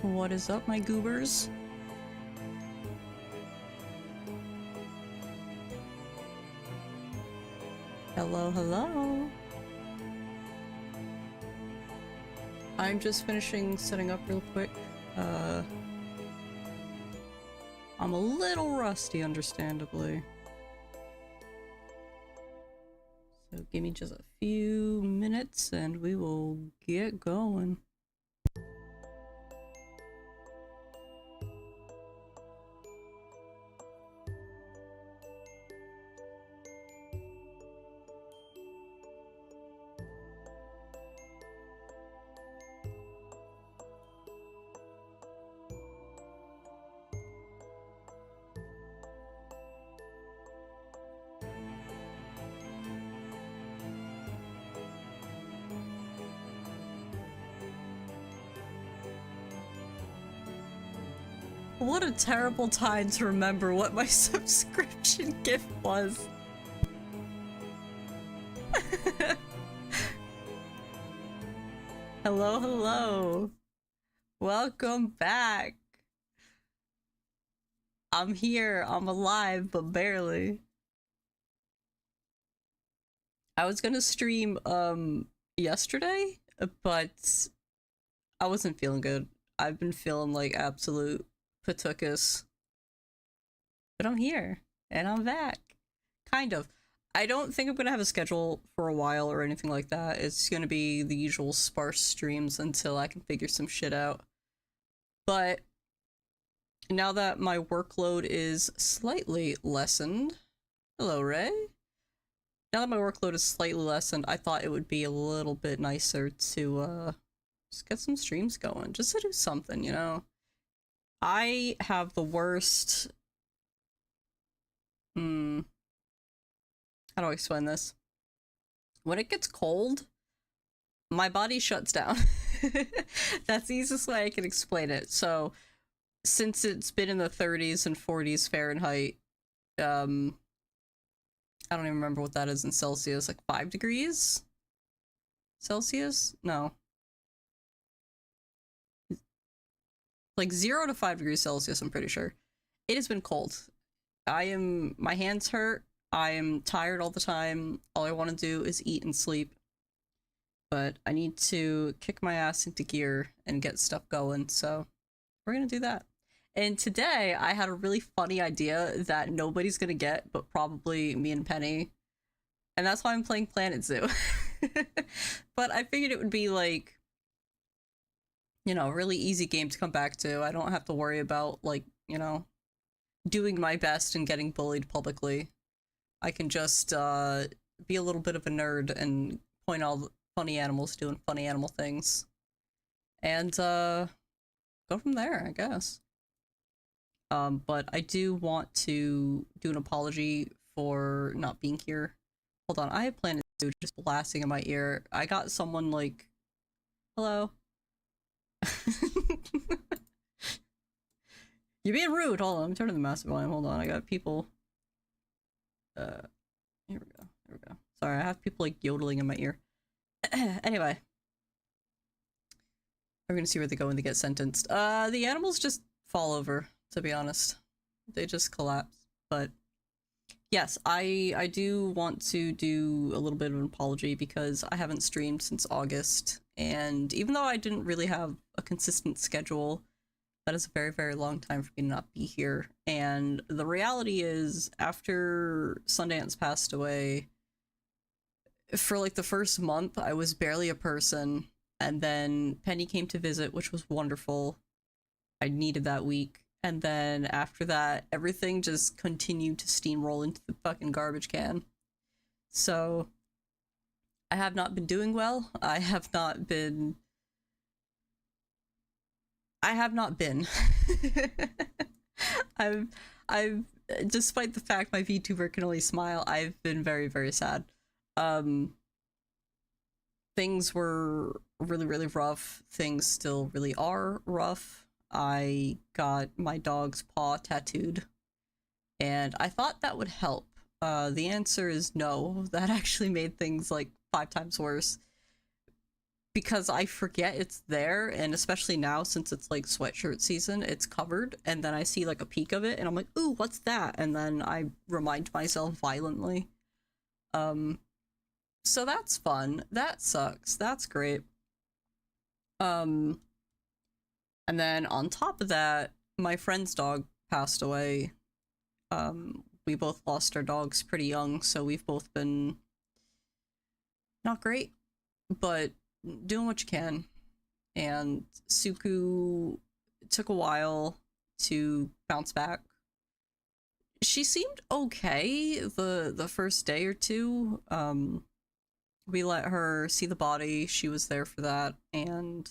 What is up, my goobers? Hello, hello. I'm just finishing setting up real quick. I'm a little rusty, understandably. So give me just a few minutes and we will get going. What a terrible time to remember what my subscription gift was. Hello, hello. Welcome back. I'm here, I'm alive, but barely. I was gonna stream, yesterday, but I wasn't feeling good. I've been feeling like absolute patukas. But I'm here, and I'm back. Kind of. I don't think I'm gonna have a schedule for a while or anything like that. It's gonna be the usual sparse streams until I can figure some shit out. But now that my workload is slightly lessened... Hello, Ray? Now that my workload is slightly lessened, I thought it would be a little bit nicer to, just get some streams going. Just to do something, you know? I have the worst... How do I explain this? When it gets cold, my body shuts down. That's the easiest way I can explain it. So, since it's been in the 30s and 40s Fahrenheit, I don't even remember what that is in Celsius, like 5 degrees? Celsius? No. Like 0 to 5 degrees Celsius, I'm pretty sure. It has been cold. My hands hurt. I am tired all the time. All I want to do is eat and sleep. But I need to kick my ass into gear and get stuff going, so we're gonna do that. And today, I had a really funny idea that nobody's gonna get, but probably me and Penny. And that's why I'm playing Planet Zoo. But I figured it would be like, you know, a really easy game to come back to. I don't have to worry about, like, you know, doing my best and getting bullied publicly. I can just be a little bit of a nerd and point all the funny animals doing funny animal things. And go from there, I guess. But I do want to do an apology for not being here. Hold on, I have Planet Zoo just blasting in my ear. I got someone like... Hello? You're being rude! Hold on, I'm turning the massive volume. Hold on, I got people... here we go. There we go. Sorry, I have people like yodeling in my ear. Anyway. We're gonna see where they go when they get sentenced. The animals just fall over, to be honest. They just collapse. But yes, I do want to do a little bit of an apology because I haven't streamed since August. And even though I didn't really have a consistent schedule, that is a very, very long time for me to not be here. And the reality is, after Sundance passed away, for like the first month, I was barely a person. And then Penny came to visit, which was wonderful. I needed that week. And then after that, everything just continued to steamroll into the fucking garbage can. So, I have not been doing well. I have not been... I've despite the fact my VTuber can only smile, I've been very, very sad. Things were really, really rough. Things still really are rough. I got my dog's paw tattooed, and I thought that would help. The answer is no. That actually made things like 5 times worse because I forget it's there, and especially now since it's like sweatshirt season, it's covered, and then I see like a peek of it, and I'm like, ooh, what's that? And then I remind myself violently. Um, so that's fun. That sucks. That's great. Um, and then on top of that, my friend's dog passed away. We both lost our dogs pretty young, so we've both been not great, but doing what you can. And Suku took a while to bounce back. She seemed okay the first day or two. We let her see the body. She was there for that. And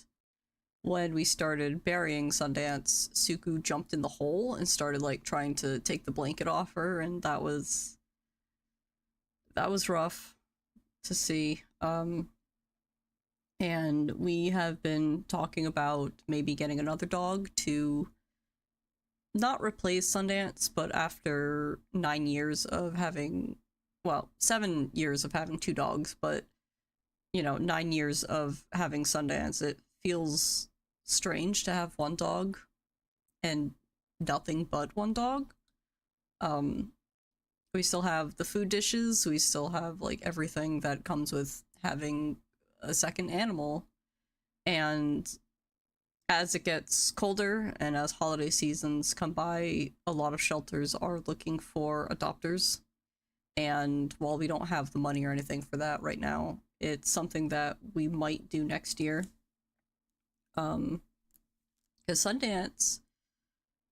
when we started burying Sundance, Suku jumped in the hole and started like trying to take the blanket off her, and that was rough to see. And we have been talking about maybe getting another dog to not replace Sundance, but after 9 years of having, well, 7 years of having two dogs, but 9 years of having Sundance, it feels strange to have one dog and nothing but one dog. We still have the food dishes, we still have like everything that comes with having a second animal. And as it gets colder and as holiday seasons come by, a lot of shelters are looking for adopters. And while we don't have the money or anything for that right now, it's something that we might do next year. Because Sundance,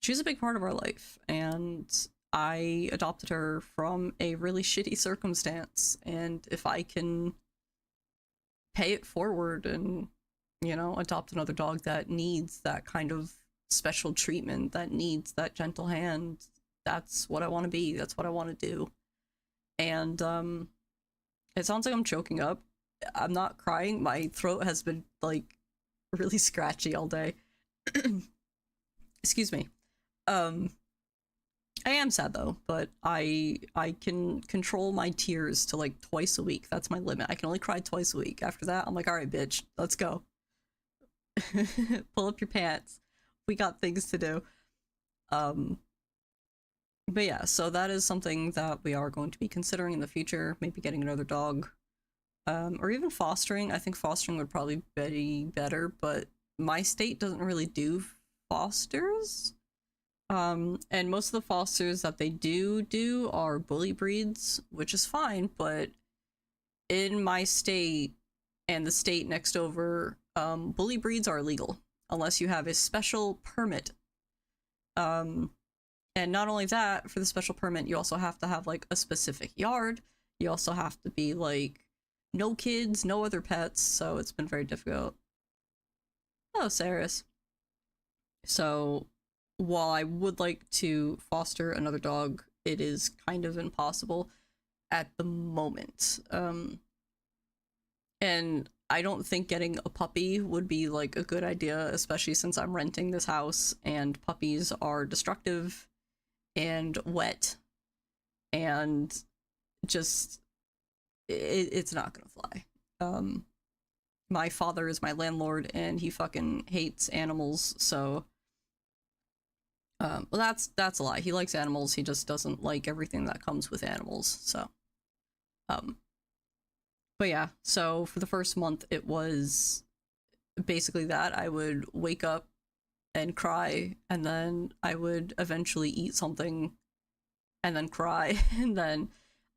she's a big part of our life, and I adopted her from a really shitty circumstance, and if I can pay it forward and adopt another dog that needs that kind of special treatment, that needs that gentle hand, that's what I want to be, that's what I want to do. And it sounds like I'm choking up. I'm not crying. My throat has been like really scratchy all day. Excuse me. I am sad though, but I can control my tears to like twice a week. That's my limit. I can only cry twice a week. After that, I'm like, all right, bitch, let's go. Pull up your pants. We got things to do. But yeah, so that is something that we are going to be considering in the future. Maybe getting another dog, or even fostering. I think fostering would probably be better, but my state doesn't really do fosters. And most of the fosters that they do are bully breeds, which is fine, but in my state and the state next over, bully breeds are illegal unless you have a special permit. And not only that, for the special permit, you also have to have like a specific yard. You also have to be like no kids, no other pets, so it's been very difficult. Oh, Saris. So while I would like to foster another dog, it is kind of impossible at the moment. And I don't think getting a puppy would be like a good idea, especially since I'm renting this house and puppies are destructive and wet and just it's not gonna fly. My father is my landlord and he fucking hates animals, so well, that's a lie. He likes animals, he just doesn't like everything that comes with animals. So but yeah, so for the first month it was basically that. I would wake up and cry, and then I would eventually eat something and then cry, and then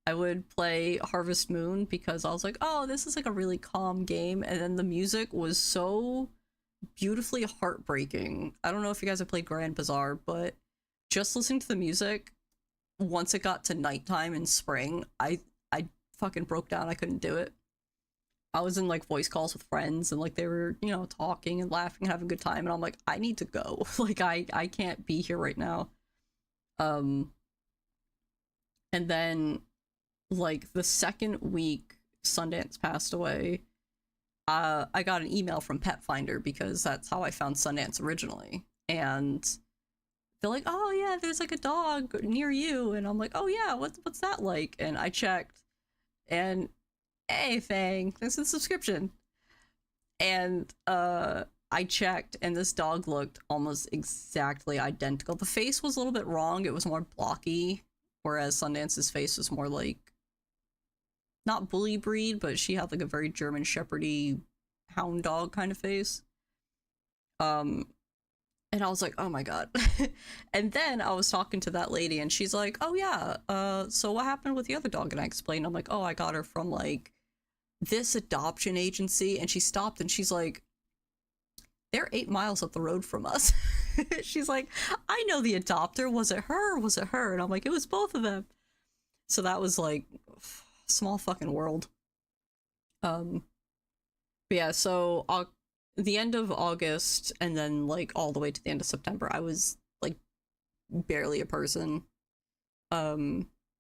I would play Harvest Moon because I was like, oh, this is like a really calm game, and then the music was so beautifully heartbreaking. I don't know if you guys have played Grand Bazaar, but just listening to the music, once it got to nighttime in spring, I fucking broke down. I couldn't do it. I was in like voice calls with friends and like they were, talking and laughing and having a good time, and I'm like, I need to go. Like I can't be here right now. And then like the second week Sundance passed away, I got an email from Pet Finder because that's how I found Sundance originally. and they're like, oh yeah, there's like a dog near you, and I'm like, oh yeah, what's that like? And I checked, and hey Fang, thanks for the subscription. And I checked, and this dog looked almost exactly identical. The face was a little bit wrong, it was more blocky, whereas Sundance's face was more like, not bully breed, but she had like a very German Shepherdy hound dog kind of face. Um, and I was like, oh my god. And then I was talking to that lady, and she's like, oh yeah, so what happened with the other dog? And I explained, I'm like, oh, I got her from like this adoption agency. And she stopped and she's like, they're 8 miles up the road from us. She's like, I know the adopter. Was it her? Was it her? And I'm like, it was both of them. So that was like, small fucking world. But yeah, so the end of August and then like all the way to the end of September, I was like barely a person.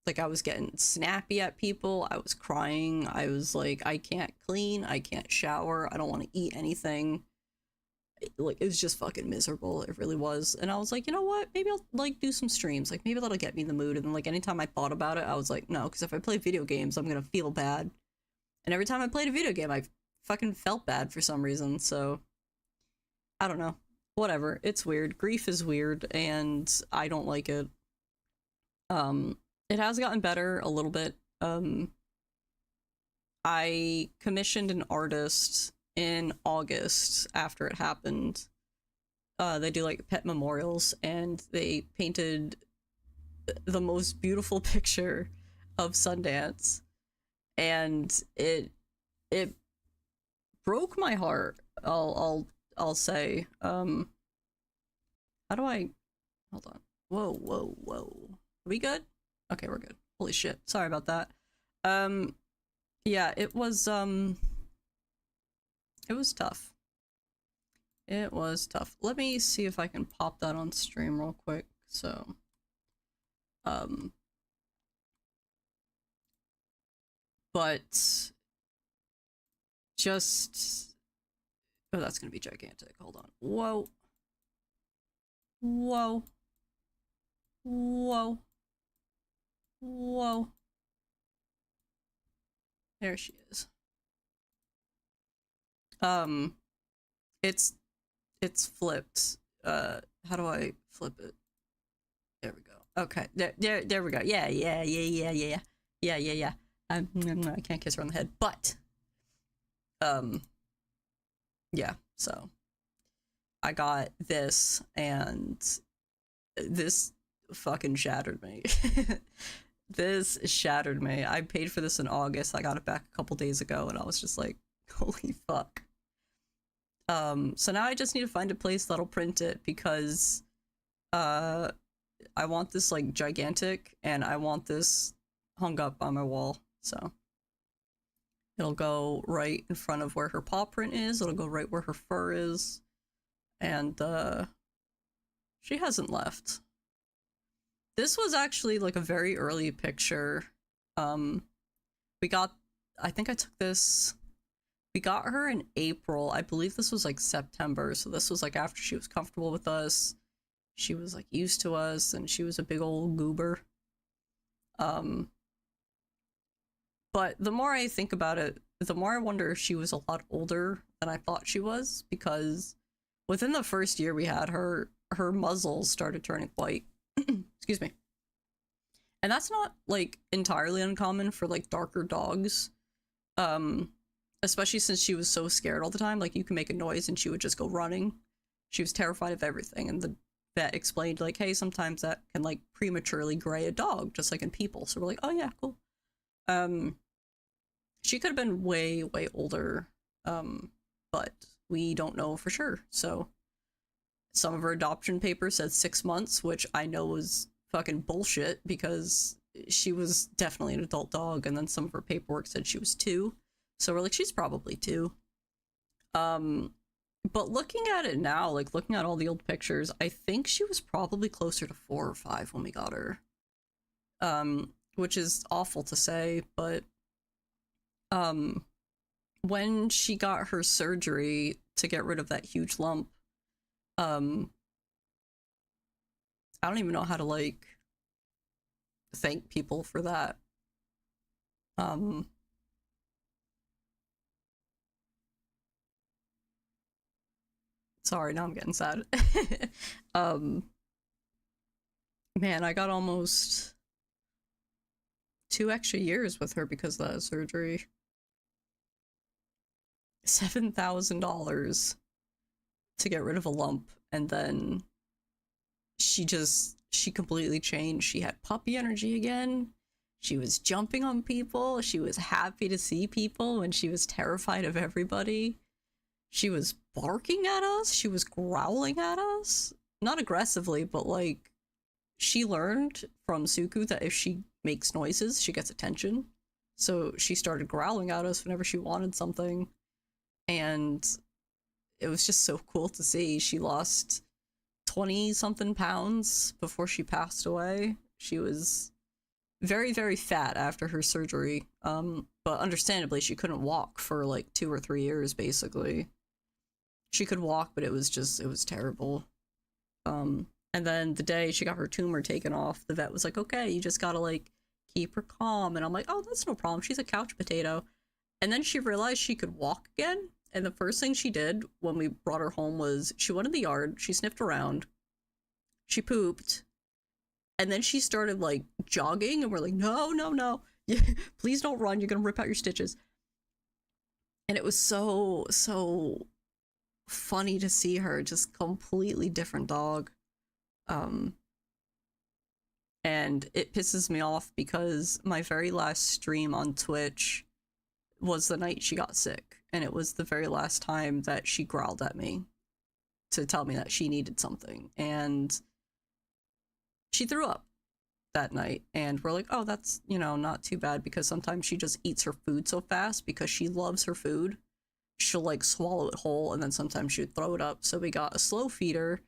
Like I was getting snappy at people, I was crying, I was like, I can't clean, I can't shower, I don't want to eat anything. Like it was just fucking miserable, it really was. And I was like, you know what, maybe I'll like do some streams, like maybe that'll get me in the mood. And then like anytime I thought about it, I was like, no, because if I play video games I'm gonna feel bad. And every time I played a video game I fucking felt bad for some reason. So I don't know, whatever, it's weird, grief is weird and I don't like it. It has gotten better a little bit. I commissioned an artist in August after it happened. They do like pet memorials, and they painted the most beautiful picture of Sundance, and it broke my heart. I'll say. How do I? Hold on. Whoa. Are we good? Okay, we're good. Holy shit. Sorry about that. Yeah, it was tough. It was tough. Let me see if I can pop that on stream real quick. So, but just, oh, that's gonna be gigantic. Hold on. Whoa. There she is. It's flipped. How do I flip it? There we go. Okay, there we go. Yeah. I can't kiss her on the head, but yeah. So I got this, and this fucking shattered me. This shattered me. I paid for this in August. I got it back a couple days ago, and I was just like, holy fuck. So now I just need to find a place that'll print it, because I want this like gigantic, and I want this hung up on my wall. So it'll go right in front of where her paw print is, it'll go right where her fur is, and she hasn't left. This was actually like a very early picture. We got, I think I took this, we got her in April. I believe this was like September, so this was like after she was comfortable with us. She was like used to us, and she was a big old goober. But the more I think about it, the more I wonder if she was a lot older than I thought she was, because within the first year we had her, her muzzle started turning white. Excuse me. And that's not like entirely uncommon for like darker dogs. Especially since she was so scared all the time. Like you can make a noise and she would just go running. She was terrified of everything, and the vet explained like, hey, sometimes that can like prematurely gray a dog, just like in people. So we're like, oh yeah, cool. She could have been way older, but we don't know for sure. So some of her adoption papers said 6 months, which I know was fucking bullshit, because she was definitely an adult dog, and then some of her paperwork said she was 2. So we're like, she's probably 2. But looking at it now, like looking at all the old pictures, I think she was probably closer to 4 or 5 when we got her. Which is awful to say, but when she got her surgery to get rid of that huge lump, I don't even know how to like thank people for that. Um, Sorry, now I'm getting sad. um, Man, I got almost 2 extra years with her because of that surgery. $7,000 to get rid of a lump, and then she completely changed. She had puppy energy again. She was jumping on people. She was happy to see people when she was terrified of everybody. She was barking at us. She was growling at us. Not aggressively, but like she learned from Suku that if she makes noises, she gets attention. So she started growling at us whenever she wanted something. And it was just so cool to see. She lost 20 something pounds before she passed away. She was very, very fat after her surgery. But understandably, she couldn't walk for like 2 or 3 years, basically. She could walk, but it was terrible. And then the day she got her tumor taken off, the vet was like, okay, you just gotta like keep her calm. And I'm like, oh, that's no problem. She's a couch potato. And then she realized she could walk again. And the first thing she did when we brought her home was she went in the yard, she sniffed around, she pooped, and then she started like jogging. And we're like, no, no, no. Please don't run. You're going to rip out your stitches. And it was so, so funny to see her, just completely different dog. Um, and it pisses me off because my very last stream on Twitch was the night she got sick, and it was the very last time that she growled at me to tell me that she needed something, and she threw up that night. And we're like, oh, that's, you know, not too bad, because sometimes she just eats her food so fast because she loves her food. She'll like swallow it whole, and then sometimes she would throw it up. So we got a slow feeder,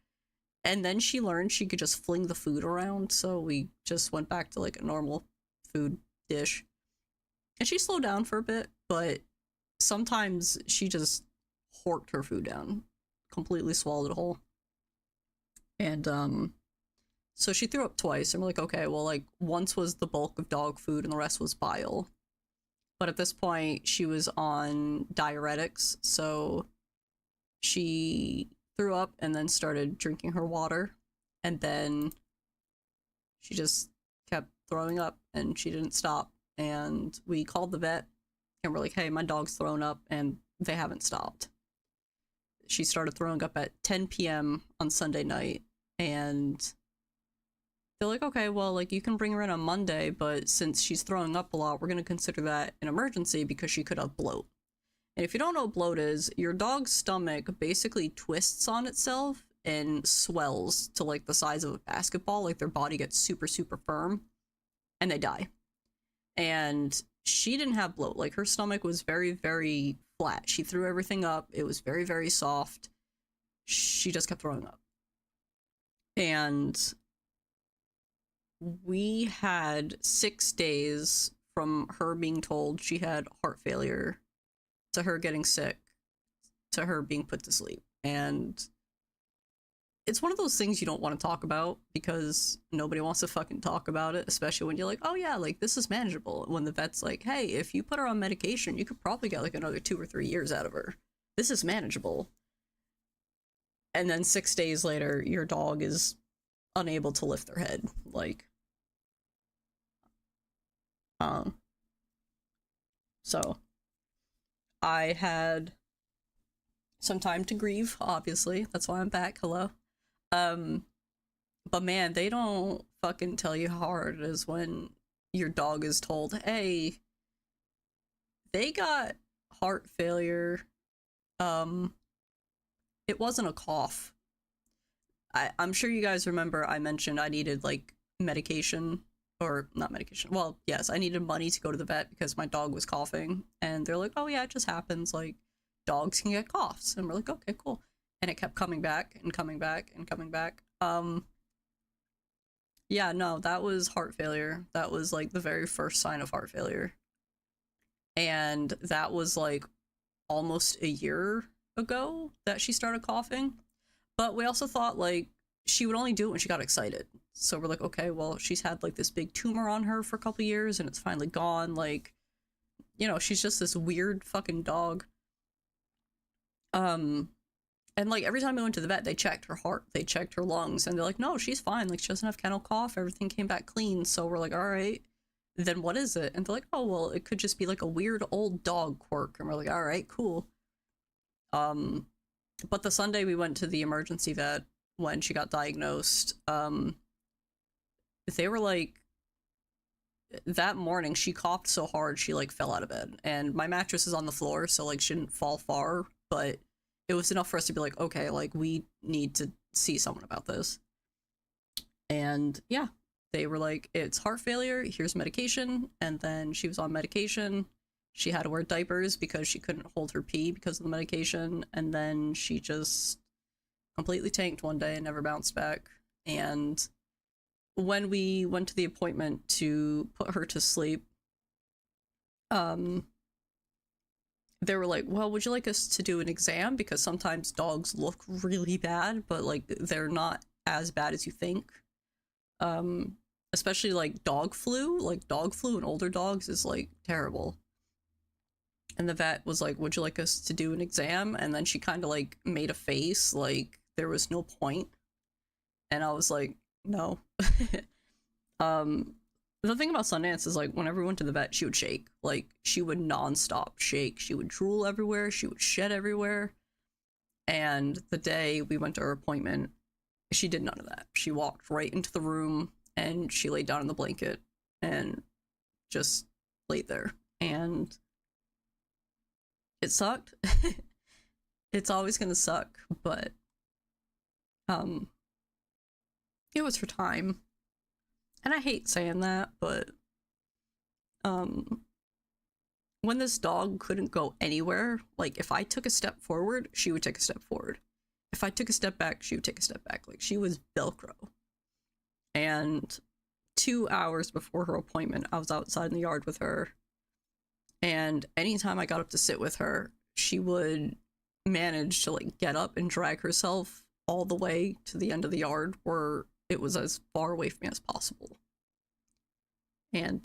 and then she learned she could just fling the food around, so we just went back to like a normal food dish. And she slowed down for a bit, but sometimes she just horked her food down, completely swallowed it whole. And so she threw up twice, and we're like, okay, well, like once was the bulk of dog food and the rest was bile. But at this point, she was on diuretics, so she threw up and then started drinking her water, and then she just kept throwing up and she didn't stop. And we called the vet and we're like, hey, my dog's thrown up, and they haven't stopped. She started throwing up at 10 p.m. on Sunday night, and they're like, okay, well, like you can bring her in on Monday, but since she's throwing up a lot, we're going to consider that an emergency because she could have bloat. And if you don't know what bloat is, your dog's stomach basically twists on itself and swells to like the size of a basketball. Like their body gets super, super firm, and they die. And she didn't have bloat. Like her stomach was very, very flat. She threw everything up. It was very, very soft. She just kept throwing up. And we had 6 days from her being told she had heart failure to her getting sick to her being put to sleep. And it's one of those things you don't want to talk about because nobody wants to fucking talk about it, especially when you're like, oh yeah, like this is manageable. When the vet's like, hey, if you put her on medication, you could probably get like another 2 or 3 years out of her. This is manageable. And then 6 days later, your dog is unable to lift their head. Like, so I had some time to grieve, obviously. That's why I'm back. Hello. Um, but man, they don't fucking tell you how hard it is when your dog is told, hey, they got heart failure. It wasn't a cough. I'm sure you guys remember I mentioned I needed like medication, or not medication. Well, yes, I needed money to go to the vet because my dog was coughing, and they're like, "Oh yeah, it just happens. Like dogs can get coughs." And we're like, "Okay, cool." And it kept coming back and coming back and coming back. Yeah, no, that was heart failure. That was like the very first sign of heart failure. And that was like almost a year ago that she started coughing. But we also thought like she would only do it when she got excited. So we're like, okay, well, she's had like this big tumor on her for a couple years and it's finally gone. Like, you know, she's just this weird fucking dog. And like every time I went to the vet, they checked her heart, they checked her lungs, and they're like, no, she's fine. Like, she doesn't have kennel cough. Everything came back clean. So we're like, all right, then what is it? And they're like, oh, well, it could just be like a weird old dog quirk. And we're like, all right, cool. But the Sunday we went to the emergency vet when she got diagnosed, they were like, that morning she coughed so hard she like fell out of bed, and my mattress is on the floor, so like she didn't fall far, but it was enough for us to be like, okay, like we need to see someone about this. And yeah, they were like, it's heart failure, here's medication. And then she was on medication. She had to wear diapers because she couldn't hold her pee because of the medication. And then she just completely tanked one day and never bounced back. And when we went to the appointment to put her to sleep, they were like, well, would you like us to do an exam? Because sometimes dogs look really bad, but like they're not as bad as you think. Especially like dog flu. Like dog flu in older dogs is like terrible. And the vet was like, would you like us to do an exam? And then she kind of like made a face like there was no point. And I was like, no. The thing about Sundance is like whenever we went to the vet, she would shake. Like she would nonstop shake. She would drool everywhere. She would shed everywhere. And the day we went to her appointment, she did none of that. She walked right into the room and she laid down in the blanket and just laid there. And it sucked. It's always gonna suck, but it was her time. And I hate saying that, but when this dog couldn't go anywhere, like if I took a step forward, she would take a step forward. If I took a step back, she would take a step back. Like she was Velcro. And 2 hours before her appointment, I was outside in the yard with her. And anytime I got up to sit with her, she would manage to like get up and drag herself all the way to the end of the yard where it was as far away from me as possible. And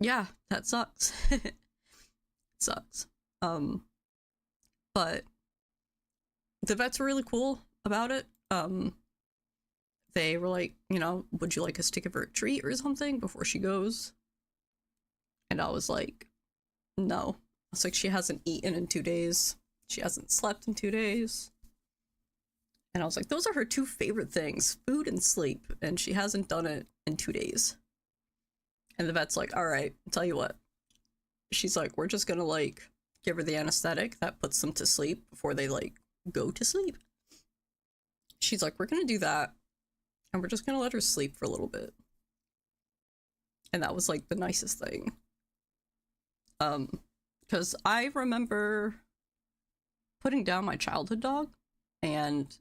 yeah, that sucks. It sucks. But the vets were really cool about it. They were like, you know, would you like us to give her a treat or something before she goes? And I was like, no. I was like, she hasn't eaten in 2 days. She hasn't slept in 2 days. And I was like, those are her two favorite things, food and sleep. And she hasn't done it in 2 days. And the vet's like, all right, I'll tell you what. She's like, we're just gonna like give her the anesthetic that puts them to sleep before they like go to sleep. She's like, we're gonna do that. And we're just gonna let her sleep for a little bit. And that was like the nicest thing. Because I remember putting down my childhood dog and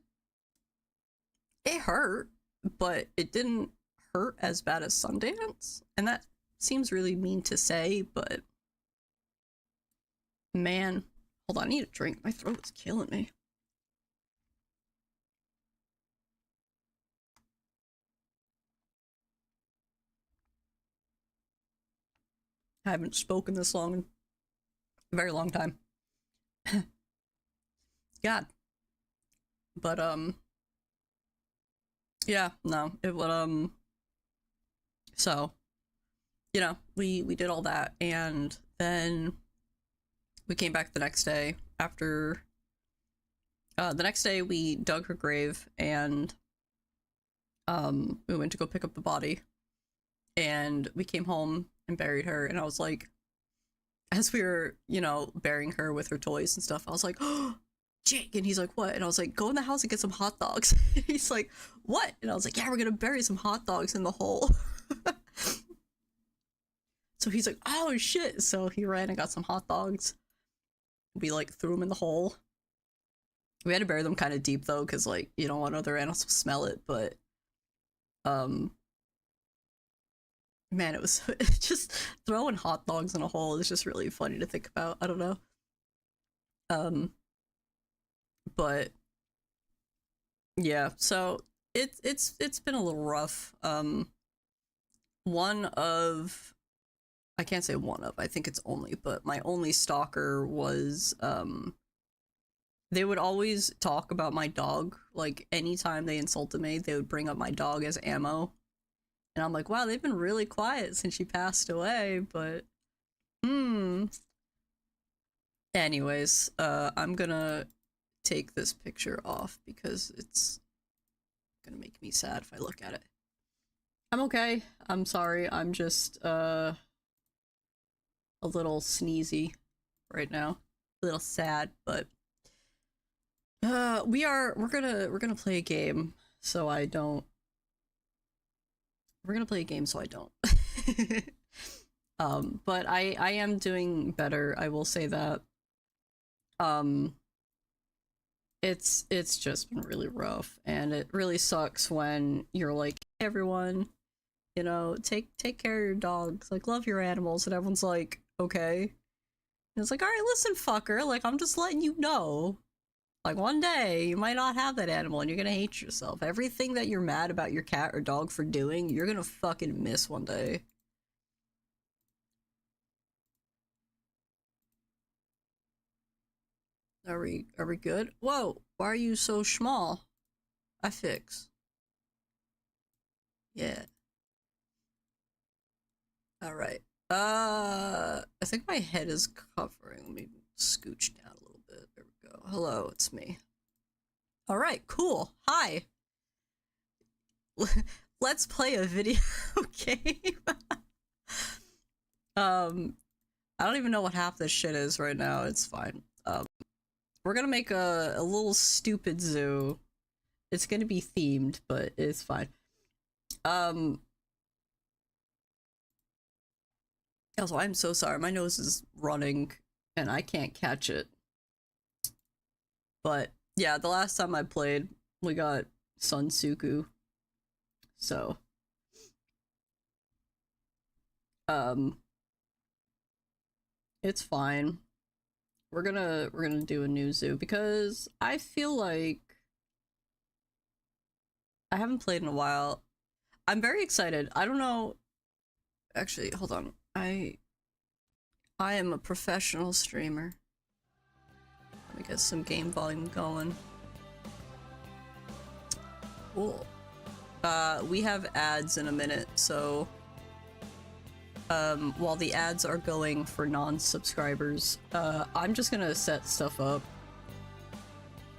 it hurt, but it didn't hurt as bad as Sundance. And that seems really mean to say, but man, hold on, I need a drink. My throat is killing me. I haven't spoken this long in a very long time. God. But yeah, no, it would so, you know, we did all that, and then we came back the next day after the next day we dug her grave, and we went to go pick up the body, and we came home and buried her. And I was like, as we were, you know, burying her with her toys and stuff, I was like, oh, Jake. And he's like, what? And I was like, go in the house and get some hot dogs. He's like, what? And I was like, yeah, we're gonna bury some hot dogs in the hole. So he's like, oh shit. So he ran and got some hot dogs. We like threw them in the hole. We had to bury them kind of deep though, because like you don't want other animals to smell it. But man, it was just throwing hot dogs in a hole is just really funny to think about. I don't know. But Yeah, so it's been a little rough. One of I can't say one of, I think it's only, but my only stalker was they would always talk about my dog. Like anytime they insulted me, they would bring up my dog as ammo. And I'm like, wow, they've been really quiet since she passed away, but anyways, I'm gonna take this picture off because it's gonna make me sad if I look at it. I'm okay. I'm sorry. I'm just a little sneezy right now. A little sad, but we're gonna play a game so I don't we're gonna play a game so I don't. But I am doing better, I will say that. Um it's just been really rough, and it really sucks when you're like, hey, everyone, you know, take care of your dogs, like love your animals, and everyone's like, okay. And it's like, all right, listen, fucker, like I'm just letting you know. Like one day you might not have that animal and you're gonna hate yourself. Everything that you're mad about your cat or dog for doing, you're gonna fucking miss one day. Are we good? Whoa, why are you so small? I fix. Yeah. Alright. I think my head is covering. Let me scooch down a little bit. There we go. Hello, it's me. Alright, cool. Hi. Let's play a video game. I don't even know what half this shit is right now. It's fine. We're gonna make a little stupid zoo. It's gonna be themed, but it's fine. Also, I'm so sorry. My nose is running and I can't catch it. But yeah, the last time I played, we got Sunsuku. So, it's fine. We're gonna do a new zoo because I feel like I haven't played in a while. I'm very excited. I don't know. Actually, hold on. I am a professional streamer. Let me get some game volume going. Cool. We have ads in a minute, so while the ads are going for non-subscribers, I'm just gonna set stuff up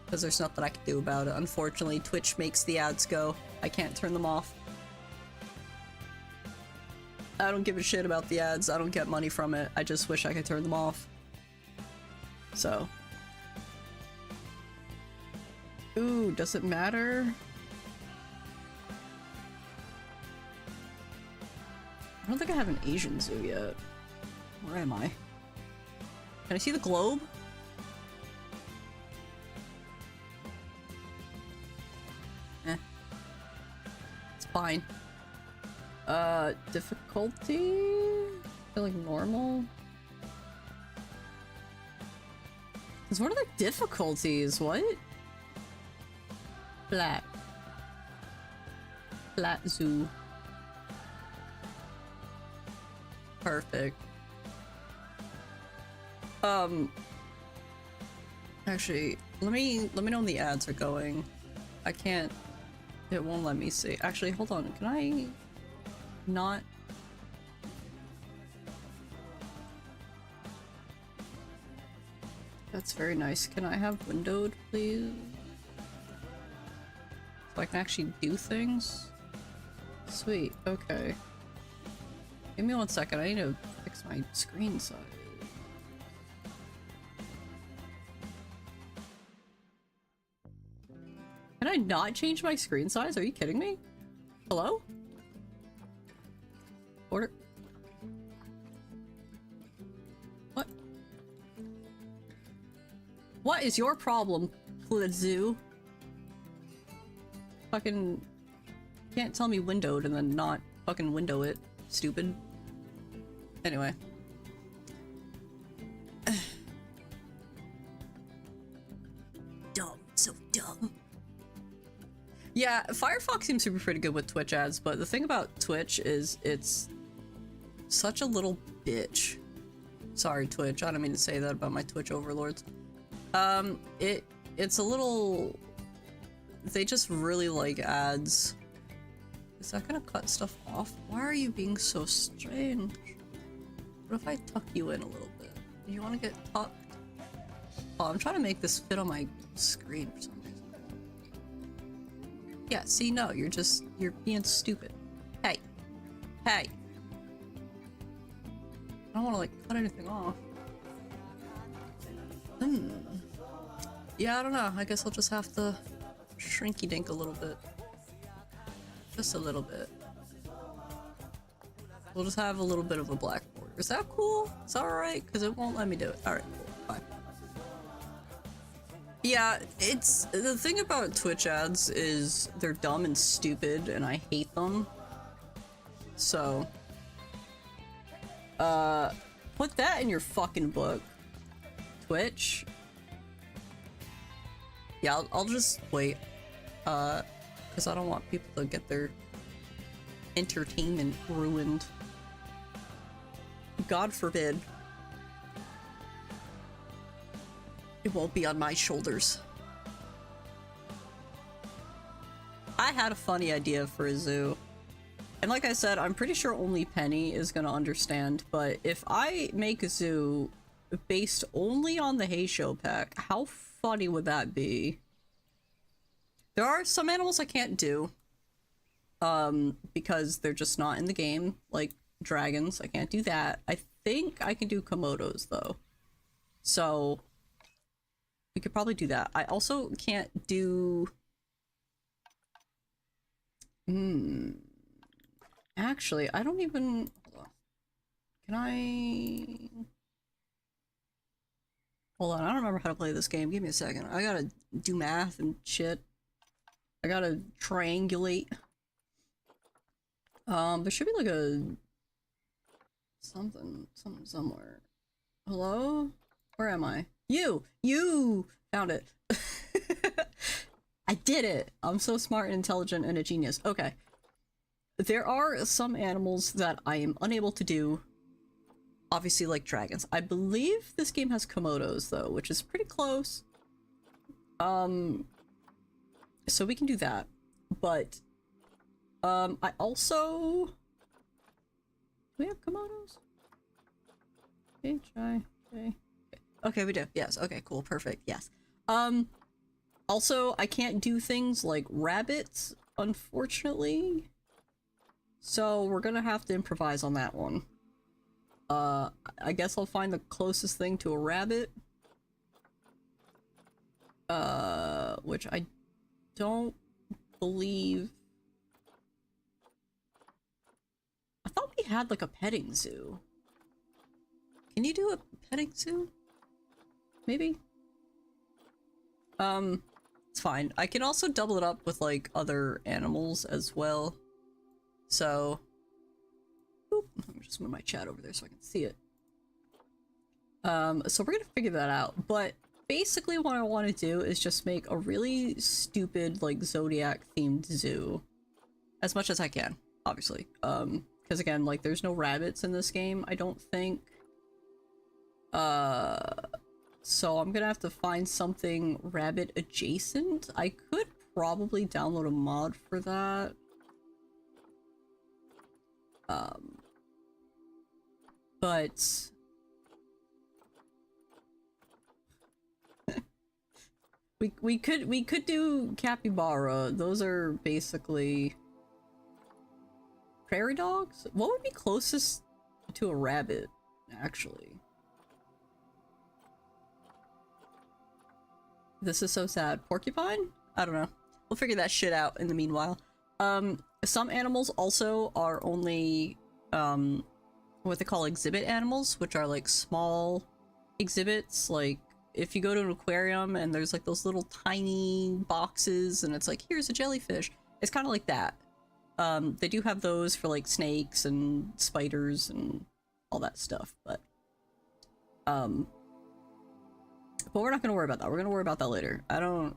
because there's nothing I can do about it. Unfortunately, Twitch makes the ads go. I can't turn them off. I don't give a shit about the ads. I don't get money from it. I just wish I could turn them off. So. Ooh, does it matter? I don't think I have an Asian zoo yet. Where am I? Can I see the globe? Eh. It's fine. Difficulty? I feel like normal? Cause what are the difficulties? What? Flat. Flat zoo. Perfect. Actually, let me know when the ads are going. I can't. It won't let me see. Actually, hold on. Can I not? That's very nice. Can I have windowed, please? So I can actually do things? Sweet. Okay. Give me 1 second. I need to fix my screen size. Can I not change my screen size? Are you kidding me? Hello? Order. What? What is your problem, Zoo? Fucking can't tell me windowed and then not fucking window it. Stupid. Anyway. Dumb. So dumb. Yeah, Firefox seems to be pretty good with Twitch ads, but the thing about Twitch is it's such a little bitch. Sorry, Twitch. I don't mean to say that about my Twitch overlords. It's a little... They just really like ads. Is that gonna cut stuff off? Why are you being so strange? What if I tuck you in a little bit? Do you want to get tucked? Oh, I'm trying to make this fit on my screen for some reason. Yeah, see, no, you're being stupid. Hey. Hey. I don't want to, like, cut anything off. Yeah, I don't know. I guess I'll just have to shrinky dink a little bit. Just a little bit. We'll just have a little bit of a black border. Is that cool? Is that alright? Because it won't let me do it. Alright, cool. Fine. Yeah, it's... The thing about Twitch ads is they're dumb and stupid, and I hate them. So... put that in your fucking book. Twitch. Yeah, I'll just wait. Because I don't want people to get their entertainment ruined. God forbid. It won't be on my shoulders. I had a funny idea for a zoo. And like I said, I'm pretty sure only Penny is gonna understand, but if I make a zoo based only on the Hey Show pack, how funny would that be? There are some animals I can't do, because they're just not in the game, like dragons. I can't do that. I think I can do Komodos, though. So, we could probably do that. I also can't do... Actually, I don't even... Hold on. Can I... Hold on, I don't remember how to play this game. Give me a second. I gotta do math and shit. I gotta triangulate. There should be like a... something somewhere. Hello? Where am I? You! Found it. I did it! I'm so smart and intelligent and a genius. Okay. There are some animals that I am unable to do. Obviously, like dragons. I believe this game has Komodos, though, which is pretty close. So we can do that. But, I also... Do we have Komodos? H-I-J... Okay, we do. Yes. Okay, cool. Perfect. Yes. Also, I can't do things like rabbits, unfortunately. So we're gonna have to improvise on that one. I guess I'll find the closest thing to a rabbit. Which I don't believe... I thought we had like a petting zoo. Can you do a petting zoo? Maybe? It's fine. I can also double it up with like other animals as well. So, oop, let me just move my chat over there so I can see it. So we're gonna figure that out, but basically what I want to do is just make a really stupid, like, Zodiac themed zoo. As much as I can, obviously. Because again, like, there's no rabbits in this game, I don't think. So I'm gonna have to find something rabbit adjacent. I could probably download a mod for that. But we could do capybara. Those are basically prairie dogs. What would be closest to a rabbit, actually? This is so sad. Porcupine? I don't know. We'll figure that shit out in the meanwhile. Some animals also are only, what they call exhibit animals, which are like small exhibits. Like, if you go to an aquarium and there's like those little tiny boxes and it's like, here's a jellyfish. It's kind of like that. They do have those for like snakes and spiders and all that stuff, but we're not gonna worry about that. We're gonna worry about that later. I don't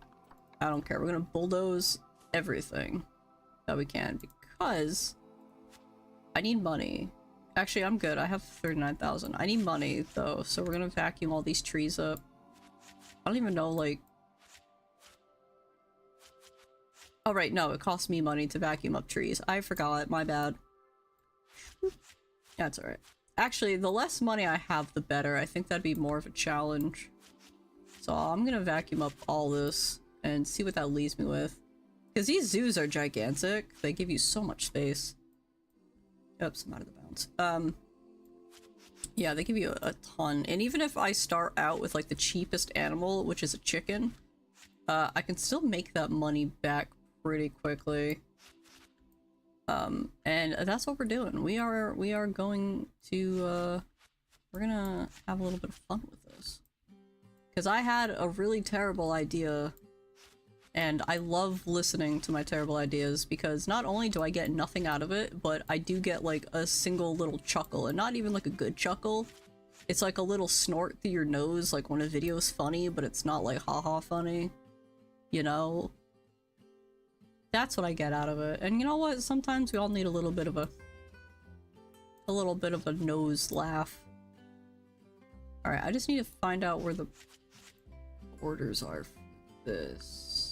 care. We're gonna bulldoze everything that we can because I need money. Actually, I'm good. I have 39,000. I need money though, so we're gonna vacuum all these trees up. I don't even know, like... Oh right, no, it costs me money to vacuum up trees. I forgot, my bad. That's alright. Actually, the less money I have, the better. I think that'd be more of a challenge. So I'm gonna vacuum up all this and see what that leaves me with. Because these zoos are gigantic. They give you so much space. Oops, I'm out of the bounds. Yeah, they give you a ton. And even if I start out with like the cheapest animal, which is a chicken, I can still make that money back pretty quickly. And that's what we're doing. We are going to, we're gonna have a little bit of fun with this. Because I had a really terrible idea, and I love listening to my terrible ideas because not only do I get nothing out of it, but I do get like a single little chuckle, and not even like a good chuckle. It's like a little snort through your nose, like when a video's funny, but it's not like haha funny. You know? That's what I get out of it. And you know what? Sometimes we all need a little bit of a nose laugh. Alright, I just need to find out where the orders are for this.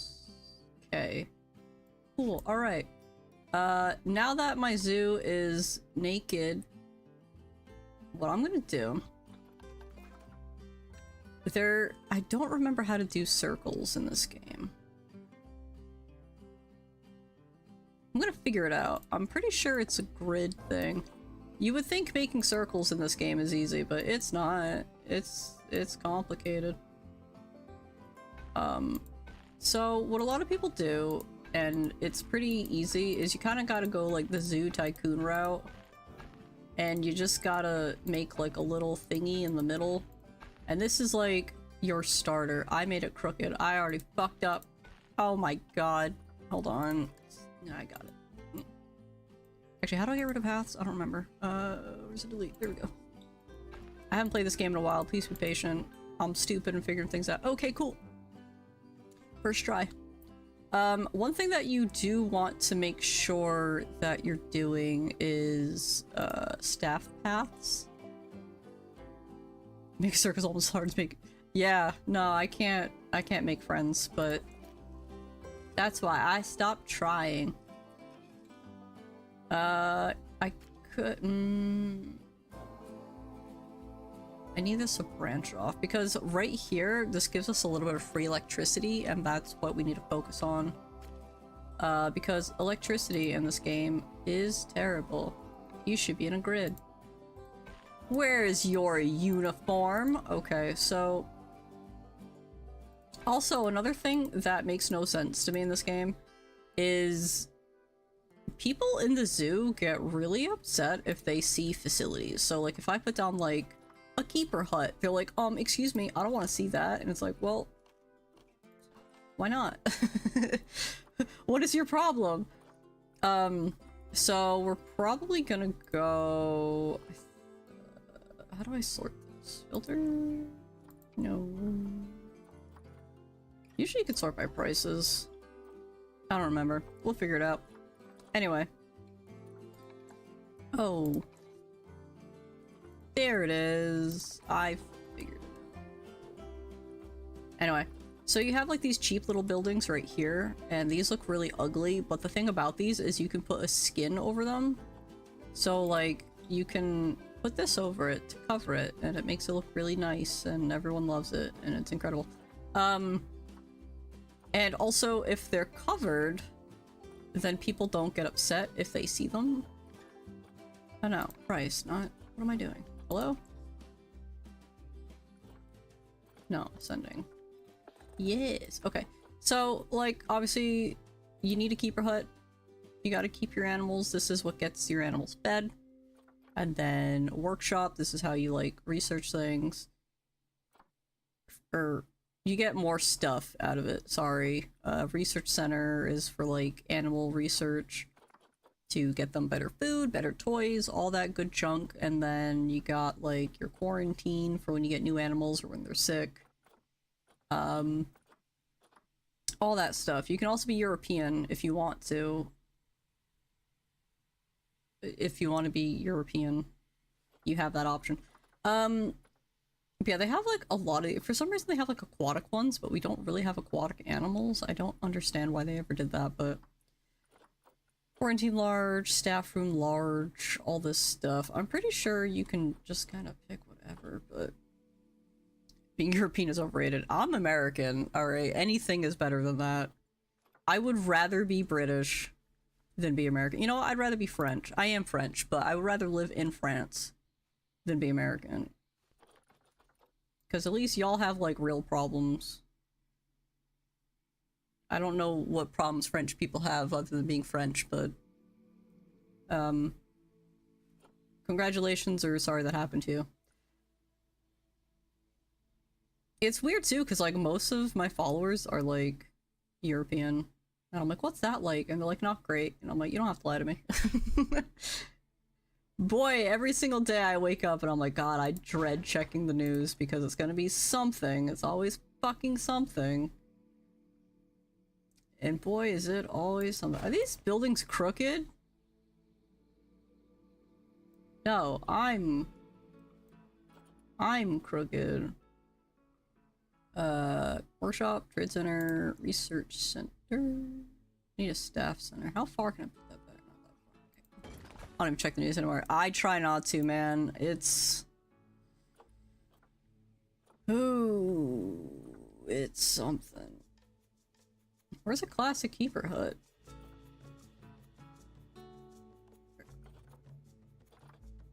Okay. Cool, alright. Now that my zoo is naked, what I'm gonna do... I don't remember how to do circles in this game. I'm gonna figure it out. I'm pretty sure it's a grid thing. You would think making circles in this game is easy, but it's not. It's complicated. So what a lot of people do, and it's pretty easy, is you kind of gotta go like the Zoo Tycoon route, and you just gotta make like a little thingy in the middle, and this is like your starter. I made it crooked. I already fucked up. Oh my god. Hold on. No, I got it. Actually, how do I get rid of paths? I don't remember. Where's the delete? There we go. I haven't played this game in a while. Please be patient. I'm stupid and figuring things out. Okay, cool. First try. One thing that you do want to make sure that you're doing is, staff paths. Make circles almost hard to make. Yeah, no, I can't make friends, but that's why I stopped trying. I couldn't... I need this to branch off, because right here, this gives us a little bit of free electricity, and that's what we need to focus on. Because electricity in this game is terrible. You should be in a grid. Where is your uniform? Okay, so... Also, another thing that makes no sense to me in this game is people in the zoo get really upset if they see facilities. So, like, if I put down, like, a keeper hut, they're like, excuse me, I don't want to see that. And it's like, well, why not? What is your problem? So we're probably gonna go... how do I sort this? Filter? No. Usually you can sort by prices. I don't remember. We'll figure it out. Anyway. Oh. There it is. I figured it out. Anyway. So you have like these cheap little buildings right here, and these look really ugly, but the thing about these is you can put a skin over them. So like, you can put this over it to cover it, and it makes it look really nice, and everyone loves it, and it's incredible. And also, if they're covered, then people don't get upset if they see them. Oh no, price, not... what am I doing? Hello? No, sending. Yes, okay. So, like, obviously, you need a keeper hut. You gotta keep your animals. This is what gets your animals fed. And then workshop, this is how you, like, research things. Or... you get more stuff out of it, sorry. Research center is for, like, animal research to get them better food, better toys, all that good junk. And then you got, like, your quarantine for when you get new animals or when they're sick. All that stuff. You can also be European if you want to. If you want to be European, you have that option. Yeah, they have like a lot of, for some reason they have like aquatic ones, but we don't really have aquatic animals. I don't understand why they ever did that, but quarantine large, staff room large, all this stuff. I'm pretty sure you can just kind of pick whatever, but being European is overrated. I'm American, alright? Anything is better than that. I would rather be British than be American. You know, I'd rather be French. I am French, but I would rather live in France than be American. Because at least y'all have, like, real problems. I don't know what problems French people have other than being French, but... congratulations, or sorry that happened to you. It's weird, too, because, like, most of my followers are, like, European. And I'm like, what's that like? And they're like, not great. And I'm like, you don't have to lie to me. Boy, every single day I wake up and I'm like, God, I dread checking the news because it's gonna be something. It's always fucking something. And boy, is it always something. Are these buildings crooked? No, I'm crooked. Workshop, trade center, research center. Need a staff center. How far can I put that back? Not that far. Okay. I don't even check the news anymore. I try not to, man. It's... Ooh, it's something. Where's a classic keeper hut?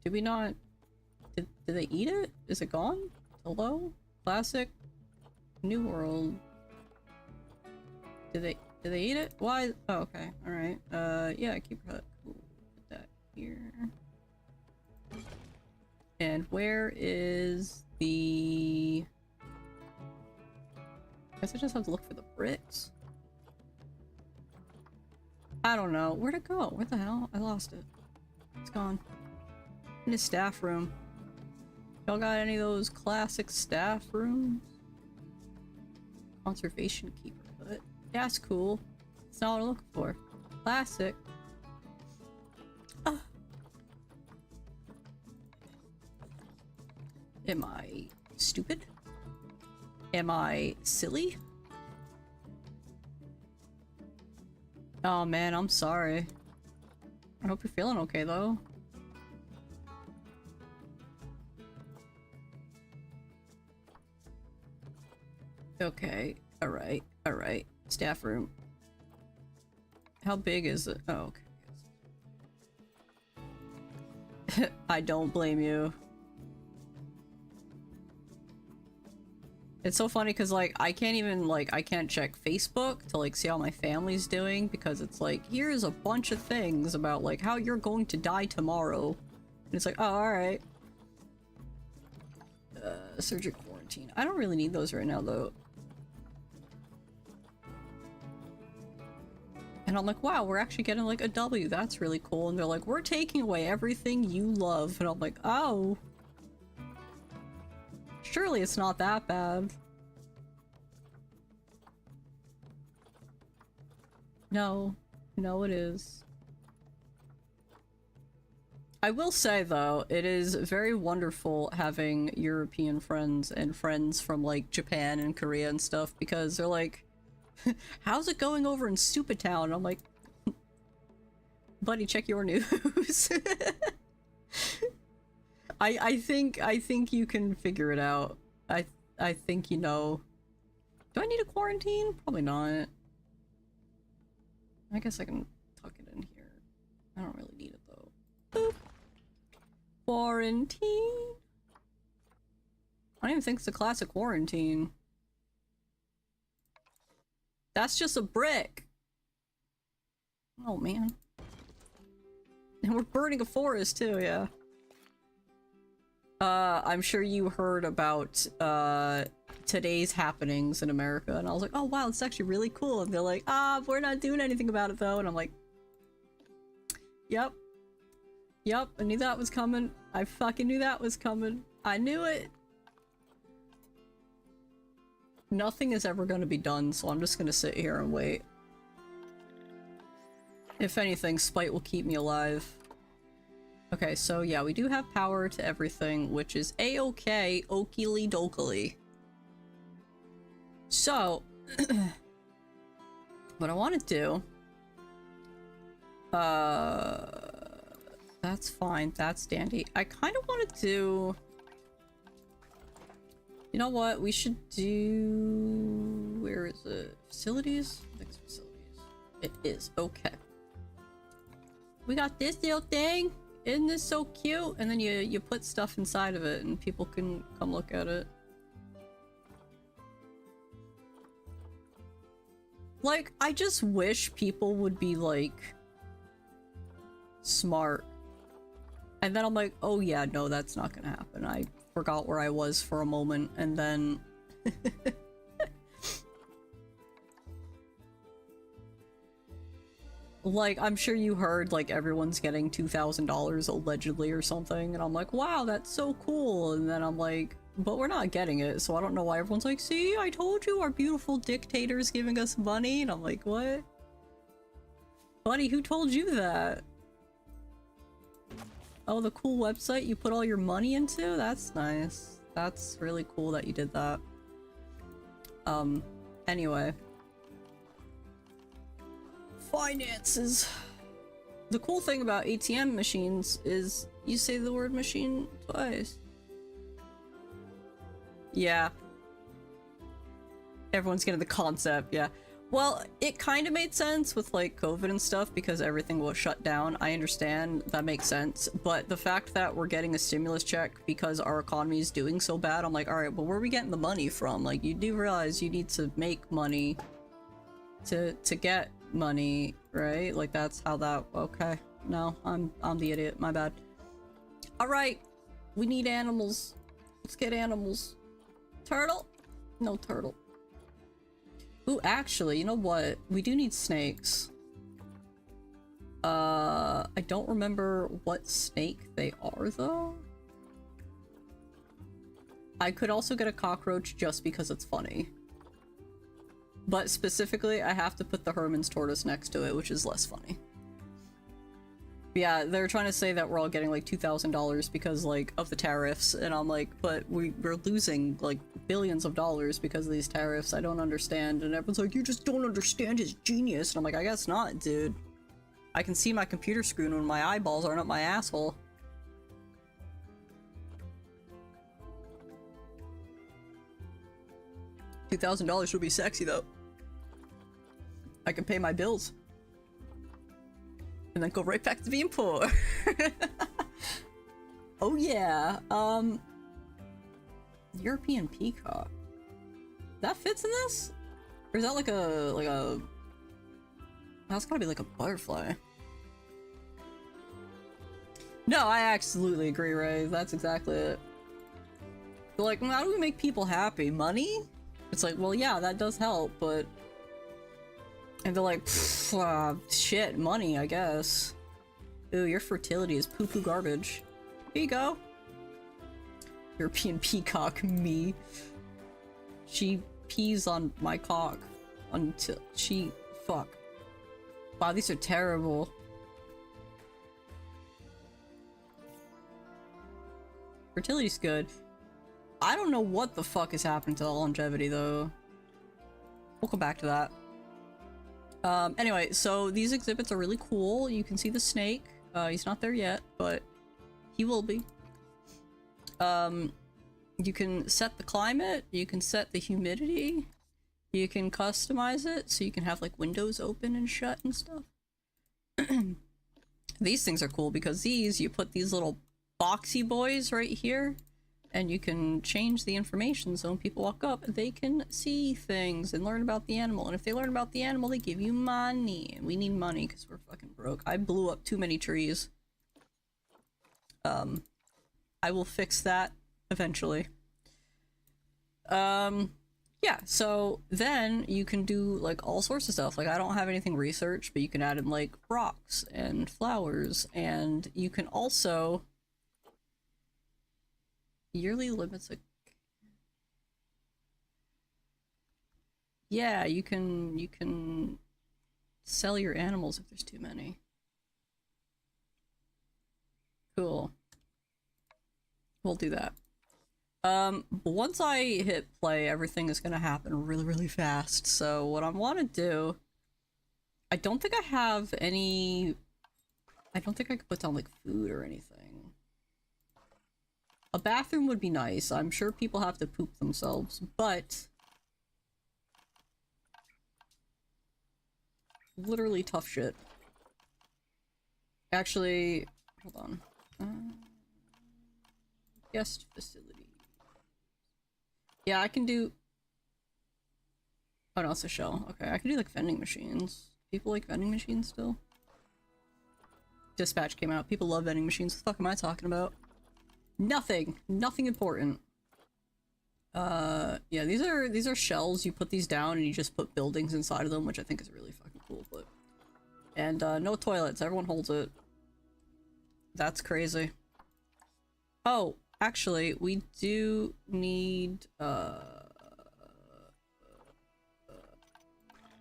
Did we not... Did they eat it? Is it gone? Hello? Classic? New World. Did they eat it? Why? Oh, okay. Alright. Yeah, keeper hut. Cool. Put that here. And where is the... I guess I just have to look for the bricks. I don't know. Where'd it go? Where the hell? I lost it. It's gone. In the staff room. Y'all got any of those classic staff rooms? Conservation keeper hut. That's cool. That's not what I'm looking for. Classic. Am I stupid? Am I silly? Oh man, I'm sorry. I hope you're feeling okay though. Okay, alright, alright. Staff room. How big is it? Oh, okay. I don't blame you. It's so funny because, like, I can't even, like, I can't check Facebook to, like, see how my family's doing because it's like, here's a bunch of things about, like, how you're going to die tomorrow. And it's like, oh, alright. Surgical quarantine. I don't really need those right now, though. And I'm like, wow, we're actually getting, like, a W. That's really cool. And they're like, we're taking away everything you love. And I'm like, oh. Surely it's not that bad. No. No, it is. I will say, though, it is very wonderful having European friends and friends from, like, Japan and Korea and stuff, because they're like, how's it going over in Stupid Town? I'm like, buddy, check your news. I think you can figure it out. I think you know. Do I need a quarantine? Probably not. I guess I can tuck it in here. I don't really need it though. Boop. Quarantine. I don't even think it's a classic quarantine. That's just a brick. Oh man. And we're burning a forest too, yeah. I'm sure you heard about, today's happenings in America, and I was like, oh wow, it's actually really cool, and they're like, we're not doing anything about it though, and I'm like, yep. Yep, I knew that was coming. I fucking knew that was coming. I knew it! Nothing is ever going to be done, so I'm just going to sit here and wait. If anything, spite will keep me alive. Okay, so yeah, we do have power to everything, which is a-okay, okily dokily. So, what I want to do... that's fine, that's dandy. I kind of want to do... You know what? We should do... Where is it? Facilities? Next facilities. It is. Okay. We got this little thing. Isn't this so cute? And then you put stuff inside of it and people can come look at it. Like, I just wish people would be, like, smart. And then I'm like, oh yeah, no, that's not gonna happen. I forgot where I was for a moment, and then... Like, I'm sure you heard, like, everyone's getting $2,000 allegedly or something, and I'm like, wow, that's so cool, and then I'm like, but we're not getting it, so I don't know why everyone's like, see, I told you our beautiful dictator's giving us money, and I'm like, what? Buddy, who told you that? Oh, the cool website you put all your money into? That's nice. That's really cool that you did that. Anyway. Finances. The cool thing about ATM machines is you say the word machine twice. Yeah. Everyone's getting the concept, yeah. Well, it kind of made sense with, like, COVID and stuff because everything was shut down. I understand, that makes sense. But the fact that we're getting a stimulus check because our economy is doing so bad, I'm like, alright, well, where are we getting the money from? Like, you do realize you need to make money to get money, right? Like, that's how that... Okay. No, I'm the idiot. My bad. Alright. We need animals. Let's get animals. Turtle? No turtle. Ooh, actually, you know what? We do need snakes. I don't remember what snake they are, though. I could also get a cockroach just because it's funny. But specifically, I have to put the Herman's tortoise next to it, which is less funny. But yeah, they're trying to say that we're all getting like $2,000 because like of the tariffs, and I'm like, but we're losing like billions of dollars because of these tariffs. I don't understand. And everyone's like, you just don't understand his genius. And I'm like, I guess not, dude. I can see my computer screen when my eyeballs aren't up my asshole. $2,000 would be sexy though. I can pay my bills. And then go right back to being poor. Oh yeah, European peacock. That fits in this? Or is that like a... That's gotta be like a butterfly. No, I absolutely agree, Ray. That's exactly it. They're like, how do we make people happy? Money? It's like, well, yeah, that does help, but... And they're like, shit, money, I guess. Ooh, your fertility is poo-poo garbage. Here you go. European peacock, me. She pees on my cock until she... Fuck. Wow, these are terrible. Fertility's good. I don't know what the fuck is happening to the longevity, though. We'll come back to that. Anyway, so these exhibits are really cool. You can see the snake. He's not there yet, but he will be. You can set the climate, you can set the humidity, you can customize it so you can have like windows open and shut and stuff. These things are cool because these, you put these little boxy boys right here, and you can change the information so when people walk up, they can see things and learn about the animal. And if they learn about the animal, they give you money. And we need money because we're fucking broke. I blew up too many trees. I will fix that eventually. Yeah, so then you can do like all sorts of stuff. Like I don't have anything researched, but you can add in like rocks and flowers, and you can also yearly limits. Yeah, you can sell your animals if there's too many. Cool. We'll do that. But once I hit play, everything is gonna happen really, really fast. So what I want to do, I don't think I have any. I don't think I could put down like food or anything. A bathroom would be nice. I'm sure people have to poop themselves, but literally tough shit. Actually, hold on. Guest facility. Yeah, I can do. Oh no, it's a shell. Okay, I can do like vending machines. People like vending machines still? Dispatch came out. People love vending machines. What the fuck am I talking about? Nothing. Nothing important. Yeah, these are shells. You put these down and you just put buildings inside of them, which I think is really fucking cool, but... And, no toilets. Everyone holds it. That's crazy. Oh, actually, we do need,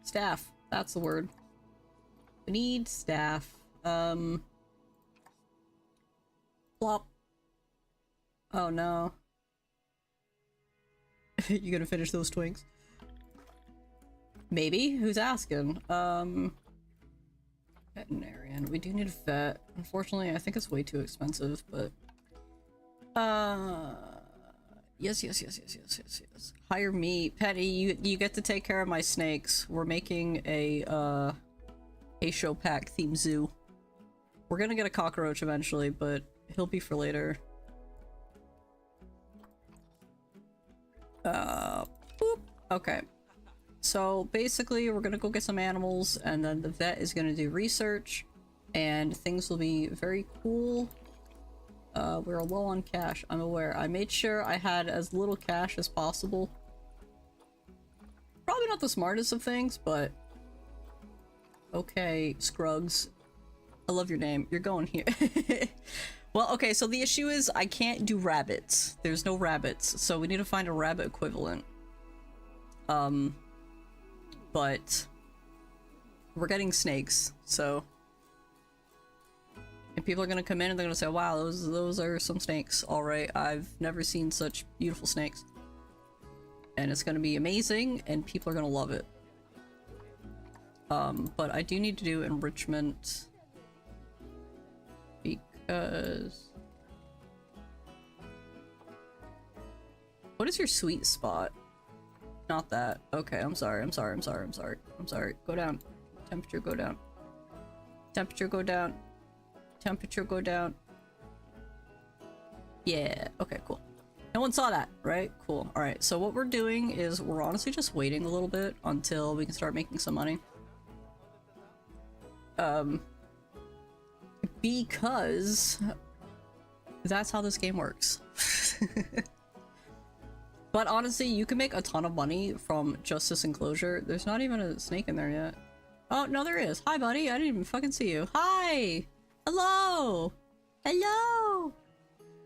staff. That's the word. We need staff. Plop. Oh no. You gonna finish those twinks? Maybe? Who's asking? Veterinarian. We do need a vet. Unfortunately, I think it's way too expensive, but... Yes. Hire me. Petty, you get to take care of my snakes. We're making a show pack themed zoo. We're gonna get a cockroach eventually, but he'll be for later. Boop. Okay. So basically, we're gonna go get some animals, and then the vet is gonna do research, and things will be very cool. We're low on cash, I'm aware. I made sure I had as little cash as possible. Probably not the smartest of things, but... Okay, Scruggs. I love your name. You're going here. Well, okay, so the issue is I can't do rabbits. There's no rabbits, so we need to find a rabbit equivalent. But... We're getting snakes, so... And people are gonna come in and they're gonna say, wow, those are some snakes. Alright, I've never seen such beautiful snakes. And it's gonna be amazing, and people are gonna love it. But I do need to do enrichment. Because... What is your sweet spot? Not that. Okay, I'm sorry. Go down. Temperature go down. Temperature go down. Temperature go down. Yeah, okay, cool. No one saw that, right? Cool. Alright, so what we're doing is we're honestly just waiting a little bit until we can start making some money. Because that's how this game works. But honestly, you can make a ton of money from just this enclosure. There's not even a snake in there yet. Oh, no, there is. Hi, buddy. I didn't even fucking see you. Hi! Hello! Hello!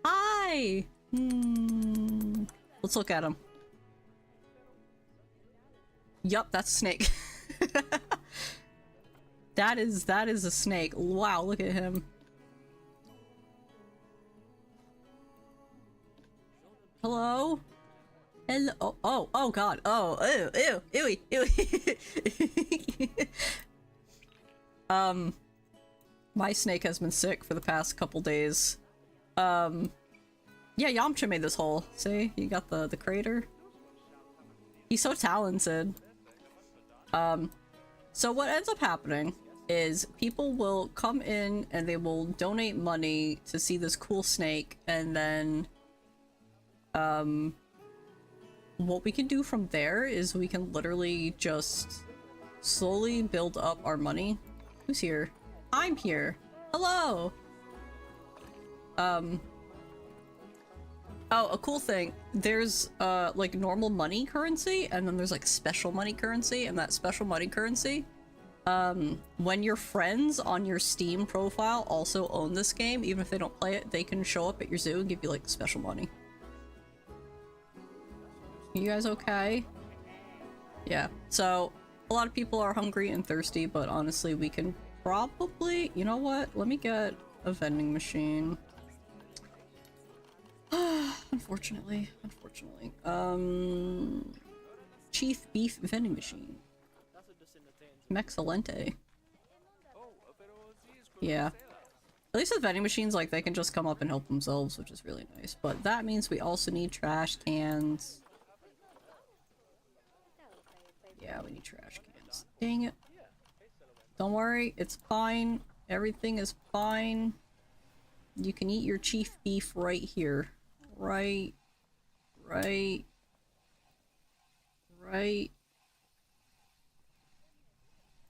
Hi! Let's look at him. Yup, that's a snake. That is a snake. Wow, look at him. Hello? Hello? Oh god. Oh, ew. My snake has been sick for the past couple days. Yeah, Yamcha made this hole. See? You got the crater. He's so talented. So what ends up happening is people will come in and they will donate money to see this cool snake, and then what we can do from there is we can literally just slowly build up our money. Who's here? I'm here. Hello. Oh, a cool thing. There's like normal money currency, and then there's like special money currency, and that special money currency, when your friends on your Steam profile also own this game, even if they don't play it, they can show up at your zoo and give you like special money. You guys okay? Yeah, so a lot of people are hungry and thirsty, but honestly, we can probably... You know what? Let me get a vending machine. Unfortunately. Chief beef vending machine. Mexcellente. Yeah. At least with vending machines, like, they can just come up and help themselves, which is really nice. But that means we also need trash cans. Yeah, we need trash cans. Dang it. Don't worry, it's fine. Everything is fine. You can eat your chief beef right here. Right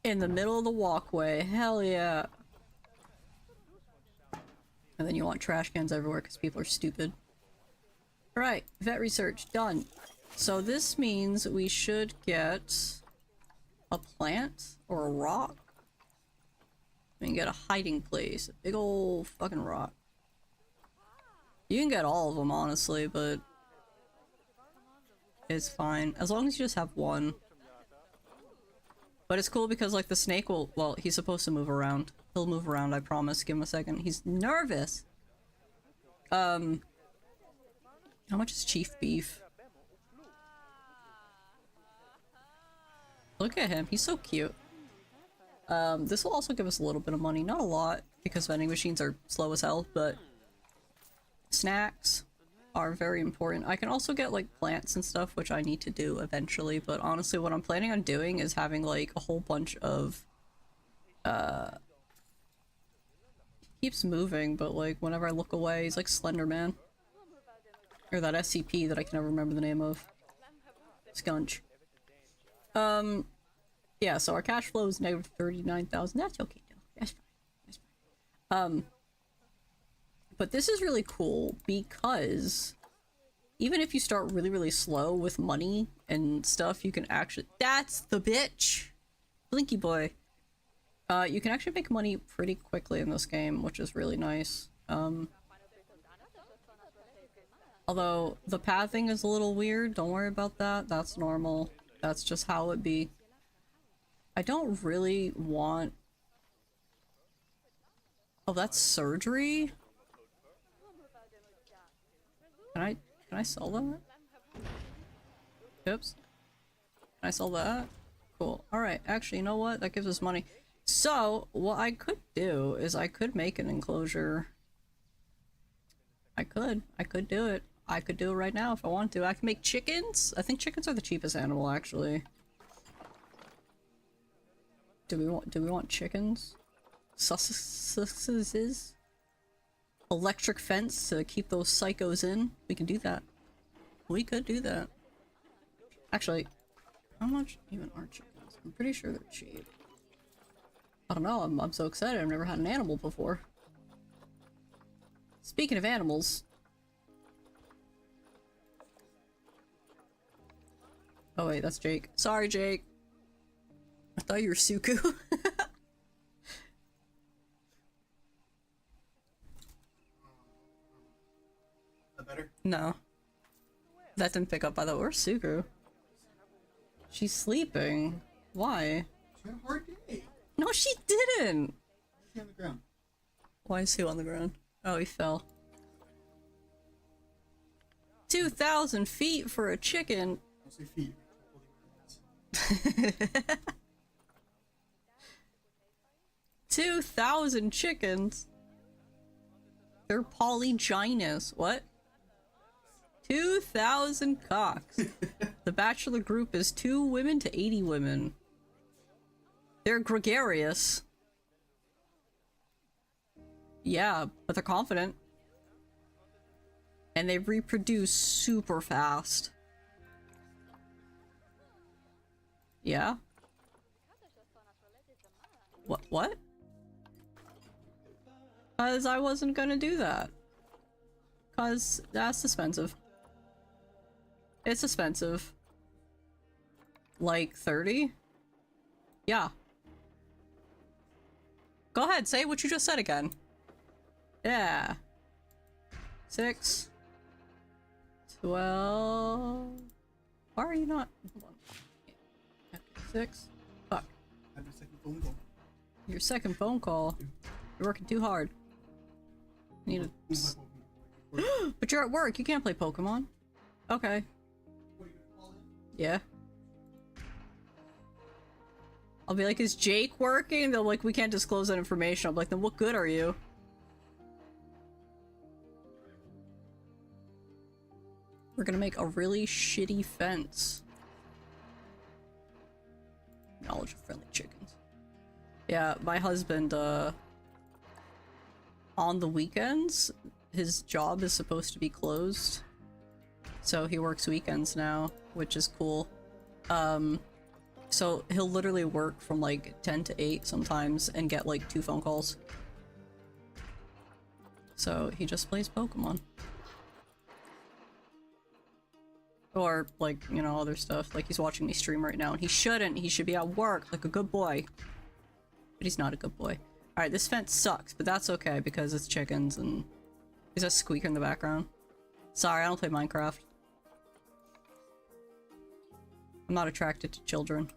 in the middle of the walkway. Hell yeah. And then you want trash cans everywhere because people are stupid. Alright, vet research done. So this means we should get a plant or a rock. We can get a hiding place. A big ol' fucking rock. You can get all of them, honestly, but it's fine. As long as you just have one. But it's cool because, like, the snake will... Well, he's supposed to move around. He'll move around, I promise. Give him a second. He's nervous! How much is chief beef? Look at him. He's so cute. This will also give us a little bit of money. Not a lot, because vending machines are slow as hell, but... Snacks are very important. I can also get, like, plants and stuff, which I need to do eventually, but honestly what I'm planning on doing is having, like, a whole bunch of, he keeps moving, but, like, whenever I look away, he's like Slender Man. Or that SCP that I can never remember the name of. Skunch. Yeah, so our cash flow is negative 39,000. That's okay, though. That's fine. That's fine. But this is really cool because even if you start really slow with money and stuff, you can actually— That's the bitch! Blinky boy. You can actually make money pretty quickly in this game, which is really nice. Although the pathing is a little weird, don't worry about that. That's normal. That's just how it be. I don't really want... Oh, that's surgery? Can I sell that? Oops. Can I sell that? Cool. Alright, actually, you know what? That gives us money. So, what I could do is I could make an enclosure. I could do it. I could do it right now if I want to. I can make chickens? I think chickens are the cheapest animal, actually. Do we want chickens? Sausages? Electric fence to keep those psychos in? We can do that. We could do that. Actually, how much even are chickens? I'm pretty sure they're cheap. I don't know, I'm so excited. I've never had an animal before. Speaking of animals... Oh wait, that's Jake. Sorry, Jake. I thought you were Suku. Better? No. That didn't pick up by the way. Where's Suku? She's sleeping. Why? She had a hard day. No, she didn't! She's on the ground. Why is Sue on the ground? Oh, he fell. 2,000 feet for a chicken! Don't say feet. 2,000 chickens! They're polygynous. What? 2,000 cocks. The bachelor group is 2 women to 80 women. They're gregarious. Yeah, but they're confident. And they reproduce super fast. Yeah? What? Cause I wasn't gonna do that. Cause that's expensive. It's expensive. Like 30? Yeah. Go ahead, say what you just said again. Yeah. 6. 12. Why are you not? Hold on. 6? Fuck. I have a second phone call. Your second phone call. You're working too hard. Need a... Move my Pokemon. But you're at work. You can't play Pokemon. Okay. What, are you gonna call in? Yeah. I'll be like, is Jake working? They're like, we can't disclose that information. I'm like, then what good are you? We're gonna make a really shitty fence. Knowledge of friendly chickens. Yeah, my husband, on the weekends, his job is supposed to be closed. So he works weekends now, which is cool. So he'll literally work from like 10 to 8 sometimes and get like 2 phone calls. So he just plays Pokemon. Or like, you know, other stuff. Like he's watching me stream right now and he shouldn't. He should be at work like a good boy. But he's not a good boy. Alright, this fence sucks, but that's okay because it's chickens and there's a squeaker in the background. Sorry, I don't play Minecraft. I'm not attracted to children.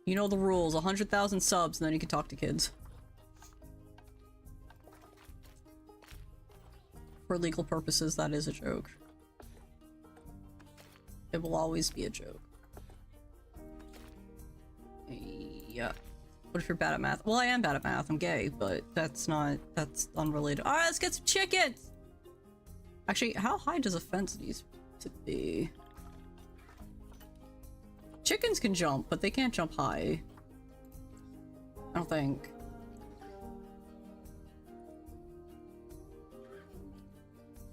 You know the rules, 100,000 subs and then you can talk to kids. For legal purposes, that is a joke. It will always be a joke. Yeah. What if you're bad at math? Well, I am bad at math. I'm gay, but that's unrelated. Alright, let's get some chickens! Actually, how high does a fence need to be? Chickens can jump, but they can't jump high. I don't think.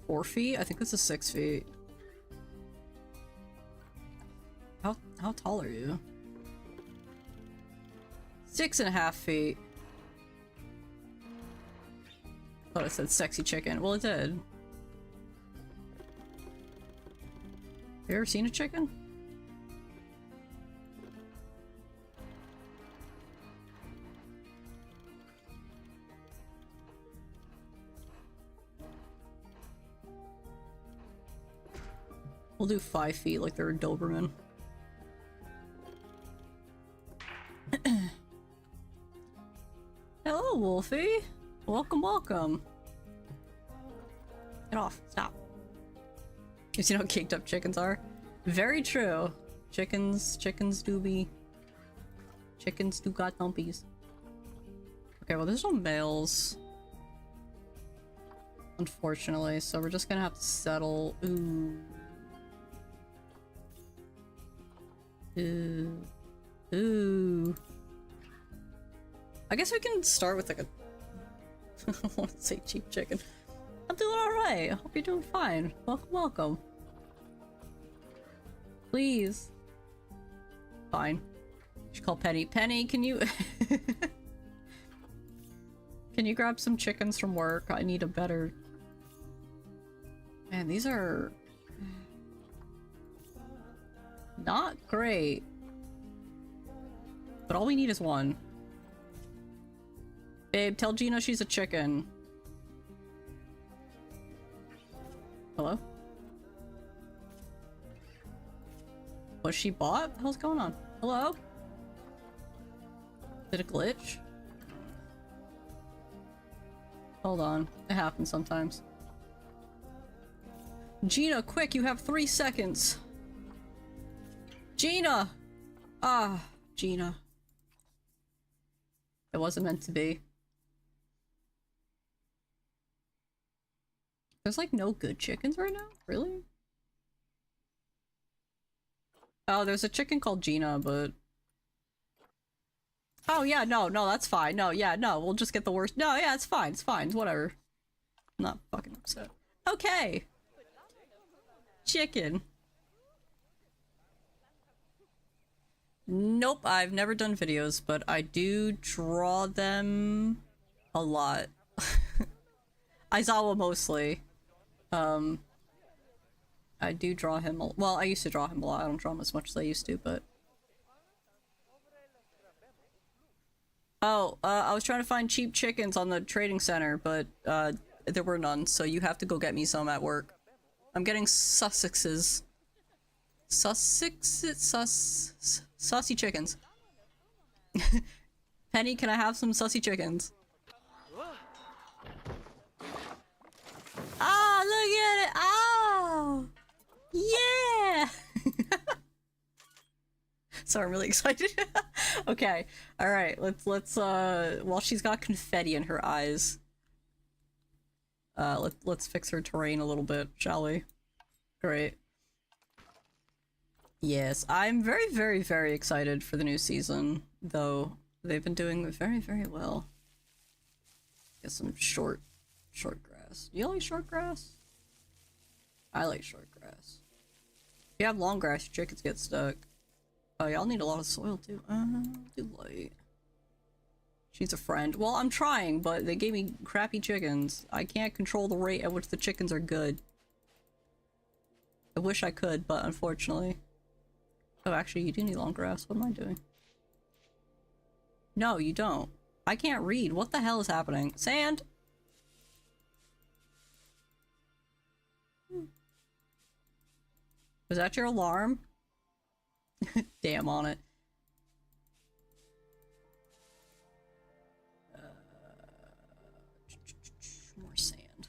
Four feet? I think this is 6 feet. How tall are you? 6.5 feet. Thought it said sexy chicken. Well, it did. Have you ever seen a chicken? We'll do 5 feet like they're a Doberman. Hello, Wolfie. Welcome, welcome. Get off. Stop. You see how caked up chickens are? Very true. Chickens do got dumpies. Okay, well there's no males. Unfortunately, so we're just gonna have to settle. Ooh. Ooh. I guess we can start with like a I don't want to say cheap chicken. I'm doing alright. I hope you're doing fine. Welcome, welcome. Please. Fine. Should call Penny. Penny, can you can you grab some chickens from work? I need a better... Man, these are not great. But all we need is one. Babe, tell Gina she's a chicken. Hello? Was she bought? What the hell's going on? Hello? Did it glitch? Hold on. It happens sometimes. Gina, quick, you have 3 seconds. Gina! Ah, Gina. It wasn't meant to be. There's like no good chickens right now? Really? Oh, there's a chicken called Gina, but... Oh yeah, no, that's fine. No, yeah, no, we'll just get the worst. No, yeah, it's fine, it's whatever. I'm not fucking upset. Okay! Chicken. Nope, I've never done videos, but I do draw them a lot. Aizawa mostly. I do draw him well, I used to draw him a lot. I don't draw him as much as I used to, but... Oh, I was trying to find cheap chickens on the trading center, but, there were none, so you have to go get me some at work. I'm getting Sussexes. Sussy chickens. Penny, can I have some sussy chickens? Ah, look at it! Oh! Yeah! Sorry, I'm really excited. Okay, alright, let's while she's got confetti in her eyes, let's fix her terrain a little bit, shall we? Great. Yes, I'm very, very, very excited for the new season, though they've been doing very, very well. Get some short grass. Do you like short grass? I like short grass. If you have long grass, your chickens get stuck. Oh, y'all need a lot of soil too. Too late. She's a friend. Well, I'm trying, but they gave me crappy chickens. I can't control the rate at which the chickens are good. I wish I could, but unfortunately. Oh, actually, you do need long grass. What am I doing? No, you don't. I can't read. What the hell is happening? Sand! Was that your alarm? Damn on it. More sand.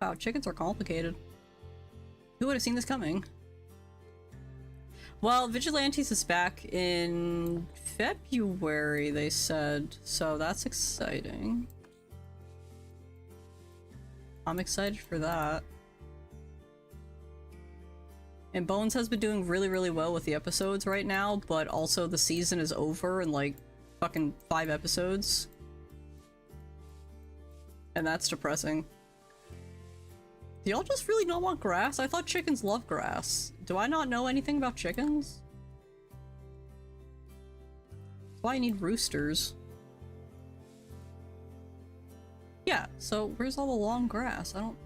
Wow, chickens are complicated. Who would have seen this coming? Well, Vigilantes is back in February, they said, so that's exciting. I'm excited for that. And Bones has been doing really, really well with the episodes right now, but also the season is over in like fucking 5 episodes. And that's depressing. Do y'all just really not want grass? I thought chickens love grass. Do I not know anything about chickens? That's why I need roosters. Yeah, so where's all the long grass? I don't...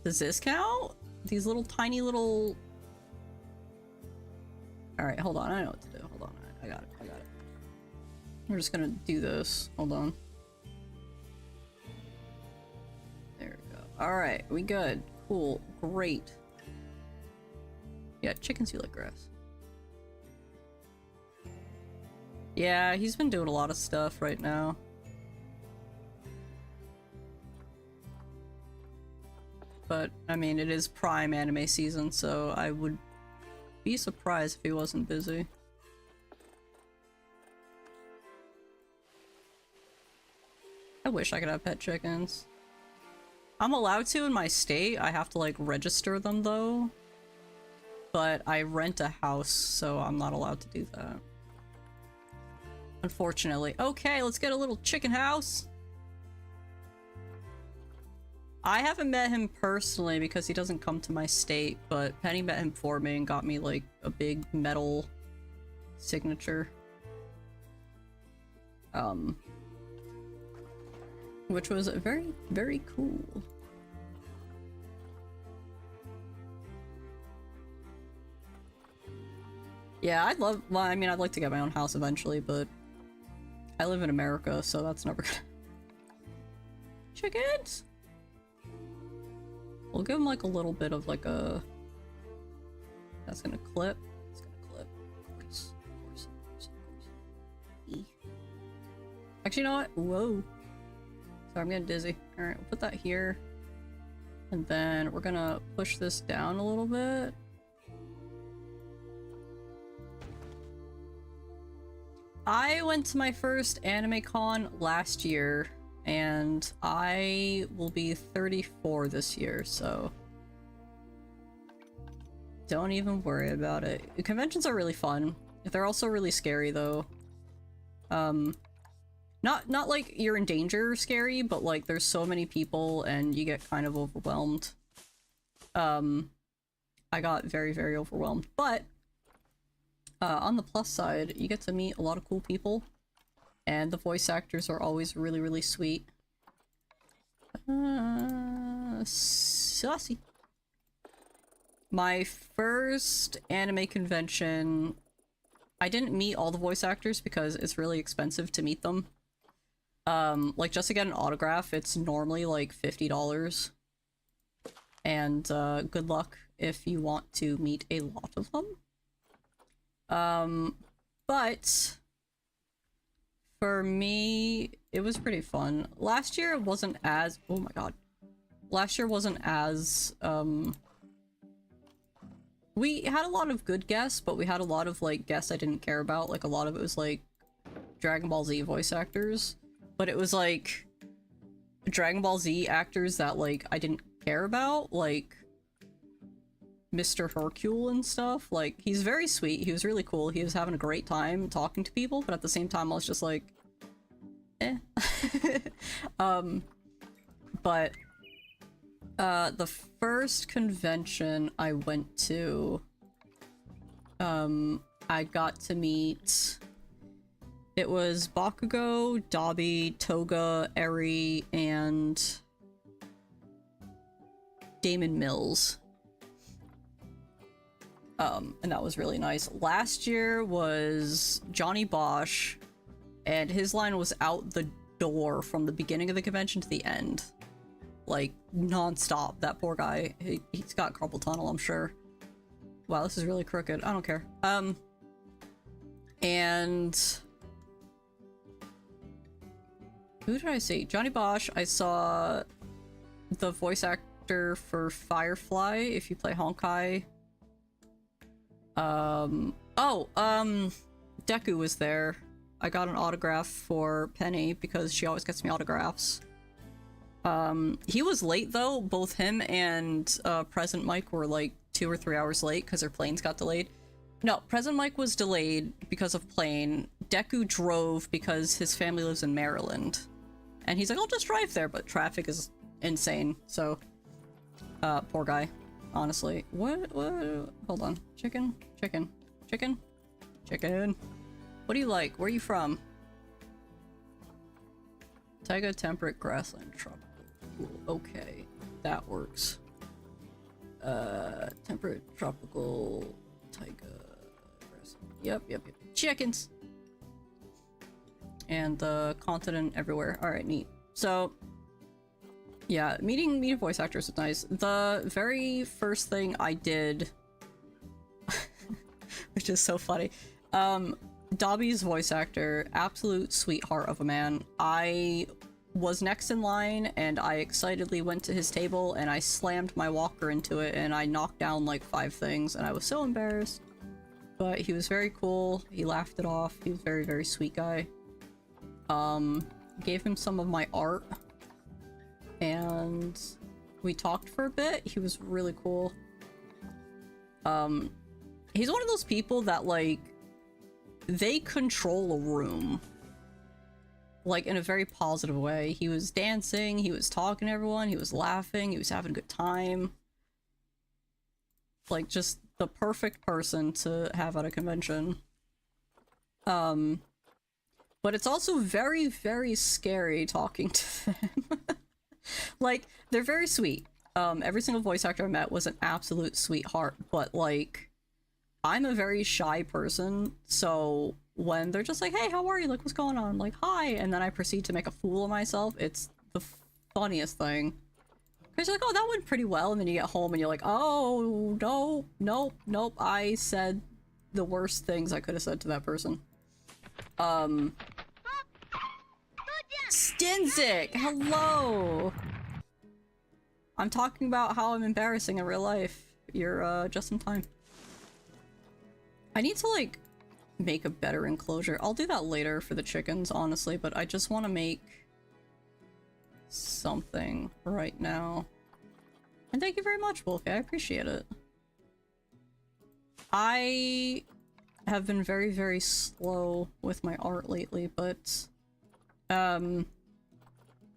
Does this count? These little tiny little... Alright, hold on, I know what to do. Hold on, I got it, I got it. We're just gonna do this. Hold on. There we go. Alright, we good. Cool. Great. Yeah, chickens do like grass. Yeah, he's been doing a lot of stuff right now. But, I mean, it is prime anime season, so I would be surprised if he wasn't busy. I wish I could have pet chickens. I'm allowed to in my state. I have to, like, register them, though. But I rent a house, so I'm not allowed to do that. Unfortunately. Okay, let's get a little chicken house. I haven't met him personally because he doesn't come to my state, but Penny met him for me and got me, like, a big metal signature. Which was very, very cool. Yeah, I'd love- well, I mean, I'd like to get my own house eventually, but I live in America, so that's never gonna- Chickens? We'll give him, like, a little bit of, like, a... That's gonna clip. It's gonna clip. Of course, of course, of course, of course. Actually, you know what? Whoa. Sorry, I'm getting dizzy. Alright, we'll put that here. And then we're gonna push this down a little bit. I went to my first anime con last year, and I will be 34 this year, so don't even worry about it. Conventions are really fun. They're also really scary, though. Not like you're in danger scary, but like there's so many people and you get kind of overwhelmed. I got very, very overwhelmed, but on the plus side, you get to meet a lot of cool people, and the voice actors are always really, really sweet. Saucy. My first anime convention, I didn't meet all the voice actors because it's really expensive to meet them. Like just to get an autograph, it's normally like $50. And good luck if you want to meet a lot of them. But for me, it was pretty fun. Last year it wasn't as, oh my god. Last year wasn't as, we had a lot of good guests, but we had a lot of, like, guests I didn't care about. Like, a lot of it was, like, Dragon Ball Z voice actors. But it was, like, Dragon Ball Z actors that, like, I didn't care about. Like, Mr. Hercule and stuff. Like, he's very sweet. He was really cool. He was having a great time talking to people, but at the same time, I was just like, eh. But the first convention I went to, I got to meet, it was Bakugo, Dabi, Toga, Eri, and Damon Mills. And that was really nice. Last year was Johnny Bosch, and his line was out the door from the beginning of the convention to the end. Like, non-stop. That poor guy. He's got carpal tunnel, I'm sure. Wow, this is really crooked. I don't care. And who did I see? Johnny Bosch. I saw the voice actor for Firefly, if you play Honkai. Deku was there. I got an autograph for Penny because she always gets me autographs. He was late though. Both him and Present Mike were like 2 or 3 hours late because their planes got delayed. No, Present Mike was delayed because of plane. Deku drove because his family lives in Maryland. And he's like, I'll just drive there, but traffic is insane, so poor guy. Honestly. What? Hold on. Chicken? Chicken. Chicken? Chicken. What do you like? Where are you from? Taiga, temperate, grassland, tropical. Okay. That works. Temperate, tropical, taiga, grassland. Yep. Chickens! And the continent everywhere. Alright, neat. So, yeah, meeting voice actors was nice. The very first thing I did, which is so funny, Dabi's voice actor, absolute sweetheart of a man. I was next in line and I excitedly went to his table and I slammed my walker into it and I knocked down like 5 things and I was so embarrassed. But he was very cool. He laughed it off. He was a very, very sweet guy. Gave him some of my art. And we talked for a bit. He was really cool. He's one of those people that, like, they control a room. Like, in a very positive way. He was dancing, he was talking to everyone, he was laughing, he was having a good time. Like, just the perfect person to have at a convention. But it's also very, very scary talking to them. Like, they're very sweet. Every single voice actor I met was an absolute sweetheart, but, like, I'm a very shy person, so when they're just like, hey, how are you? Like, what's going on? I'm like, hi, and then I proceed to make a fool of myself, it's the funniest thing. Because you're like, oh, that went pretty well, and then you get home and you're like, oh, no, nope, I said the worst things I could have said to that person. Stinzik! Hello! I'm talking about how I'm embarrassing in real life. You're, just in time. I need to, like, make a better enclosure. I'll do that later for the chickens, honestly, but I just want to make something right now. And thank you very much, Wolfie. I appreciate it. I have been very, very slow with my art lately, but I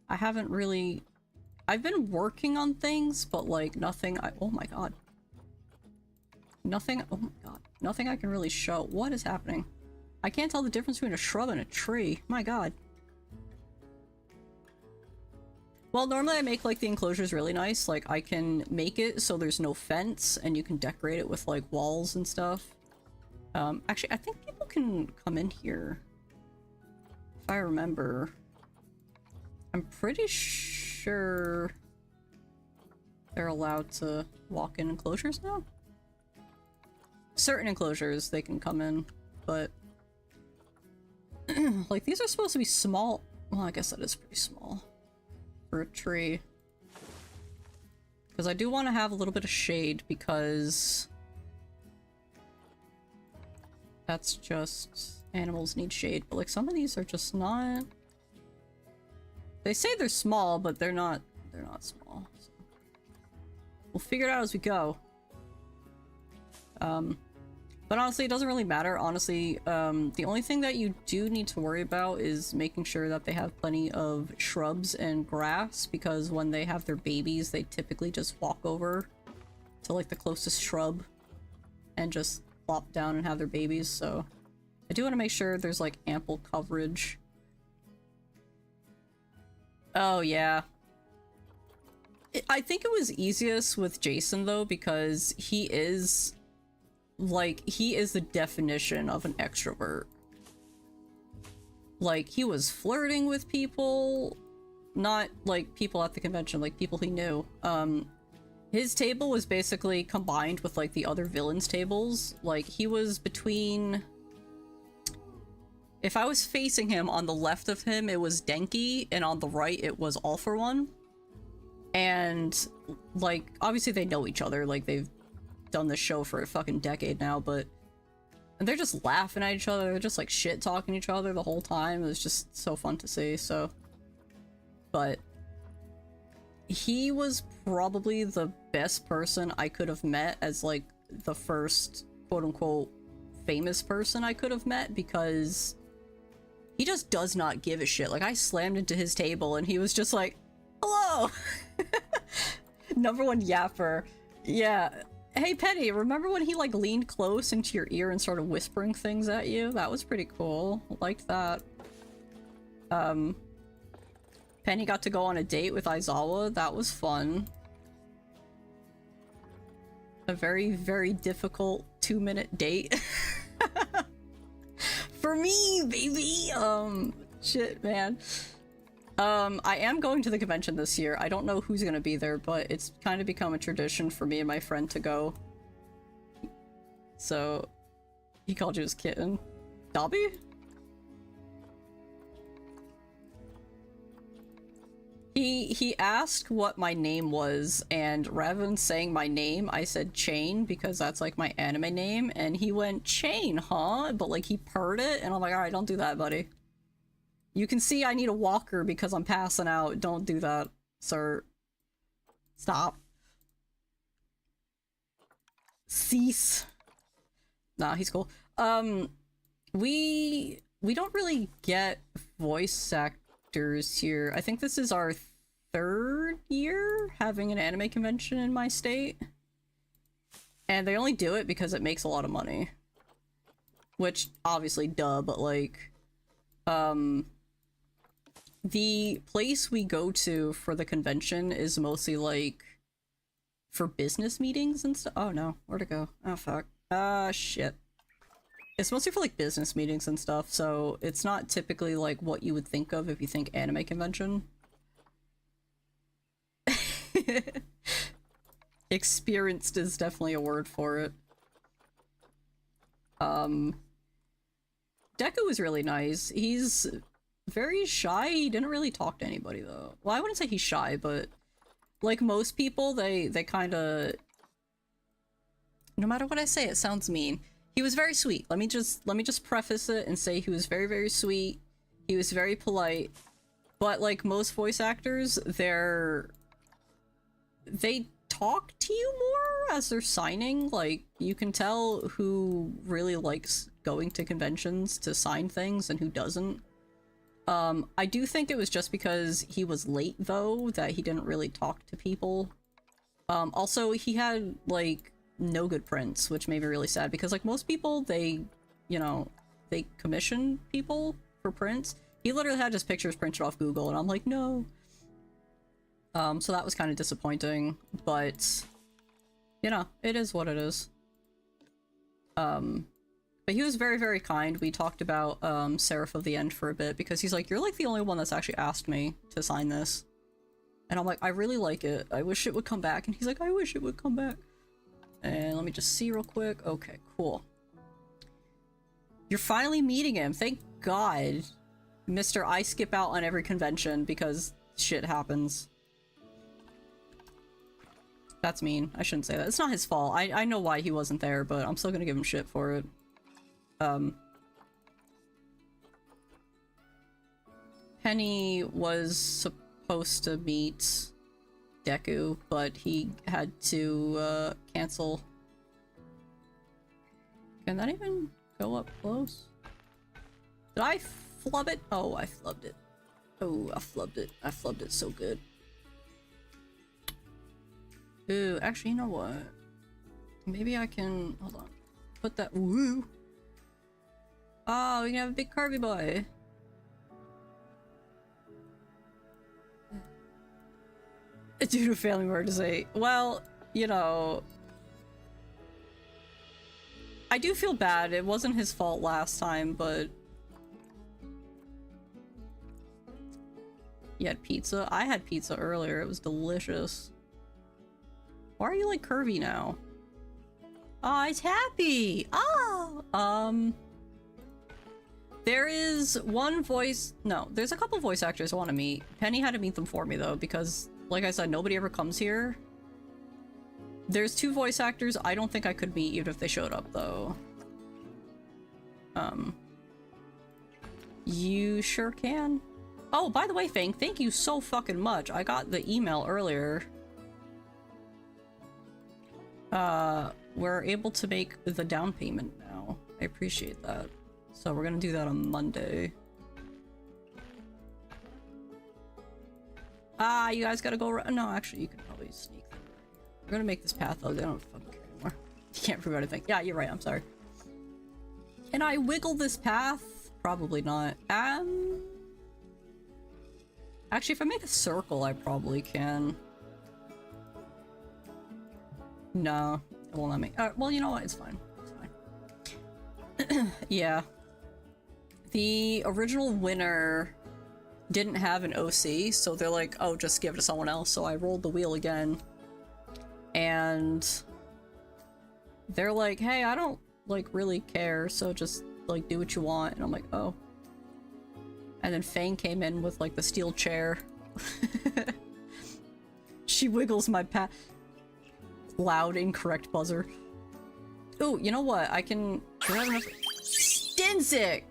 haven't really... I've been working on things, but like nothing oh my god. Nothing I can really show. What is happening? I can't tell the difference between a shrub and a tree. My god. Well, normally I make like the enclosures really nice. Like I can make it so there's no fence and you can decorate it with like walls and stuff. Actually, I think people can come in here. If I remember. I'm pretty sure they're allowed to walk in enclosures now? Certain enclosures they can come in, but like these are supposed to be small. Well, I guess that is pretty small for a tree. Because I do want to have a little bit of shade because that's just animals need shade, but like some of these are just not. They say they're small, but they're not small. So. We'll figure it out as we go. But honestly, it doesn't really matter. Honestly, the only thing that you do need to worry about is making sure that they have plenty of shrubs and grass, because when they have their babies, they typically just walk over to like the closest shrub and just plop down and have their babies. So I do want to make sure there's like ample coverage. Oh yeah. I think it was easiest with Jason though, because he is the definition of an extrovert. Like, he was flirting with people, not like people at the convention, like people he knew. His table was basically combined with like the other villains' tables. Like, he was between... If I was facing him, on the left of him it was Denki, and on the right it was All For One. And like, obviously they know each other, like they've done this show for a fucking decade now, but they're just laughing at each other, they're just like shit talking each other the whole time. It was just so fun to see. So, but he was probably the best person I could have met as like the first quote-unquote famous person I could have met, because he just does not give a shit. Like, I slammed into his table and he was just like, hello. Number one yapper. Yeah. Hey Penny, remember when he like leaned close into your ear and started whispering things at you? That was pretty cool. Liked that. Penny got to go on a date with Aizawa. That was fun. A very, very difficult 2-minute date. For me, baby! Shit, man. I am going to the convention this year. I don't know who's gonna be there, but it's kind of become a tradition for me and my friend to go. So, he called you his kitten. Dobby? He asked what my name was, and rather than saying my name, I said Chain, because that's like my anime name, and he went, Chain, huh? But like, he purred it, and I'm like, alright, don't do that, buddy. You can see I need a walker because I'm passing out. Don't do that, sir. Stop. Cease. Nah, he's cool. We don't really get voice actors here. I think this is our 3rd year having an anime convention in my state. And they only do it because it makes a lot of money. Which, obviously, duh, but like... The place we go to for the convention is mostly like for business meetings and stuff. Oh no, where'd it go? Oh fuck. Shit. It's mostly for like business meetings and stuff, so it's not typically like what you would think of if you think anime convention. Experienced is definitely a word for it. Deku was really nice. He's very shy. He didn't really talk to anybody though. Well, I wouldn't say he's shy, but like most people, they kind of, no matter what I say, it sounds mean. He was very sweet. Let me just preface it and say he was very, very sweet. He was very polite. But like most voice actors, they talk to you more as they're signing. Like, you can tell who really likes going to conventions to sign things and who doesn't. I do think it was just because he was late, though, that he didn't really talk to people. Also, he had, like, no good prints, which made me really sad, because, like, most people, they commission people for prints. He literally had his pictures printed off Google, and I'm like, no. So that was kind of disappointing, but, you know, it is what it is. But he was very, very kind. We talked about Seraph of the End for a bit, because he's like, you're like the only one that's actually asked me to sign this. And I'm like, I really like it. I wish it would come back. And he's like, I wish it would come back. And let me just see real quick. Okay, cool. You're finally meeting him. Thank God. Mr. I skip out on every convention because shit happens. That's mean. I shouldn't say that. It's not his fault. I know why he wasn't there, but I'm still gonna give him shit for it. Penny was supposed to meet Deku, but he had to cancel. Can that even go up close? Did I flub it? Oh, I flubbed it. Oh, I flubbed it. I flubbed it so good. Ooh, actually, you know what? Maybe I can... Hold on. Put that... Woo! Oh, we can have a big Kirby boy. Due to family emergency. Well, you know... I do feel bad. It wasn't his fault last time, but... You had pizza? I had pizza earlier. It was delicious. Why are you like curvy now? Oh, he's happy! Oh! There is one voice... No, there's a couple voice actors I want to meet. Penny had to meet them for me, though, because, like I said, nobody ever comes here. There's 2 voice actors I don't think I could meet even if they showed up, though. You sure can. Oh, by the way, Fang, thank you so fucking much. I got the email earlier. We're able to make the down payment now. I appreciate that. So we're gonna do that on Monday. Ah, you guys gotta go. No, actually, you can probably sneak them. We're gonna make this path though. They don't fucking care anymore. You can't prove anything. Yeah, you're right. I'm sorry. Can I wiggle this path? Probably not. Actually, if I make a circle, I probably can. No, it won't let me. Well, you know what? It's fine. It's fine. Yeah. The original winner didn't have an OC, so they're like, oh, just give it to someone else. So I rolled the wheel again. And they're like, hey, I don't, like, really care, so just, like, do what you want. And I'm like, oh. And then Fang came in with, like, the steel chair. She wiggles my path. Loud, incorrect buzzer. Oh, you know what? I can... Stinzik!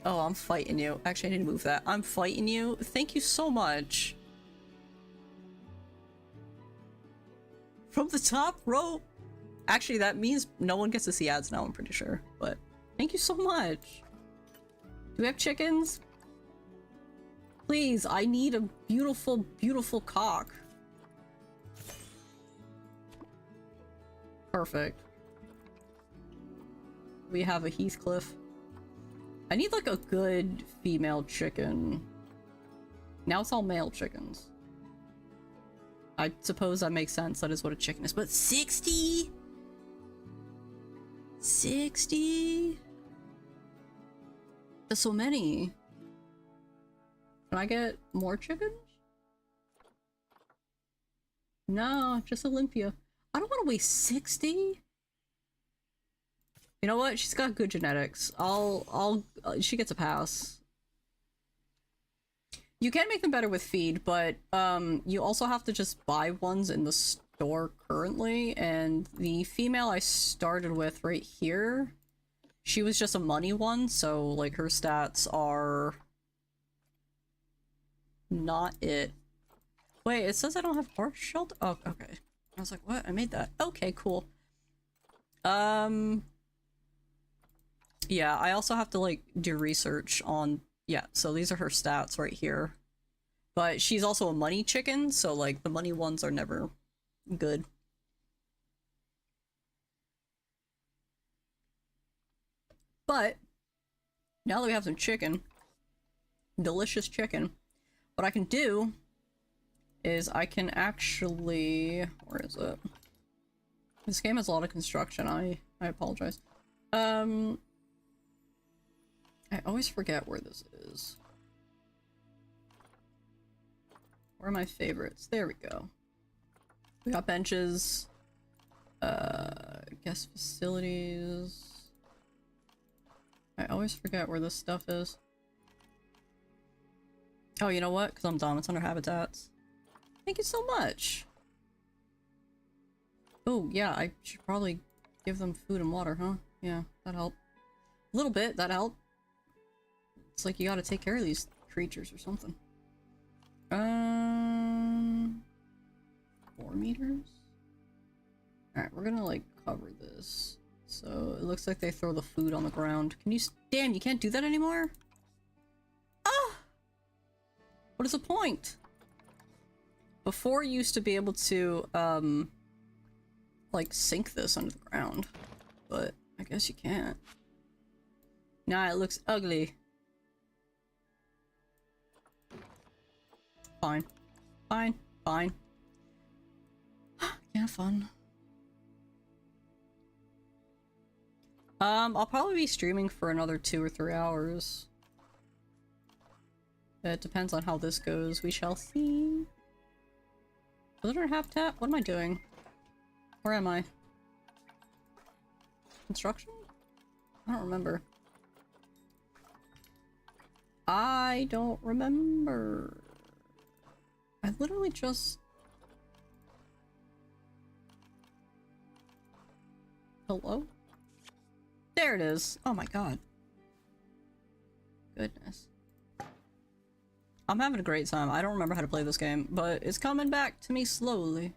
Oh, I'm fighting you. Actually, I need to move that. I'm fighting you. Thank you so much. From the top row? Actually, that means no one gets to see ads now, I'm pretty sure. But thank you so much. Do we have chickens? Please, I need a beautiful, beautiful cock. Perfect. We have a Heathcliff. I need like a good female chicken. Now it's all male chickens. I suppose that makes sense. That is what a chicken is. But 60? 60? There's so many. Can I get more chickens? No, just Olympia. I don't want to waste 60. You know what? She's got good genetics. She gets a pass. You can make them better with feed, but you also have to just buy ones in the store currently, and the female I started with right here, she was just a money one, so like her stats are not it. Wait, it says I don't have horse shelter? Oh, okay. I was like, what? I made that. Okay, cool. Yeah, I also have to like do research on, yeah, so these are her stats right here. But she's also a money chicken, so like the money ones are never good. But now that we have some chicken, delicious chicken, what I can do is I can actually, where is it? This game has a lot of construction. I apologize. I always forget where this is. Where are my favorites? There we go. We got benches. Guest facilities. I always forget where this stuff is. Oh, you know what? Because I'm dumb. It's under habitats. Thank you so much. Oh, yeah, I should probably give them food and water, huh? Yeah, that helped. A little bit, that helped. It's like you gotta take care of these creatures or something. 4 meters? Alright, we're gonna, like, cover this. So, it looks like they throw the food on the ground. Can you- Damn, you can't do that anymore? Ah! What is the point? Before, you used to be able to, like, sink this under the ground. But, I guess you can't. Nah, it looks ugly. Fine. Fine. Fine. Yeah, fun. I'll probably be streaming for another 2 or 3 hours. It depends on how this goes. We shall see. Visitor habitat? What am I doing? Where am I? Construction? I don't remember. I don't remember. I literally just... Hello? There it is. Oh my god. Goodness. I'm having a great time. I don't remember how to play this game, but it's coming back to me slowly.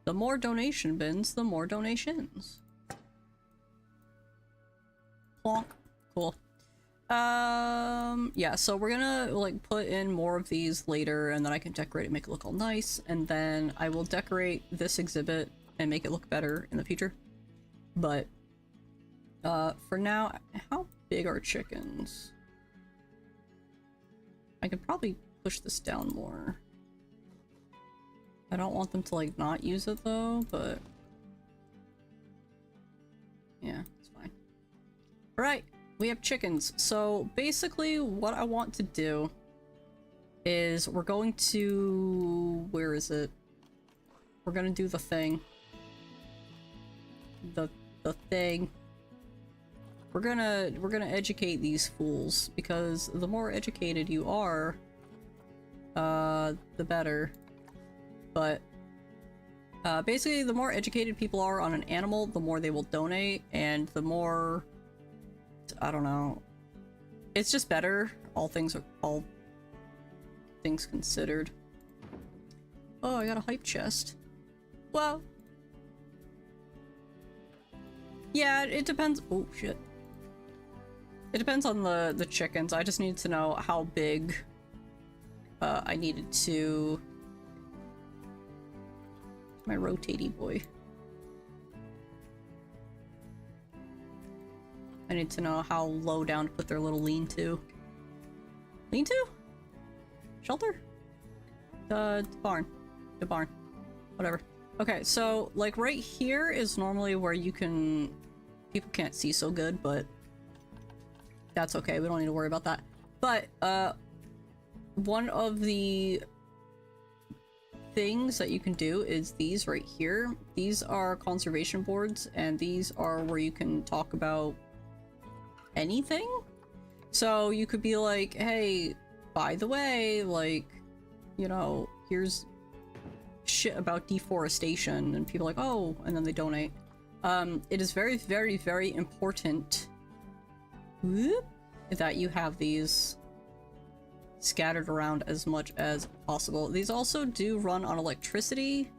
The more donation bins, the more donations. Plonk. Cool. Yeah, so we're gonna, like, put in more of these later, and then I can decorate it, make it look all nice, and then I will decorate this exhibit and make it look better in the future. But, for now, how big are chickens? I could probably push this down more. I don't want them to, like, not use it, though, but... yeah, it's fine. Alright, we have chickens. So, basically, what I want to do is we're going to... where is it? We're gonna do the thing. The thing. We're gonna educate these fools, because the more educated you are, the better. But basically, the more educated people are on an animal, the more they will donate, and the more, I don't know, it's just better. All things considered. Oh, I got a hype chest. Well. Yeah, it depends. Oh, shit. It depends on the chickens. I just need to know how big I needed to... my rotatey boy. I need to know how low down to put their little lean-to. Lean-to? Shelter? The barn. The barn. Whatever. Okay, so, like, right here is normally where you can... people can't see so good, but... that's okay, we don't need to worry about that. But, one of the things that you can do is these right here. These are conservation boards, and these are where you can talk about anything. So you could be like, hey, by the way, like, you know, here's shit about deforestation, and people are like, oh, and then they donate. It is very, very, very important that you have these scattered around as much as possible. These also do run on electricity,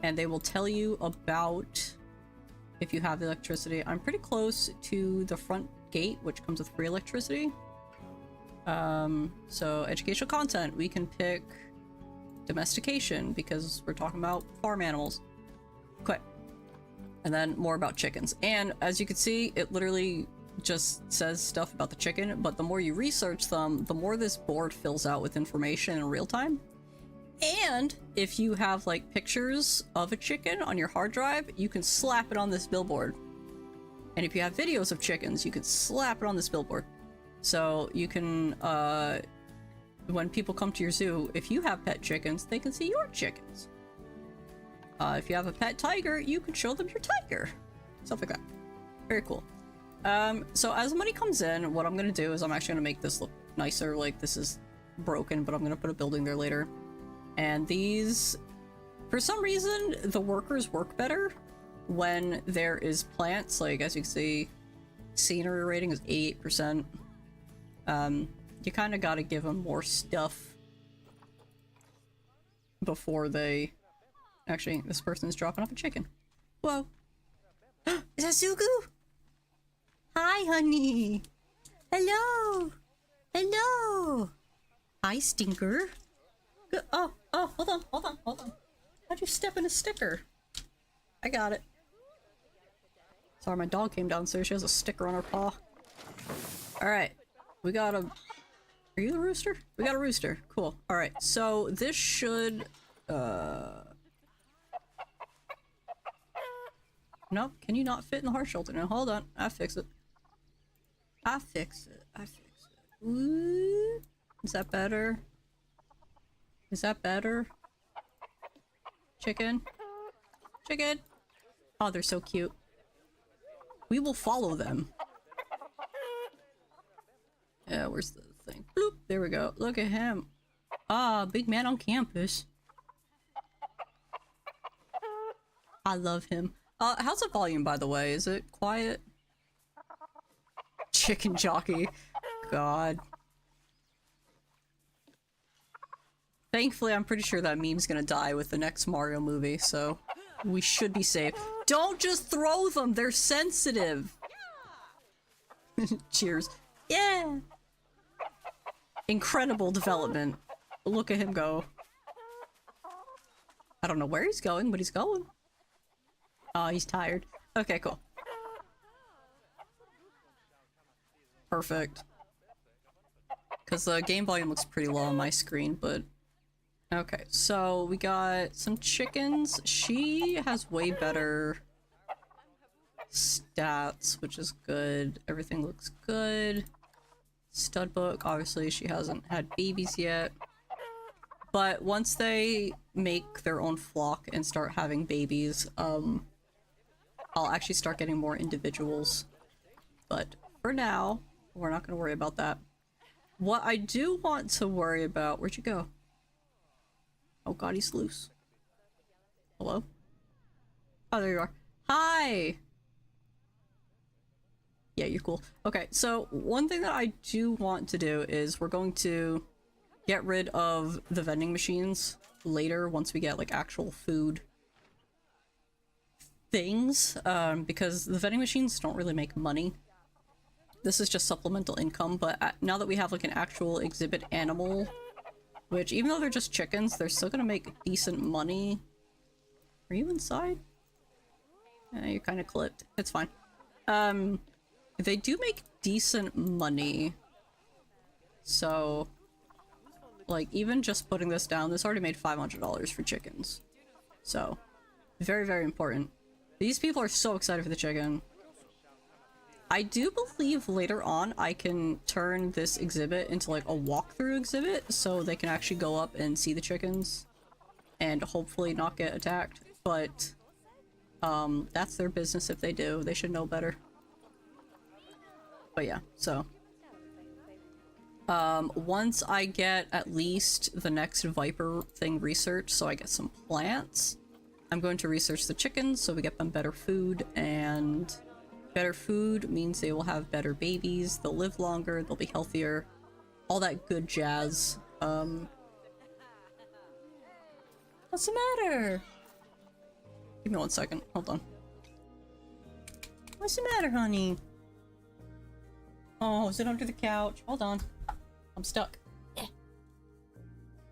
and they will tell you about if you have the electricity. I'm pretty close to the front gate, which comes with free electricity. So educational content, we can pick domestication because we're talking about farm animals. Okay. And then more about chickens. And as you can see, it literally just says stuff about the chicken, but the more you research them, the more this board fills out with information in real time. And if you have like pictures of a chicken on your hard drive, you can slap it on this billboard. And if you have videos of chickens, you can slap it on this billboard. So you can when people come to your zoo, if you have pet chickens, they can see your chickens. If you have a pet tiger, you can show them your tiger. Stuff like that. Very cool. So as money comes in, what I'm gonna do is I'm actually gonna make this look nicer. Like, this is broken, but I'm gonna put a building there later. And these, for some reason, the workers work better when there is plants. Like, as you can see, scenery rating is 88%. You kind of gotta give them more stuff before they... Actually, this person is dropping off a chicken. Whoa. Is that Sugu? Hi, honey. Hello. Hello. Hi, Stinker. Oh, hold on. How'd you step in a sticker? I got it. Sorry, my dog came downstairs. She has a sticker on her paw. Alright. We got a... Are you the rooster? We got a rooster. Cool. Alright, so this should... Nope, can you not fit in the heart shelter? No, hold on. I fix it. Ooh. Is that better? Is that better? Chicken? Chicken! Oh, they're so cute. We will follow them. Yeah, where's the thing? Bloop! There we go. Look at him. Ah, big man on campus. I love him. How's the volume, by the way? Is it quiet? Chicken jockey. God. Thankfully, I'm pretty sure that meme's gonna die with the next Mario movie, so we should be safe. Don't just throw them! They're sensitive! Cheers. Yeah! Incredible development. Look at him go. I don't know where he's going, but he's going. Oh, he's tired. Okay, cool. Perfect. Because the game volume looks pretty low on my screen, but... Okay, so we got some chickens. She has way better stats, which is good. Everything looks good. Stud book, obviously she hasn't had babies yet. But once they make their own flock and start having babies, I'll actually start getting more individuals. But for now, we're not gonna worry about that. What I do want to worry about... Where'd you go? Oh god, he's loose. Hello? Oh, there you are. Hi! Yeah, you're cool. Okay, so one thing that I do want to do is we're going to get rid of the vending machines later once we get like actual food things, because the vending machines don't really make money. This is just supplemental income, but now that we have like an actual exhibit animal, which even though they're just chickens, they're still gonna make decent money. Are you inside? You're kind of clipped. It's fine. They do make decent money. So, like, even just putting this down, this already made $500 for chickens. So, very, very important. These people are so excited for the chicken. I do believe later on I can turn this exhibit into like a walkthrough exhibit so they can actually go up and see the chickens and hopefully not get attacked, but that's their business if they do. They should know better. But yeah, so once I get at least the next Viper thing researched, so I get some plants, I'm going to research the chickens so we get them better food, and better food means they will have better babies, they'll live longer, they'll be healthier, all that good jazz. What's the matter? Give me 1 second, hold on. What's the matter, honey? Oh, is it under the couch? Hold on. I'm stuck. Yeah.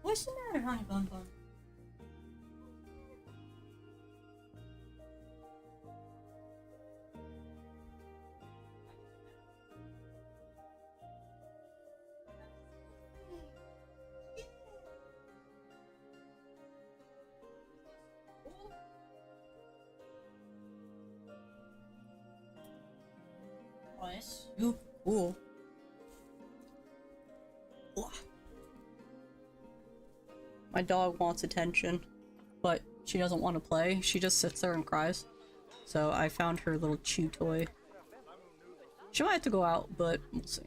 What's the matter, honey bun bun? Oh, that's super cool. My dog wants attention, but she doesn't want to play. She just sits there and cries. So I found her little chew toy. She might have to go out, but we'll see.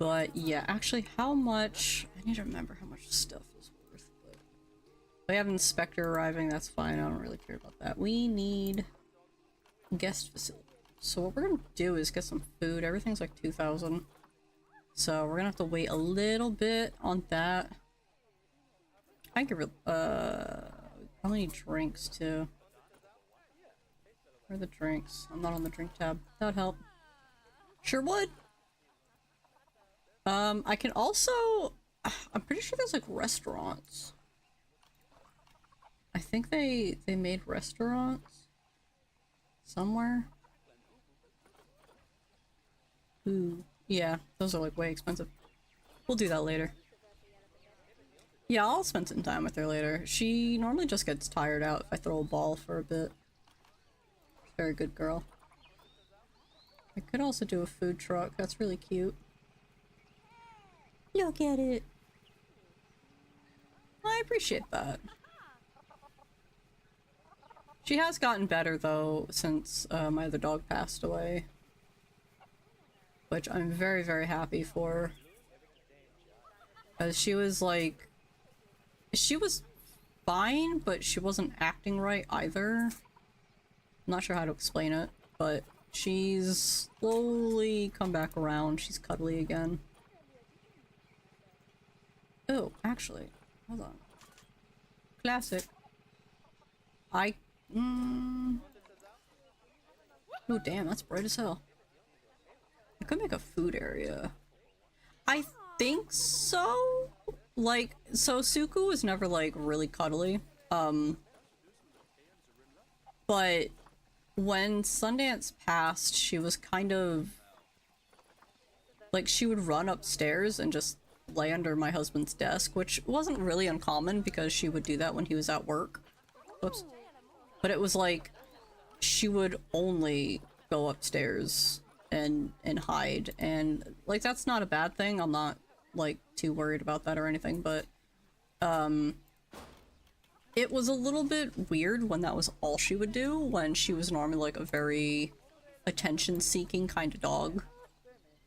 But yeah, actually, how much... I need to remember how much stuff is worth, but... we have an inspector arriving, that's fine. I don't really care about that. We need... guest facility. So what we're gonna do is get some food. Everything's like 2,000. So we're gonna have to wait a little bit on that. I can probably need drinks too. Where are the drinks? I'm not on the drink tab. That'd help. Sure would. I can also... I'm pretty sure there's like restaurants. I think they made restaurants somewhere. Ooh, yeah, those are like way expensive. We'll do that later. Yeah, I'll spend some time with her later. She normally just gets tired out if I throw a ball for a bit. Very good girl. I could also do a food truck. That's really cute. Look at it. I appreciate that. She has gotten better though since my other dog passed away. Which I'm very, very happy for. Because she was like... she was fine, but she wasn't acting right either. I'm not sure how to explain it, but she's slowly come back around. She's cuddly again. Oh, actually, hold on. Classic. Oh damn, that's bright as hell. I could make a food area. I think so? Like, so Suku was never like really cuddly. But when Sundance passed, she was kind of like, she would run upstairs and just lay under my husband's desk, which wasn't really uncommon because she would do that when he was at work. Whoops. But it was like, she would only go upstairs and hide, and like, that's not a bad thing. I'm not like too worried about that or anything, but it was a little bit weird when that was all she would do, when she was normally like a very attention-seeking kind of dog.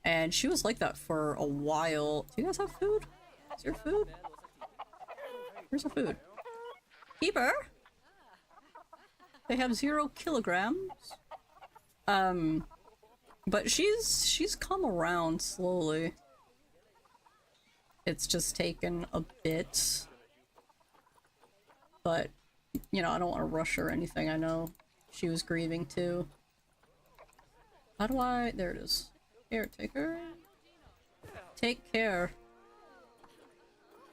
And she was like that for a while. Do you guys have food? Is there food? Where's the food? Keeper? They have 0 kilograms. But she's come around slowly. It's just taken a bit. But, you know, I don't want to rush her or anything. I know she was grieving too. How do I... there it is. Here, take her. Take care.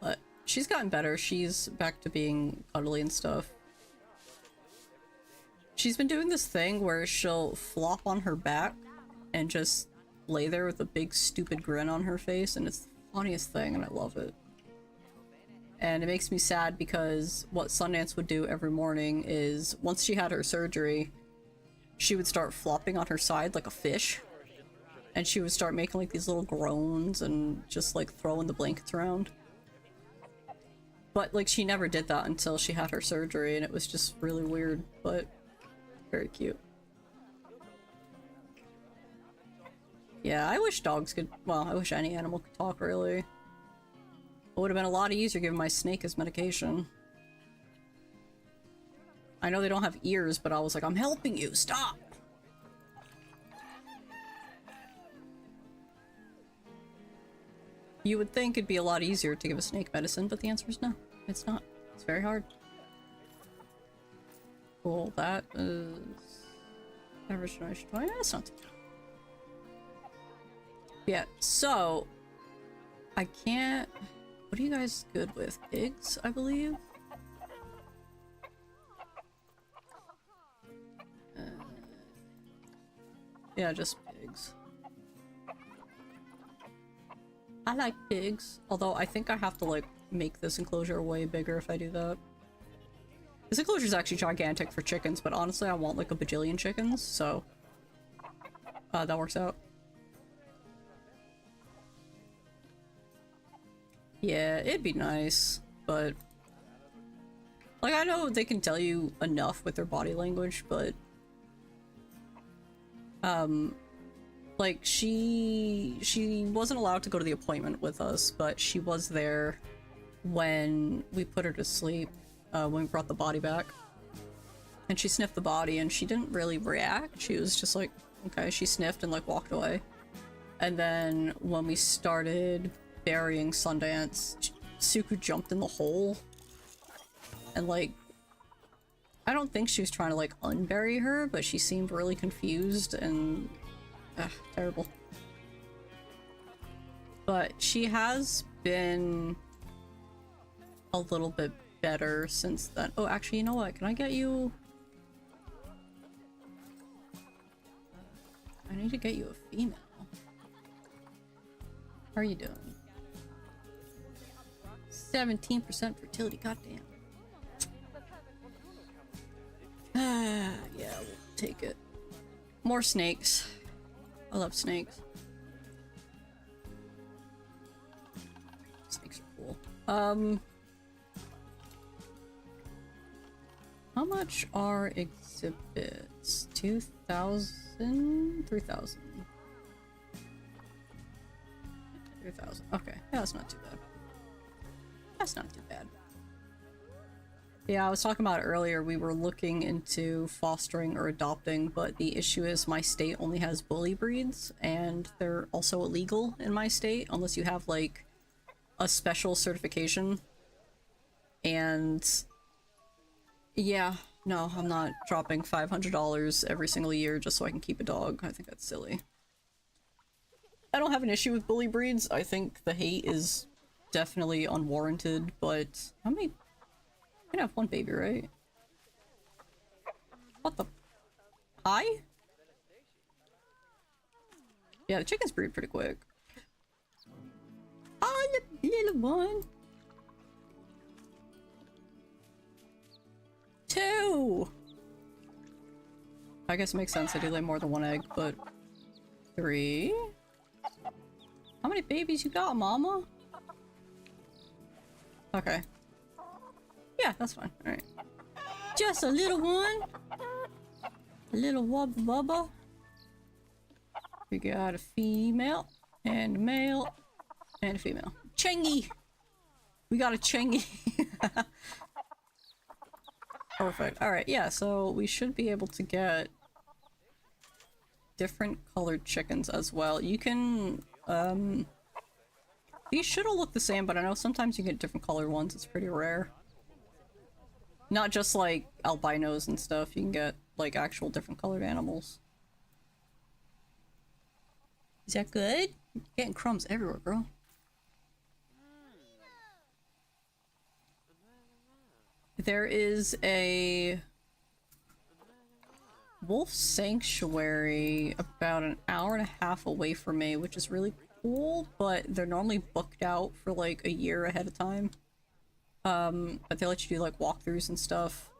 But she's gotten better. She's back to being cuddly and stuff. She's been doing this thing where she'll flop on her back and just lay there with a big stupid grin on her face, and it's the funniest thing, and I love it. And it makes me sad because what Sundance would do every morning is, once she had her surgery, she would start flopping on her side like a fish. And she would start making like these little groans and just like throwing the blankets around. But like, she never did that until she had her surgery, and it was just really weird, but very cute. Yeah, I wish dogs could, well, I wish any animal could talk, really. It would have been a lot easier giving my snake his medication. I know they don't have ears, but I was like, I'm helping you, stop! You would think it'd be a lot easier to give a snake medicine, but the answer is no. It's not. It's very hard. Cool, that is... average donation 20? That's not too bad. Yeah, so... I can't... what are you guys good with? Pigs, I believe? Yeah, just pigs. I like pigs, although I think I have to like make this enclosure way bigger if I do that. This enclosure is actually gigantic for chickens, but honestly I want like a bajillion chickens, so that works out. Yeah, it'd be nice, but like I know they can tell you enough with their body language, but like she wasn't allowed to go to the appointment with us, but she was there when we put her to sleep, when we brought the body back. And she sniffed the body and she didn't really react. She was just like, okay, she sniffed and like walked away. And then when we started burying Sundance, Suku jumped in the hole. And like, I don't think she was trying to like unbury her, but she seemed really confused and terrible. But she has been a little bit better since then. Oh, actually, you know what? Can I get you? I need to get you a female. How are you doing? 17% fertility, goddamn. Yeah, we'll take it. More snakes. I love snakes. Snakes are cool. How much are exhibits? 2,000? 3,000. 3,000. Okay, yeah, that's not too bad. That's not too bad. Yeah, I was talking about it earlier, we were looking into fostering or adopting, but the issue is my state only has bully breeds, and they're also illegal in my state, unless you have, like, a special certification. And yeah, no, I'm not dropping $500 every single year just so I can keep a dog. I think that's silly. I don't have an issue with bully breeds. I think the hate is definitely unwarranted, but how many? I can have one baby, right? What the? Hi? Yeah, the chickens breed pretty quick. Oh, little one. 2! I guess it makes sense. I do lay more than 1 egg, but 3? How many babies you got, mama? Okay. Yeah, that's fine. Alright. Just a little one. A little wubba bubba. We got a female, and a male, and a female. Chengi! We got a Chengi. Perfect. Alright, yeah, so we should be able to get different colored chickens as well. You can, these should all look the same, but I know sometimes you get different colored ones. It's pretty rare. Not just like albinos and stuff, you can get like actual different colored animals. Is that good? You're getting crumbs everywhere, bro. There is a wolf sanctuary about an hour and a half away from me, which is really cool, but they're normally booked out for like a year ahead of time. But they let you do like walkthroughs and stuff.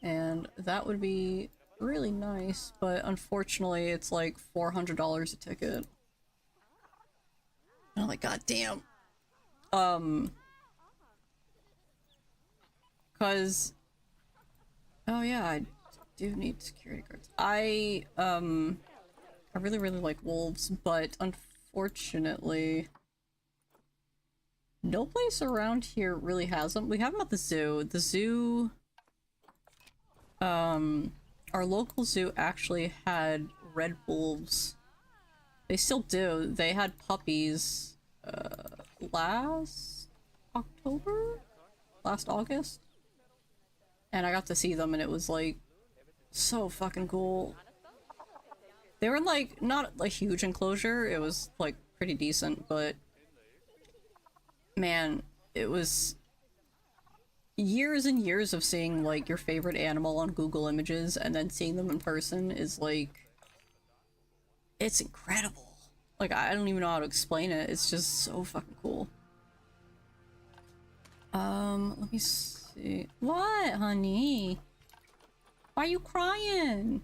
And that would be really nice, but unfortunately it's like $400 a ticket. And I'm like, god damn. Cause oh yeah, I do need security guards. I really like wolves, but unfortunately no place around here really has them. We have them at the zoo. The zoo, our local zoo actually had red wolves. They still do. They had puppies, last October? Last August? And I got to see them and it was like, so fucking cool. They were in like, not a huge enclosure, it was like pretty decent, but man, it was years and years of seeing like your favorite animal on Google Images and then seeing them in person is like, it's incredible. Like, I don't even know how to explain it. It's just so fucking cool. Let me see. What, honey? Why are you crying?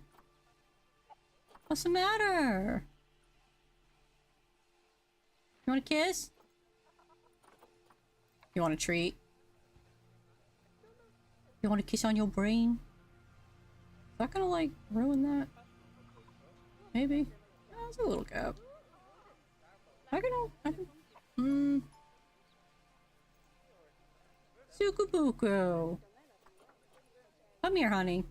What's the matter? You want a kiss? You want a treat? You want a kiss on your brain? Is that gonna like ruin that? Maybe. Yeah, it's a little gap. I can. Sukubuku. Come here, honey.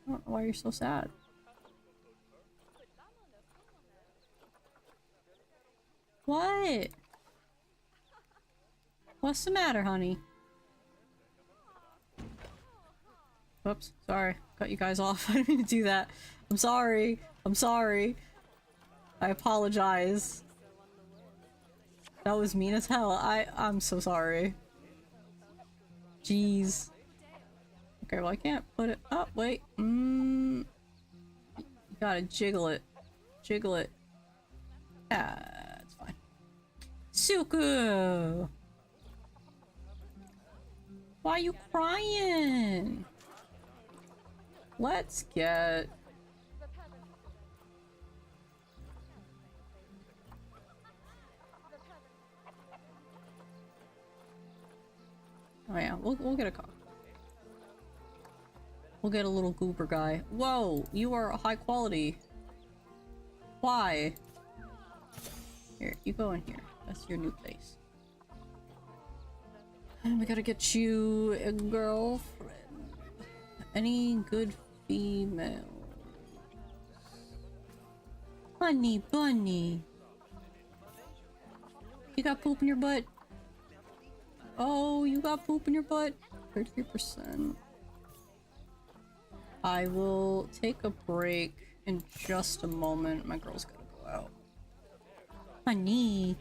I don't know why you're so sad. What? What's the matter, honey? Whoops, sorry. Cut you guys off. I didn't mean to do that. I'm sorry. I'm sorry. I apologize. That was mean as hell. I'm so sorry. Jeez. Okay, well I can't put it up. Wait. You gotta jiggle it. Jiggle it. Ah, it's fine. Suku! Why are you crying? Let's get... Oh yeah, we'll get a car. We'll get a little goober guy. Whoa, you are high quality. Why? Here, you go in here. That's your new place. And we gotta get you a girlfriend. Any good female? Honey bunny. You got poop in your butt? Oh, you got poop in your butt? 33%. I will take a break in just a moment. My girl's gotta go out. Honey.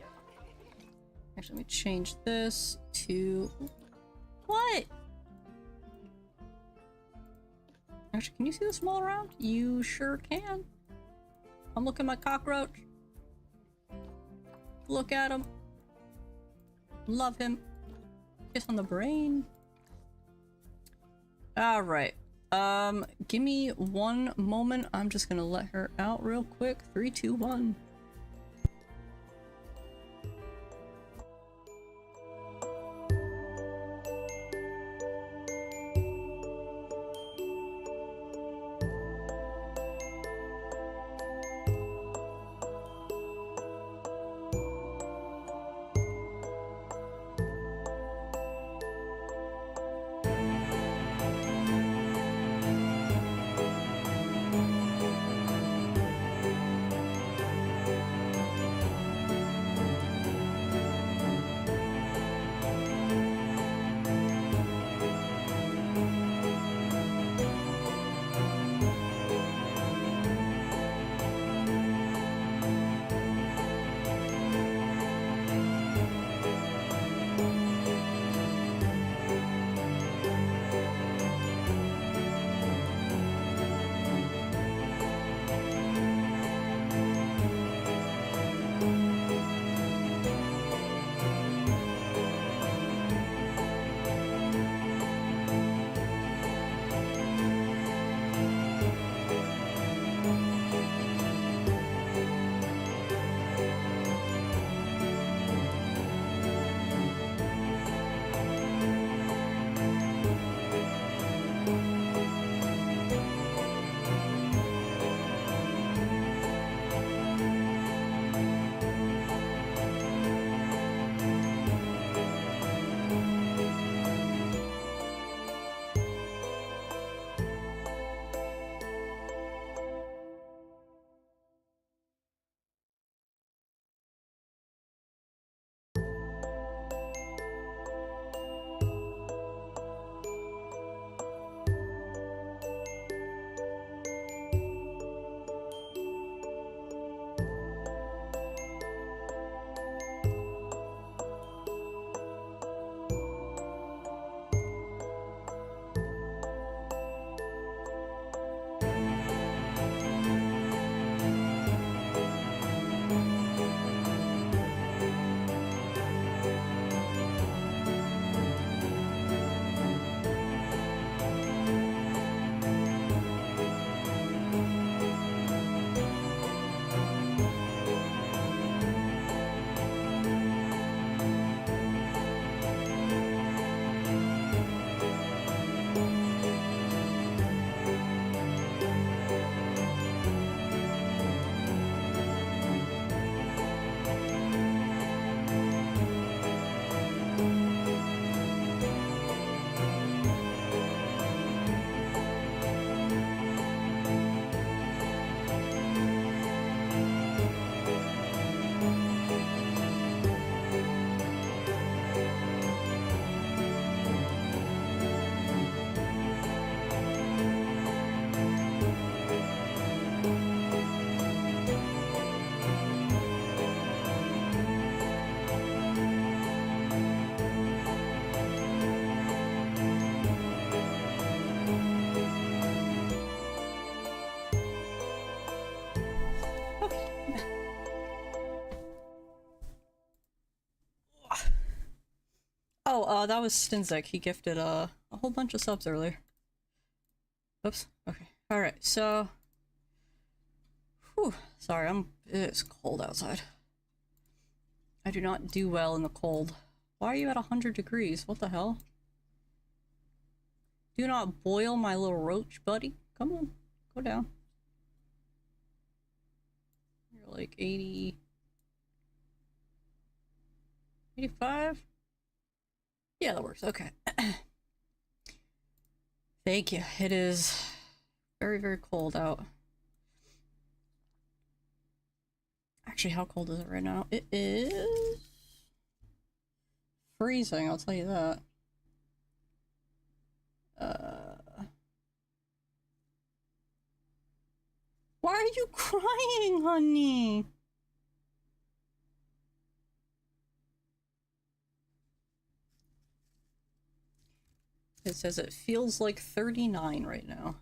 Actually, let me change this to... What? Actually, can you see the small around? You sure can. I'm looking at my cockroach. Look at him. Love him. Kiss on the brain. Alright. Give me one moment. I'm just gonna let her out real quick. 3, 2, 1. Oh, that was Stinzik. He gifted a whole bunch of subs earlier. Oops. Okay. Alright, so... Whew. Sorry, it's cold outside. I do not do well in the cold. Why are you at 100 degrees? What the hell? Do not boil my little roach, buddy. Come on. Go down. You're like 80... 85? Yeah, that works. Okay. Thank you. It is very, very cold out. Actually, how cold is it right now? It is freezing, I'll tell you that. Why are you crying, honey? It says it feels like 39 right now.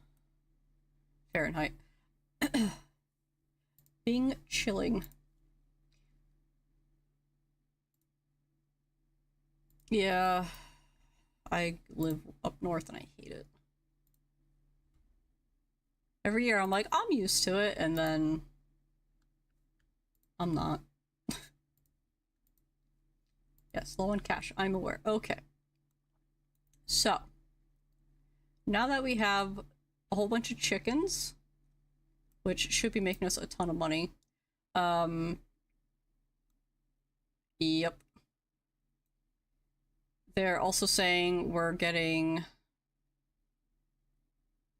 Fahrenheit. Being chilling. Yeah, I live up north and I hate it. Every year I'm like, I'm used to it, and then I'm not. Yes, low on cash, I'm aware. Okay. So, now that we have a whole bunch of chickens, which should be making us a ton of money, yep. They're also saying we're getting...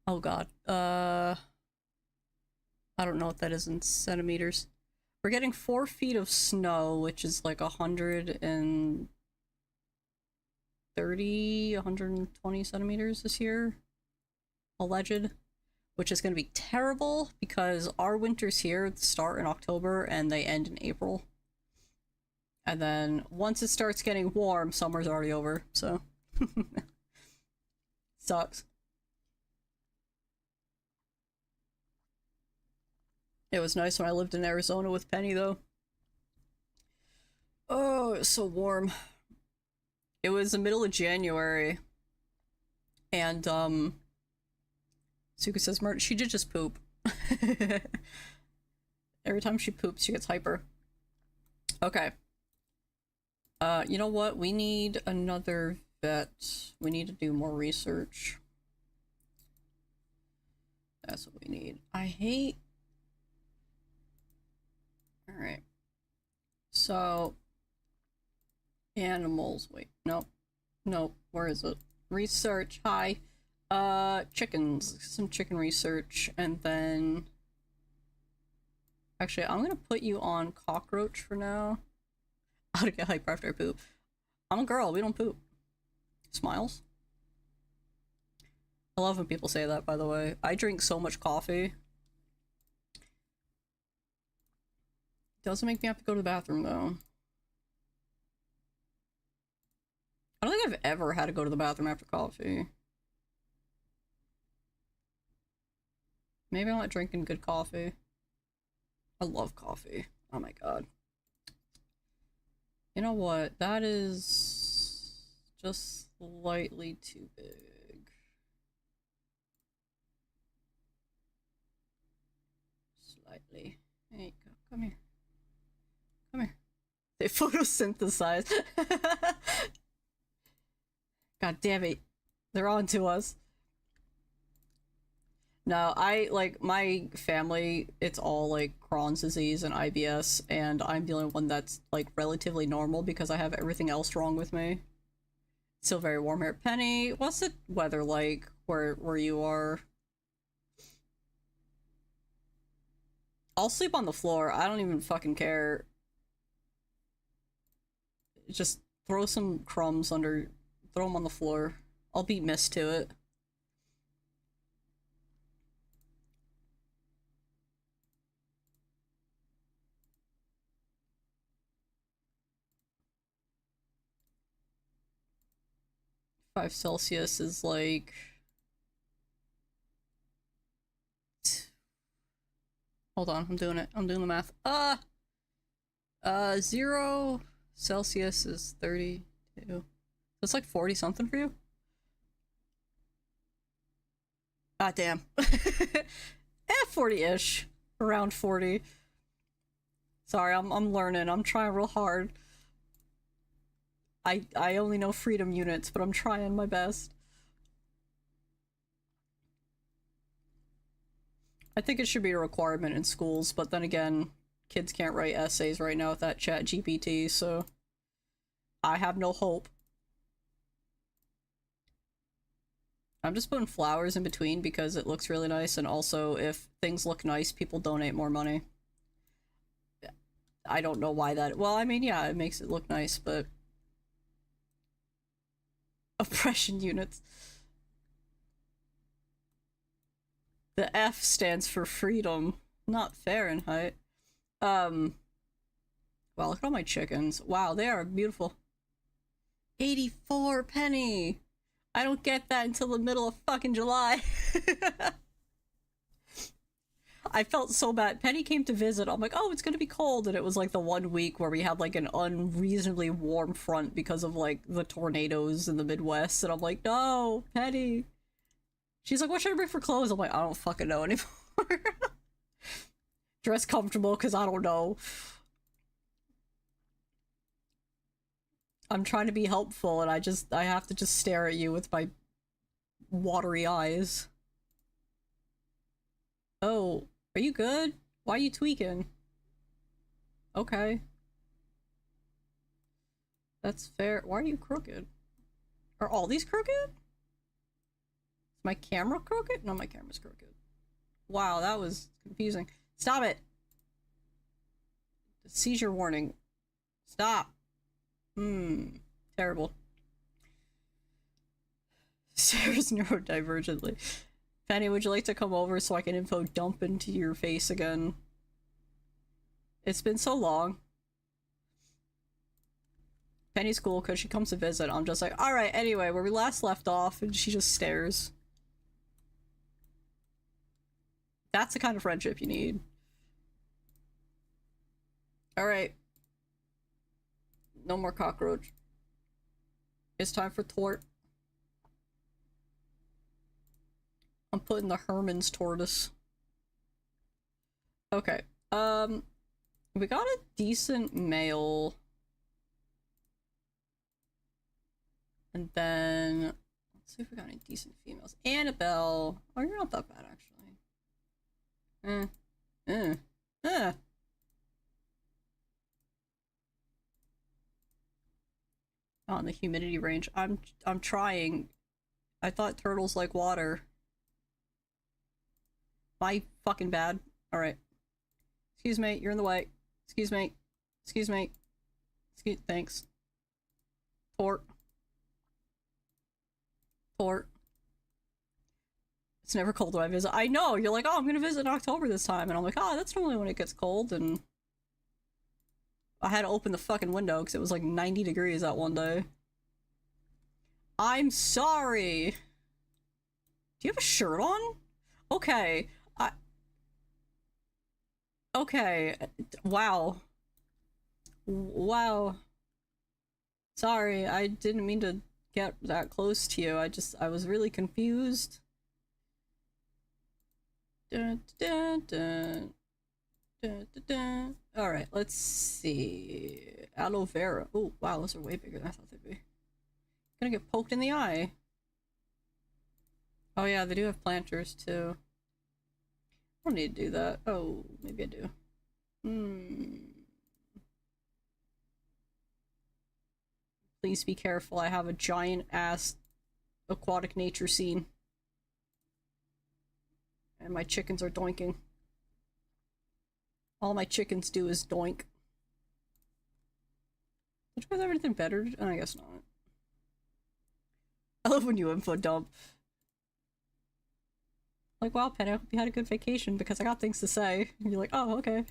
Oh god. I don't know what that is in centimeters. We're getting 4 feet of snow, which is like 130, 120 centimeters this year. Alleged. Which is going to be terrible because our winters here start in October and they end in April. And then once it starts getting warm, summer's already over, so. Sucks. It was nice when I lived in Arizona with Penny, though. Oh, it was so warm. It was the middle of January. And, Suka says, she did just poop. Every time she poops, she gets hyper. Okay. You know what? We need another vet. We need to do more research. That's what we need. I hate... Alright. So... Animals. Wait. Nope. Nope. Where is it? Research. Hi. Chickens. Some chicken research. And then... Actually, I'm gonna put you on cockroach for now. How to get hyper after I poop. I'm a girl, we don't poop. Smiles. I love when people say that, by the way. I drink so much coffee. Doesn't make me have to go to the bathroom, though. I don't think I've ever had to go to the bathroom after coffee. Maybe I'm not drinking good coffee. I love coffee. Oh my god. You know what? That is just slightly too big. Slightly. There you go. Come here. Come here. They photosynthesize. God damn it. They're on to us. No, my family, it's all, like, Crohn's disease and IBS, and I'm the only one that's, like, relatively normal because I have everything else wrong with me. Still very warm here. Penny, what's the weather like where you are? I'll sleep on the floor. I don't even fucking care. Just throw some crumbs under... Throw them on the floor. I'll beat Mist to it. Five Celsius is like... Hold on, I'm doing it. I'm doing the math. 0 Celsius is 32. It's like 40 something for you? Ah, damn. 40-ish. Around 40. Sorry, I'm learning. I'm trying real hard. I only know freedom units, but I'm trying my best. I think it should be a requirement in schools, but then again, kids can't write essays right now with that chat GPT, so I have no hope. I'm just putting flowers in between because it looks really nice, and also if things look nice, people donate more money. I don't know why that... Well, I mean, yeah, it makes it look nice, but... Oppression units. The F stands for freedom, not Fahrenheit. Wow, look at all my chickens. Wow, they are beautiful. 84 penny! I don't get that until the middle of fucking July. I felt so bad. Penny came to visit. I'm like, oh, it's gonna be cold. And it was like the 1 week where we had like an unreasonably warm front because of like the tornadoes in the Midwest. And I'm like, no, Penny. She's like, what should I bring for clothes? I'm like, I don't fucking know anymore. Dress comfortable because I don't know. I'm trying to be helpful and I have to just stare at you with my watery eyes. Oh, are you good? Why are you tweaking? Okay. That's fair. Why are you crooked? Are all these crooked? Is my camera crooked? No, my camera's crooked. Wow, that was confusing. Stop it! Seizure warning. Stop. Terrible. Stares neurodivergently. Penny, would you like to come over so I can info dump into your face again? It's been so long. Penny's cool because she comes to visit. I'm just like, alright, anyway, where we last left off, and she just stares. That's the kind of friendship you need. Alright. No more cockroach. It's time for Tort. I'm putting the Herman's tortoise. Okay. We got a decent male. And then let's see if we got any decent females. Annabelle. Oh, you're not that bad actually. On the humidity range. I'm trying. I thought turtles like water. My fucking bad. Alright. Excuse me, you're in the way. Excuse me. Excuse me. Thanks. Tort. Tort. It's never cold when I visit. I know, you're like, oh, I'm gonna visit in October this time. And I'm like, oh, that's normally when it gets cold. And I had to open the fucking window because it was like 90 degrees that one day. I'm sorry. Do you have a shirt on? Okay. Okay. Wow. Wow. Sorry, I didn't mean to get that close to you. I was really confused. Dun, dun, dun. Dun, dun, dun. Alright, let's see. Aloe vera. Oh, wow, those are way bigger than I thought they'd be. Gonna get poked in the eye. Oh yeah, they do have planters too. I don't need to do that. Oh, maybe I do. Please be careful. I have a giant ass aquatic nature scene. And my chickens are doinking. All my chickens do is doink. Did you guys have anything better? Oh, I guess not. I love when you info dump. Like, wow, Penny, I hope you had a good vacation because I got things to say. And you're like, oh, okay.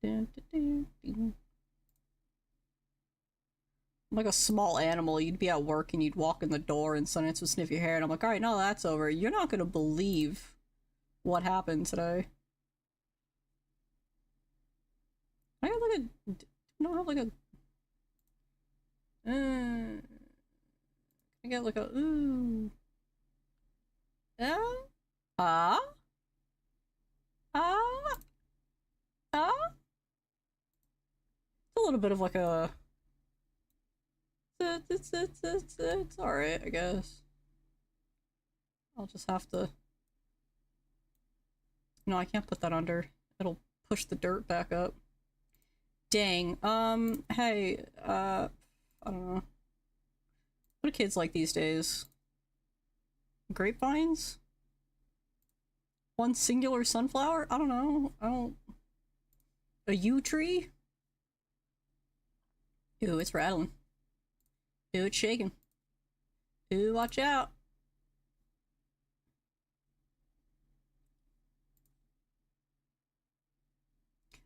I'm like a small animal. You'd be at work and you'd walk in the door and Sundance would sniff your hair and I'm like, alright, no, that's over. You're not gonna believe what happened today. I have like a... I don't have like a I get like a ooh. Yeah. Ah. Ah. Ah. It's a little bit of like a. It's alright, I guess. I'll just have to. No, I can't put that under. It'll push the dirt back up. Dang. Hey, I don't know. What do kids like these days? Grapevines? One singular sunflower? I don't know. I don't. A yew tree? Ooh, it's rattling. Ooh, it's shaking. Ooh, watch out.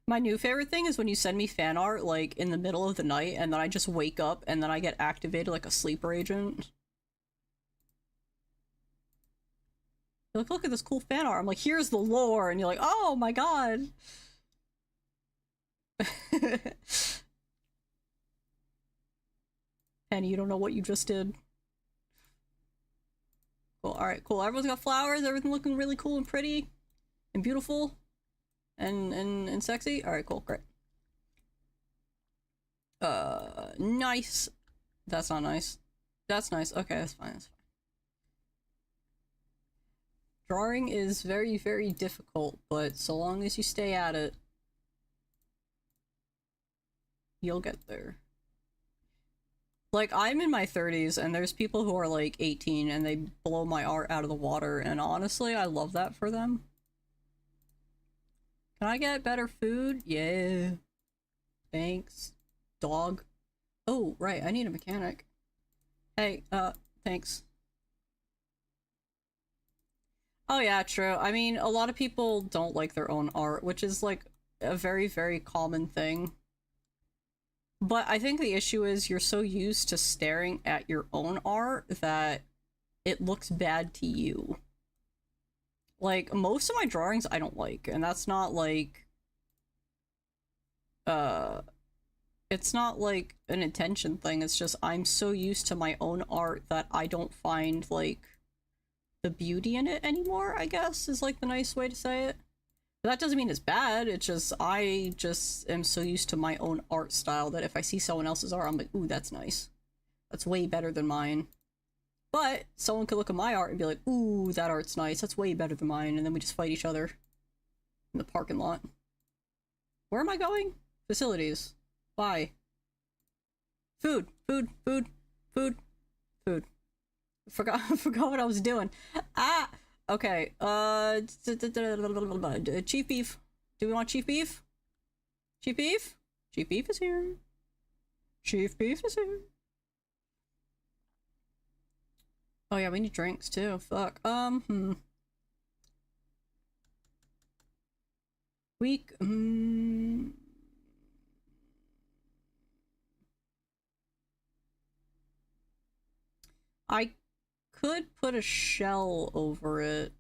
My new favorite thing is when you send me fan art, like, in the middle of the night, and then I just wake up, and then I get activated like a sleeper agent. You're like, look at this cool fan art. I'm like, here's the lore, and you're like, oh my god. Penny, you don't know what you just did. Cool, alright, cool. Everyone's got flowers, everything looking really cool and pretty, and beautiful, and sexy. Alright, cool, great. Nice. That's not nice. That's nice. Okay, that's fine, that's fine. Drawing is very, very difficult, but so long as you stay at it, you'll get there. Like, I'm in my 30s, and there's people who are, like, 18, and they blow my art out of the water, and honestly, I love that for them. Can I get better food? Yeah. Thanks. Dog. Oh, right, I need a mechanic. Hey, thanks. Oh yeah, true. I mean, a lot of people don't like their own art, which is, like, a very, very common thing. But I think the issue is you're so used to staring at your own art that it looks bad to you. Like, most of my drawings I don't like, and that's not like uh it's not like an intention thing, it's just I'm so used to my own art that I don't find like the beauty in it anymore, I guess is like the nice way to say it. But that doesn't mean it's bad, it's just I just am so used to my own art style that if I see someone else's art, I'm like, ooh, that's nice. That's way better than mine. But someone could look at my art and be like, ooh, that art's nice, that's way better than mine, and then we just fight each other in the parking lot. Where am I going? Facilities. Why? Food. Food. Food. Food. Food. Forgot what I was doing. Ah! Okay, chief beef. Do we want chief beef? Chief beef? Chief beef is here. Chief beef is here. Oh yeah, we need drinks too. Fuck. Weak. I could put a shell over it,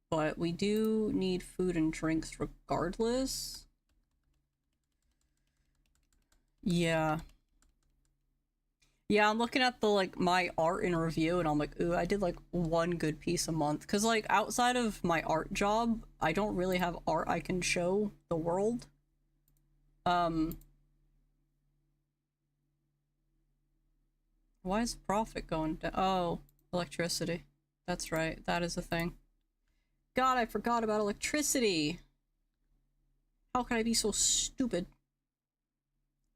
but we do need food and drinks regardless. Yeah. Yeah, I'm looking at the, like, my art in review, and I'm like, ooh, I did, like, one good piece a month. Because, like, outside of my art job, I don't really have art I can show the world. Why is profit going down? Oh, electricity. That's right, that is a thing. God, I forgot about electricity! How can I be so stupid?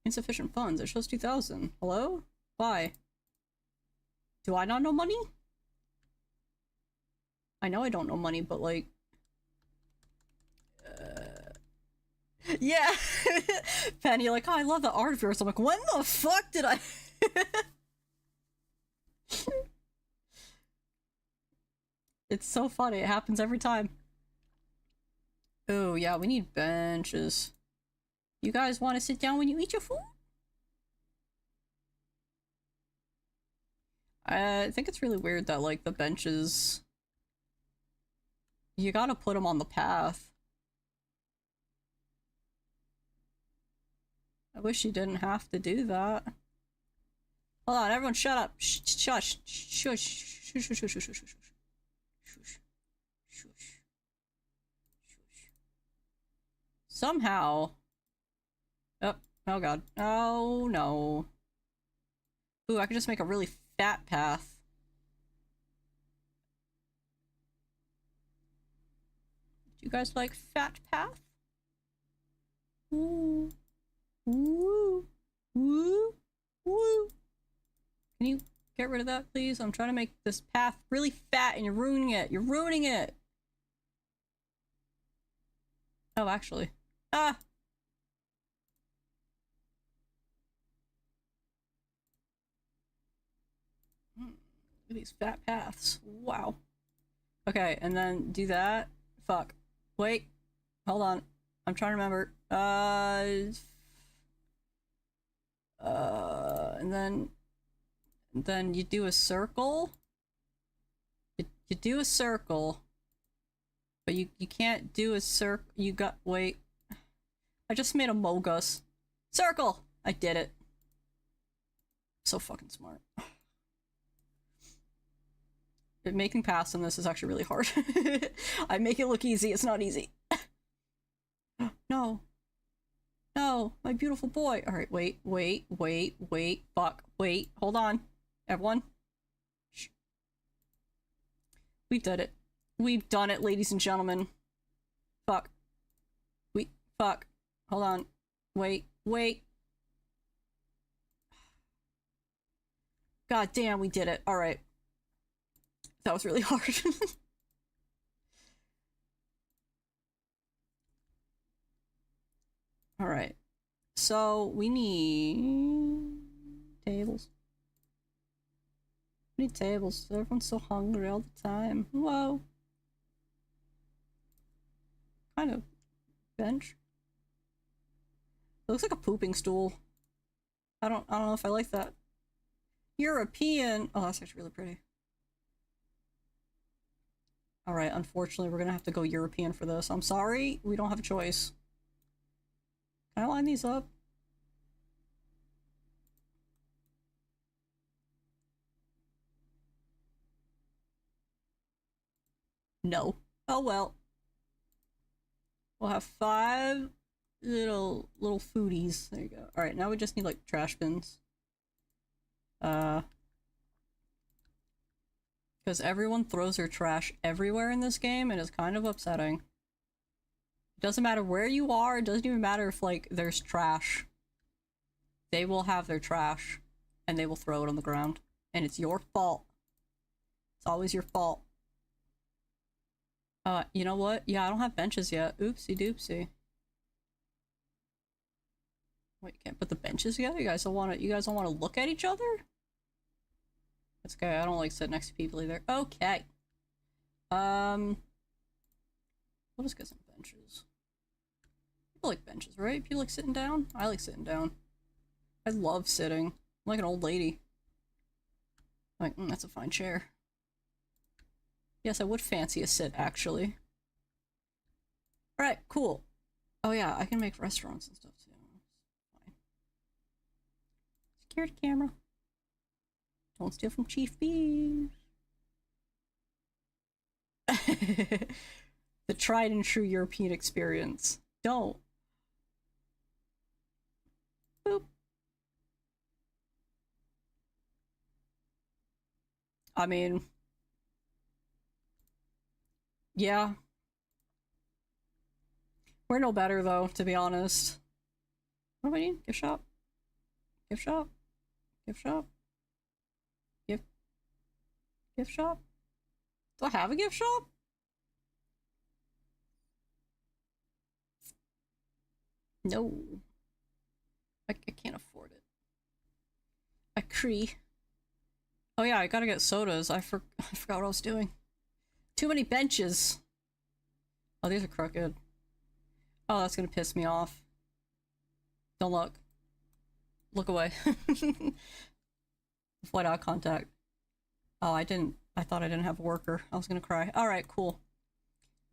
Insufficient funds. It shows 2,000. Hello? Why? Do I not know money? I know I don't know money, but like... Yeah! Penny, like, oh, I love the art of yours. I'm like, when the fuck did I... It's so funny. It happens every time. Oh, yeah, we need benches. You guys want to sit down when you eat your food? I think it's really weird that, like, the benches... You gotta put them on the path. I wish you didn't have to do that. Hold on, everyone shut up. Shush. Shush. Shush. Shush. Shush. Shush. Shush. Shush. Shush. Shush. Somehow. Oh god. Oh no. Ooh, I could just make a really fat path. Do you guys like fat path? Ooh. Woo. Woo. Woo. Can you get rid of that, please? I'm trying to make this path really fat and you're ruining it. You're ruining it. Oh, actually. Ah! Look at these fat paths. Wow. Okay, and then do that. Fuck. Wait. Hold on. I'm trying to remember. And then you do a circle. You do a circle. But you can't do a circle. You got, wait. I just made a Mogus. Circle! I did it. So fucking smart. Making paths in this is actually really hard. I make it look easy, it's not easy. No. No, my beautiful boy. Alright, wait, fuck, wait, hold on. Everyone. Shh. We've done it. We've done it, ladies and gentlemen. Fuck. Fuck. Hold on. Wait. God damn, we did it. Alright. That was really hard. Alright. So, we need tables. We need tables. Everyone's so hungry all the time. Whoa. Kind of bench. It looks like a pooping stool. I don't know if I like that. European. Oh, that's actually really pretty. Alright, unfortunately, we're gonna have to go European for this. I'm sorry, we don't have a choice. Can I line these up? No. Oh well. We'll have 5 little foodies. There you go. Alright, now we just need, like, trash bins. Because everyone throws their trash everywhere in this game, and it's kind of upsetting. It doesn't matter where you are, it doesn't even matter if, like, there's trash. They will have their trash, and they will throw it on the ground. And it's your fault. It's always your fault. You know what? Yeah, I don't have benches yet. Oopsie doopsie. Wait, you can't put the benches together? You guys don't want to look at each other? That's okay, I don't like sitting next to people either. Okay. We'll just get some benches. People like benches, right? People like sitting down? I like sitting down. I love sitting. I'm like an old lady. Like, that's a fine chair. Yes, I would fancy a sit, actually. Alright, cool. Oh yeah, I can make restaurants and stuff too. Fine. Security camera. Don't steal from Chief Bees. The tried and true European experience. Don't. Boop. I mean... yeah. We're no better, though, to be honest. What do we need? Gift shop? Gift shop? Gift shop? Gift shop? Do I have a gift shop? No. I can't afford it. A Cree. Oh yeah, I gotta get sodas. I forgot what I was doing. Too many benches. Oh, these are crooked. Oh, that's gonna piss me off. Don't look. Look away. Avoid eye contact. Oh, I thought I didn't have a worker. I was gonna cry. Alright, cool.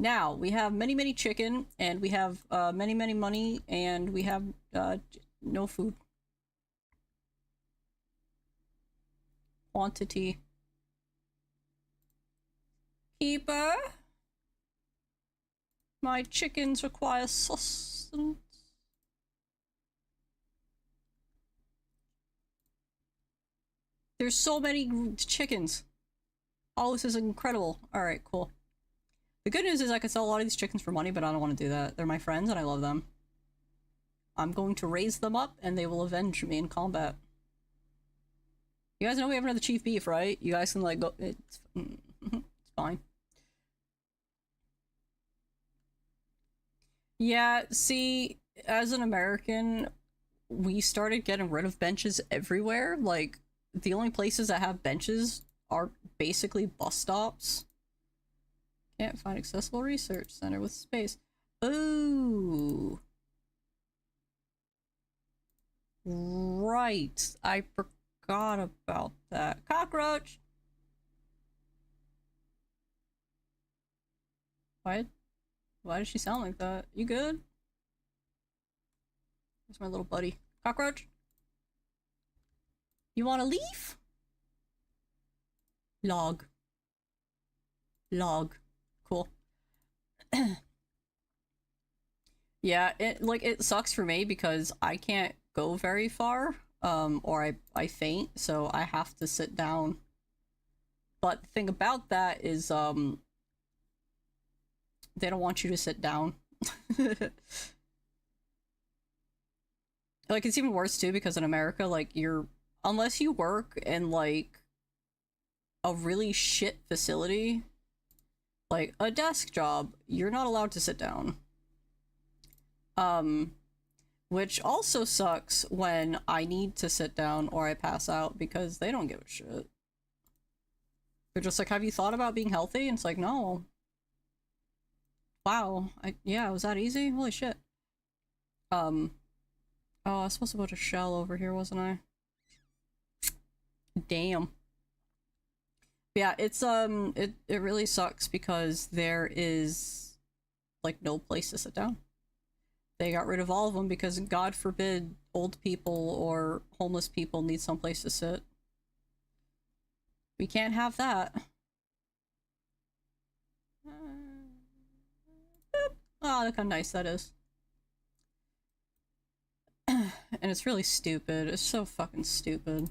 Now, we have many chicken, and we have many money, and we have no food. quantity. Keeper? My chickens require sustenance. There's so many chickens. Oh, this is incredible. Alright, cool. The good news is I can sell a lot of these chickens for money, but I don't want to do that. They're my friends and I love them. I'm going to raise them up and they will avenge me in combat. You guys know we have another chief beef, right? You guys can like go... It's fine. Yeah, see, as an American, we started getting rid of benches everywhere. Like, the only places that have benches are basically bus stops. Can't find accessible research center with space. Ooh. Right. I forgot about that. Cockroach! Why does she sound like that? You good? Where's my little buddy? Cockroach? You want to leave? Log. Log. Cool. Yeah, it sucks for me because I can't go very far, or I faint, so I have to sit down. But the thing about that is, they don't want you to sit down. Like, it's even worse too because in America, like, unless you work in, like, a really shit facility, like a desk job, you're not allowed to sit down. Which also sucks when I need to sit down or I pass out because they don't give a shit. They're just like, have you thought about being healthy? And it's like, no. Wow. Yeah, was that easy? Holy shit. Oh, I was supposed to put a shell over here, wasn't I? Damn. Yeah, it's, it really sucks because there is, like, no place to sit down. They got rid of all of them because, God forbid, old people or homeless people need some place to sit. We can't have that. Oh, look how nice that is. And it's really stupid. It's so fucking stupid.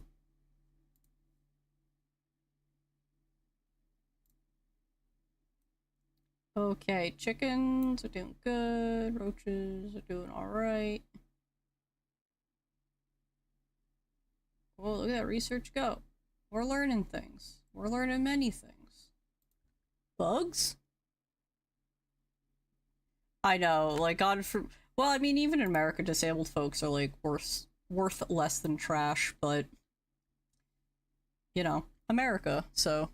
Okay, chickens are doing good. Roaches are doing alright. Well, look at that research go. We're learning things. We're learning many things. Bugs? I know, like, well, I mean, even in America, disabled folks are, like, worth less than trash, but, you know, America, so.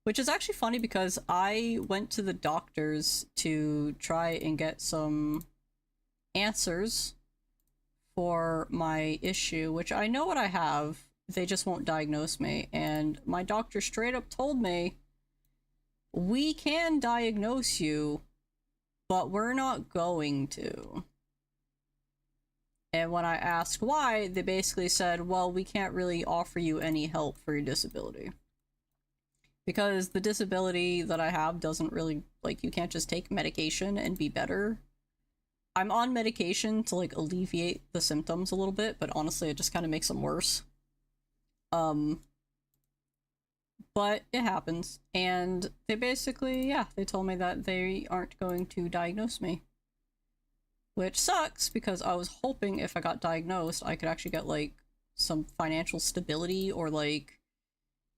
Which is actually funny because I went to the doctors to try and get some answers for my issue, which I know what I have, they just won't diagnose me, and my doctor straight up told me, we can diagnose you, but we're not going to. And when I asked why, they basically said, well, we can't really offer you any help for your disability. Because the disability that I have doesn't really, like, you can't just take medication and be better. I'm on medication to, like, alleviate the symptoms a little bit, but honestly, it just kind of makes them worse. But it happens. And they basically, yeah, they told me that they aren't going to diagnose me. Which sucks, because I was hoping if I got diagnosed, I could actually get, like, some financial stability, or, like,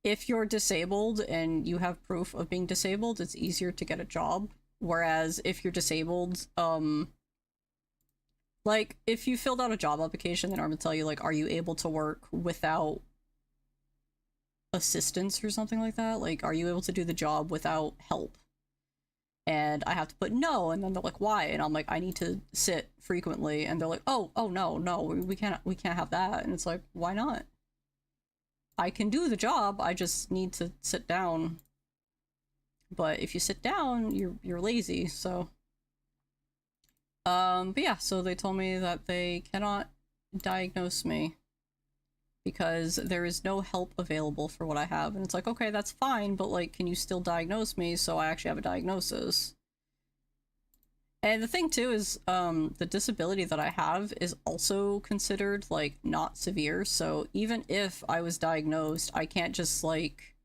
if you're disabled and you have proof of being disabled, it's easier to get a job. Whereas if you're disabled, like, if you filled out a job application, then I'm gonna tell you, like, are you able to work without assistance or something like that? Like, are you able to do the job without help? And I have to put no, and then they're like, why? And I'm like, I need to sit frequently, and they're like, oh no, we can't have that. And it's like, why not? I can do the job, I just need to sit down. But if you sit down, you're lazy, so. But yeah, so they told me that they cannot diagnose me. because there is no help available for what I have. And it's like, okay, that's fine, but like, can you still diagnose me so I actually have a diagnosis? And the thing too is, the disability that I have is also considered like not severe. So even if I was diagnosed, I can't just like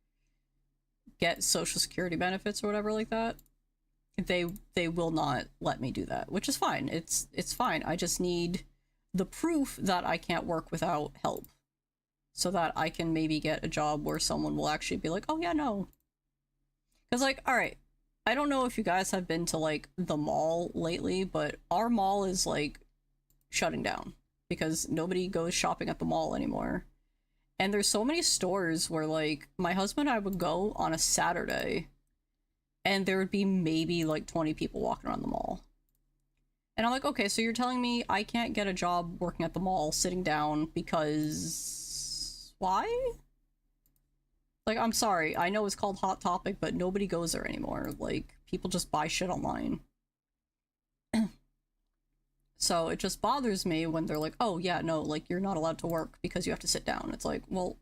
get social security benefits or whatever like that. They will not let me do that, which is fine. It's fine. I just need the proof that I can't work without help, so that I can maybe get a job where someone will actually be like, oh yeah, no. Because like, all right, I don't know if you guys have been to like the mall lately, but our mall is like shutting down because nobody goes shopping at the mall anymore. And there's so many stores where like my husband and I would go on a Saturday and there would be maybe like 20 people walking around the mall. And I'm like, okay, so you're telling me I can't get a job working at the mall sitting down because why? Like, I'm sorry, I know it's called Hot Topic, but nobody goes there anymore. Like, people just buy shit online. So it just bothers me when they're like, oh yeah, no, like, you're not allowed to work because you have to sit down. It's like, well...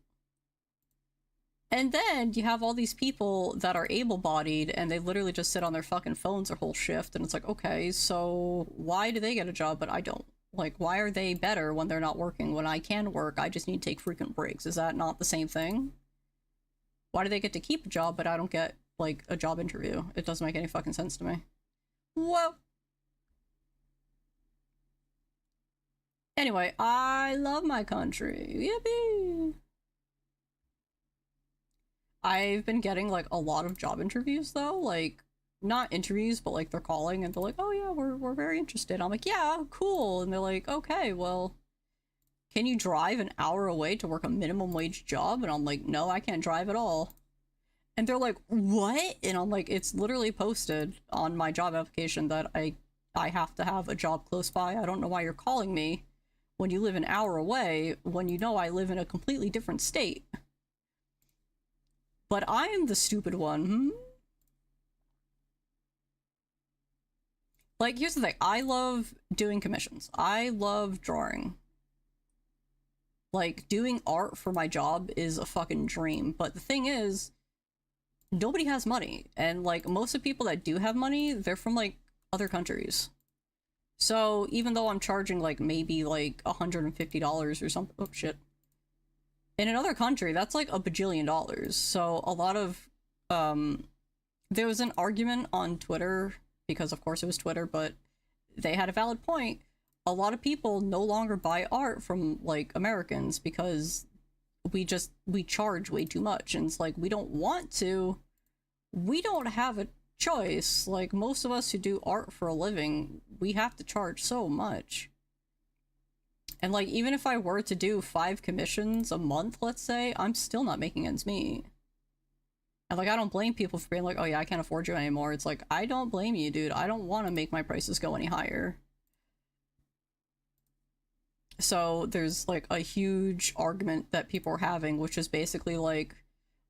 And then you have all these people that are able-bodied and they literally just sit on their fucking phones their whole shift, and it's like, okay, so why do they get a job but I don't? Like, why are they better when they're not working? When I can work, I just need to take frequent breaks. Is that not the same thing? Why do they get to keep a job but I don't get, like, a job interview? It doesn't make any fucking sense to me. Whoa! Anyway, I love my country. Yippee! I've been getting like a lot of job interviews though, like not interviews, but like they're calling and they're like, "Oh yeah, we're very interested." I'm like, "Yeah, cool." And they're like, "Okay, well, can you drive an hour away to work a minimum wage job?" And I'm like, "No, I can't drive at all." And they're like, "What?" And I'm like, "It's literally posted on my job application that I have to have a job close by. I don't know why you're calling me when you live an hour away when you know I live in a completely different state." But I am the stupid one, hmm? Like, here's the thing. I love doing commissions. I love drawing. Like, doing art for my job is a fucking dream. But the thing is, nobody has money. And, like, most of the people that do have money, they're from, like, other countries. So, even though I'm charging, like, maybe, like, $150 or something... Oh, shit. In another country, that's like a bajillion dollars. So a lot of, there was an argument on Twitter, because of course it was Twitter, but they had a valid point. A lot of people no longer buy art from, like, Americans because we charge way too much. And it's like, we don't want to. We don't have a choice. Like, most of us who do art for a living, we have to charge so much. And, like, even if I were to do 5 commissions a month, let's say, I'm still not making ends meet. And, like, I don't blame people for being like, oh yeah, I can't afford you anymore. It's like, I don't blame you, dude. I don't want to make my prices go any higher. So there's, like, a huge argument that people are having, which is basically like,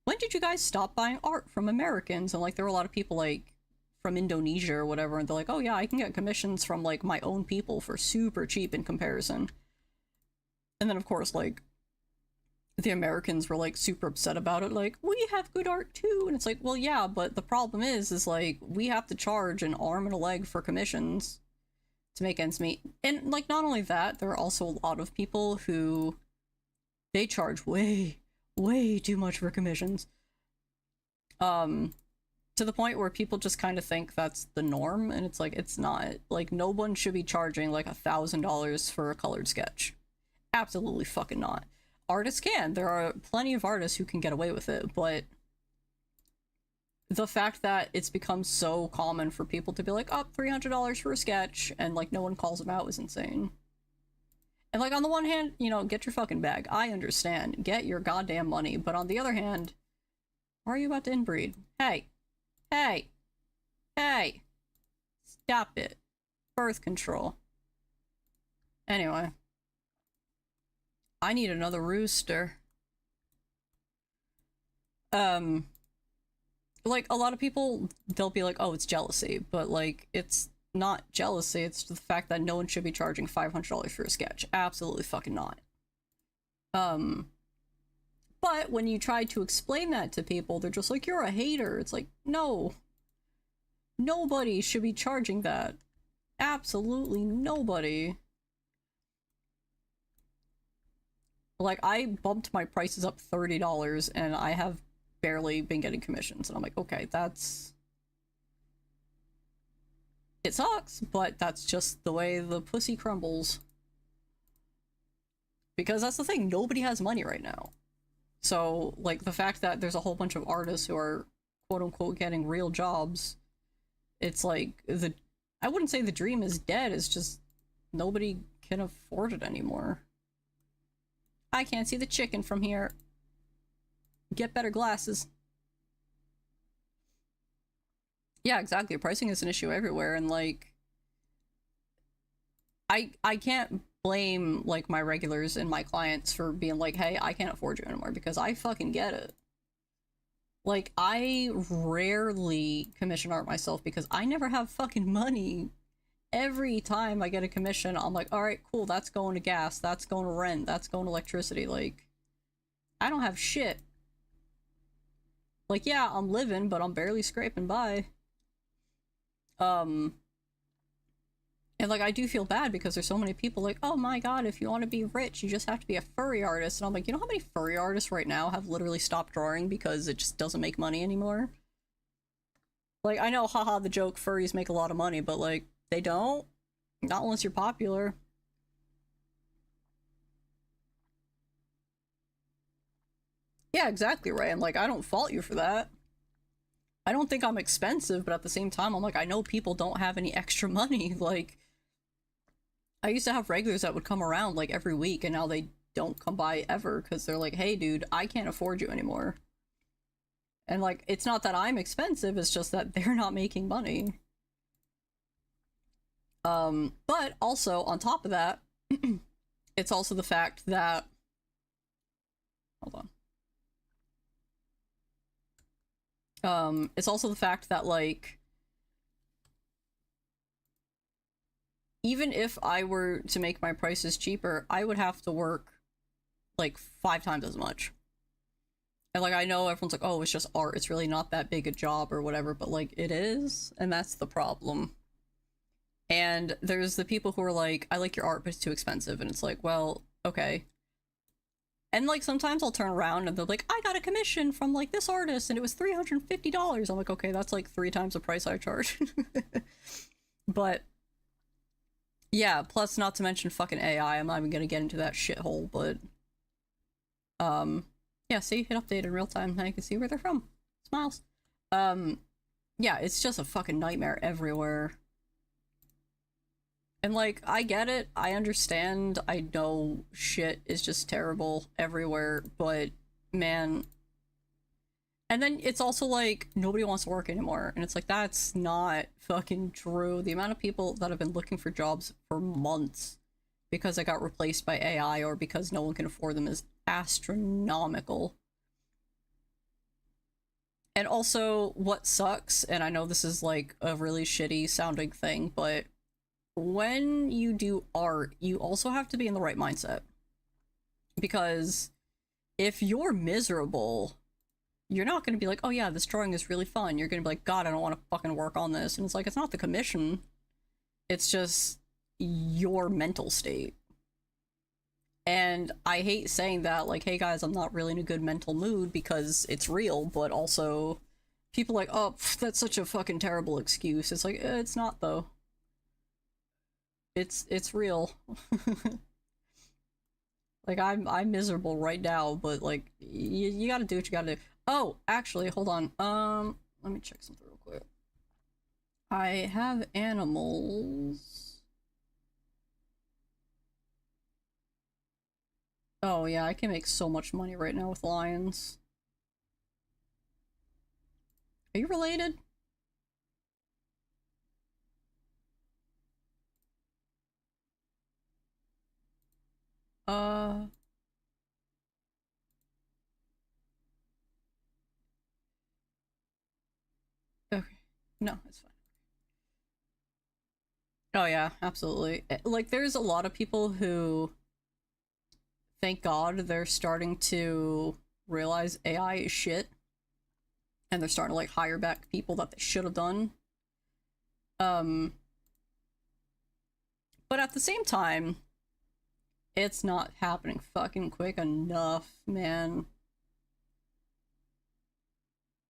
when did you guys stop buying art from Americans? And, like, there were a lot of people, like, from Indonesia or whatever, and they're like, oh yeah, I can get commissions from, like, my own people for super cheap in comparison. And then, of course, like, the Americans were, like, super upset about it, like, we have good art too, and it's like, well, yeah, but the problem is, like, we have to charge an arm and a leg for commissions to make ends meet. And, like, not only that, there are also a lot of people who, they charge way, way too much for commissions. To the point where people just kind of think that's the norm, and it's like, it's not. Like, no one should be charging, like, $1,000 for a colored sketch. Absolutely fucking not. Artists can. There are plenty of artists who can get away with it, but the fact that it's become so common for people to be like, oh, $300 for a sketch, and, like, no one calls them out is insane. And, like, on the one hand, you know, get your fucking bag. I understand. Get your goddamn money. But on the other hand, why are you about to inbreed? Hey. Hey. Hey. Stop it. Birth control. Anyway. I need another rooster. Like, a lot of people, they'll be like, oh, it's jealousy, but, like, it's not jealousy, it's the fact that no one should be charging $500 for a sketch. Absolutely fucking not. But when you try to explain that to people, they're just like, you're a hater. It's like, no. Nobody should be charging that. Absolutely nobody. Like, I bumped my prices up $30 and I have barely been getting commissions. And I'm like, okay, that's... It sucks, but that's just the way the pussy crumbles. Because that's the thing, nobody has money right now. So, like, the fact that there's a whole bunch of artists who are quote-unquote getting real jobs, it's like, I wouldn't say the dream is dead, it's just nobody can afford it anymore. I can't see the chicken from here. Get better glasses. Yeah, exactly. Pricing is an issue everywhere, and like, I can't blame like my regulars and my clients for being like, hey, I can't afford you anymore, because I fucking get it. Like, I rarely commission art myself because I never have fucking money. Every time I get a commission, I'm like, alright, cool, that's going to gas, that's going to rent, that's going to electricity. Like, I don't have shit. Like, yeah, I'm living, but I'm barely scraping by. And like, I do feel bad because there's so many people like, oh my god, if you want to be rich, you just have to be a furry artist. And I'm like, you know how many furry artists right now have literally stopped drawing because it just doesn't make money anymore? Like, I know, haha, the joke, furries make a lot of money, but like, they don't. Not unless you're popular. Yeah, exactly right. And like, I don't fault you for that. I don't think I'm expensive, but at the same time, I'm like, I know people don't have any extra money. Like, I used to have regulars that would come around like every week, and now they don't come by ever because they're like, hey dude, I can't afford you anymore. And like, it's not that I'm expensive, it's just that they're not making money. But also on top of that, it's also the fact that, hold on. It's also the fact that like, even if I were to make my prices cheaper, I would have to work like 5 times as much. And like, I know everyone's like, oh, it's just art, it's really not that big a job or whatever, but like, it is, and that's the problem. And there's the people who are like, I like your art, but it's too expensive. And it's like, well, okay. And like, sometimes I'll turn around and they're like, I got a commission from like this artist and it was $350. I'm like, okay, that's like 3 times the price I charge. But yeah, plus not to mention fucking AI. I'm not even gonna get into that shithole, but yeah, see, it updated in real time. Now you can see where they're from. Smiles. Yeah, it's just a fucking nightmare everywhere. And like, I get it, I understand, I know shit is just terrible everywhere, but man. And then it's also like, nobody wants to work anymore, and it's like, that's not fucking true. The amount of people that have been looking for jobs for months because they got replaced by AI or because no one can afford them is astronomical. And also, what sucks, and I know this is like a really shitty sounding thing, but when you do art, you also have to be in the right mindset. Because if you're miserable, you're not going to be like, oh yeah, this drawing is really fun. You're going to be like, God, I don't want to fucking work on this. And it's like, it's not the commission. It's just your mental state. And I hate saying that, like, hey guys, I'm not really in a good mental mood, because it's real, but also people like, oh, that's such a fucking terrible excuse. It's like, it's not though. It's real. Like, I'm miserable right now, but like, you gotta do what you gotta do. Oh, actually, hold on. Let me check something real quick. I have animals. Oh yeah, I can make so much money right now with lions. Are you related? Uh... Okay. No, it's fine. Oh yeah, absolutely. Like, there's a lot of people who, thank God, they're starting to realize AI is shit, and they're starting to like hire back people that they should have done. But at the same time, it's not happening fucking quick enough, man.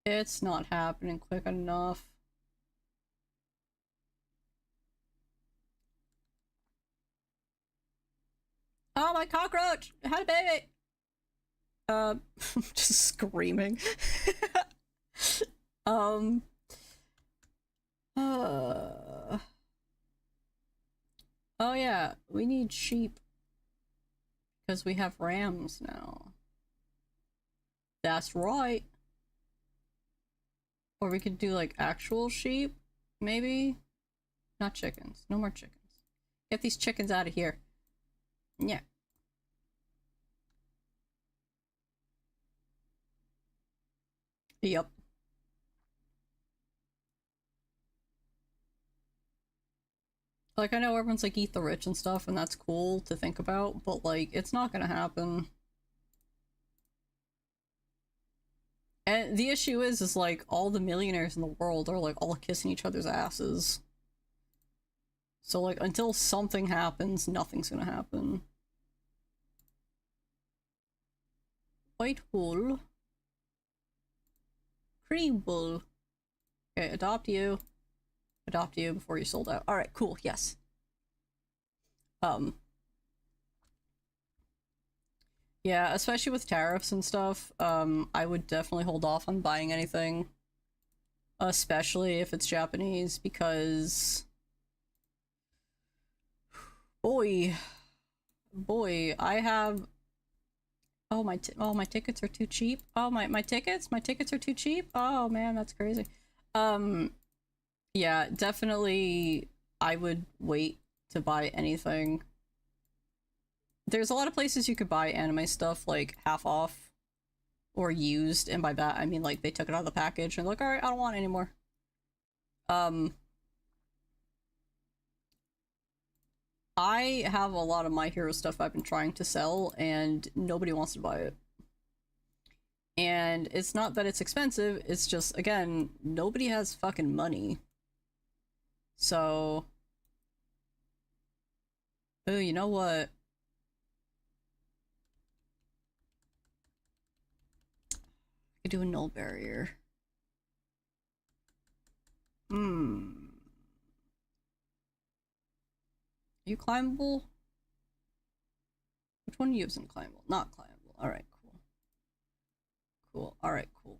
It's not happening quick enough. Oh, my cockroach! I had a baby! Just screaming. um... Oh yeah, we need sheep. Because we have rams now. That's right. Or we could do like actual sheep, maybe? Not chickens. No more chickens. Get these chickens out of here. Yeah. Yep. Like, I know everyone's like, eat the rich and stuff, and that's cool to think about, but like, it's not gonna happen. And the issue is like, all the millionaires in the world are like all kissing each other's asses. So like, until something happens, nothing's gonna happen. White wool. Cream wool. Okay, adopt you. Adopt you before you're sold out. Alright, cool, yes. Yeah, especially with tariffs and stuff, I would definitely hold off on buying anything. Especially if it's Japanese, because... Boy, I have... Oh, my tickets are too cheap. Oh, my tickets are too cheap. Oh man, that's crazy. Yeah, definitely I would wait to buy anything. There's a lot of places you could buy anime stuff like half off or used, and by that I mean like they took it out of the package and like, alright, I don't want it anymore. I have a lot of My Hero stuff I've been trying to sell, and nobody wants to buy it. And it's not that it's expensive, it's just, again, nobody has fucking money. So... Oh, you know what? I could do a null barrier. Are you climbable? Which one are you using climbable? Not climbable. Alright, cool. Cool. Alright, cool.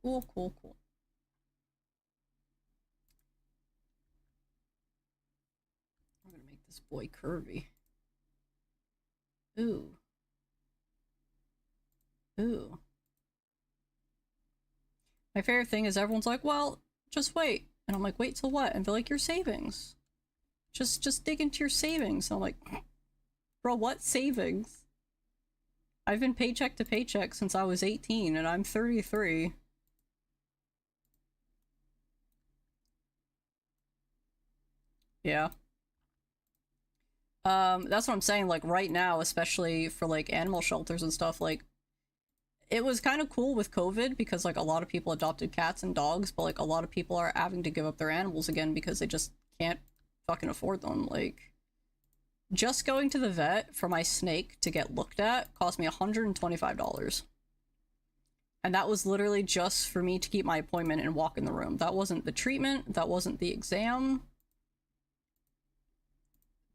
Cool. I'm gonna make this boy curvy. Ooh. My favorite thing is everyone's like, well, just wait. And I'm like, wait till what? And they're like, your savings. Just dig into your savings. And I'm like, bro, what savings? I've been paycheck to paycheck since I was 18 and I'm 33. Yeah. That's what I'm saying, like right now, especially for like animal shelters and stuff, like it was kind of cool with COVID because like a lot of people adopted cats and dogs, but like a lot of people are having to give up their animals again because they just can't fucking afford them. Like, just going to the vet for my snake to get looked at cost me $125. And that was literally just for me to keep my appointment and walk in the room. That wasn't the treatment, that wasn't the exam.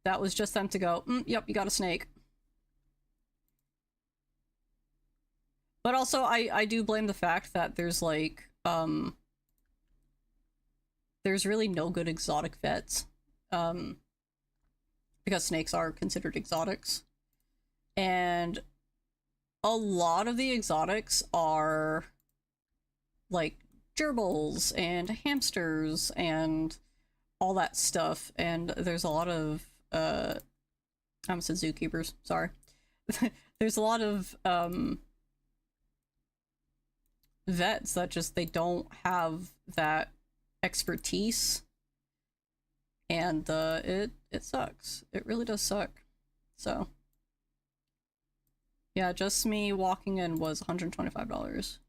That was just them to go, yep, you got a snake. But also, I do blame the fact that there's like, there's really no good exotic vets. Because snakes are considered exotics. And a lot of the exotics are like gerbils and hamsters and all that stuff. And there's a lot of, I almost said zookeepers, sorry. There's a lot of, vets that just, they don't have that expertise, and it sucks. It really does suck. So Yeah, just me walking in was $125.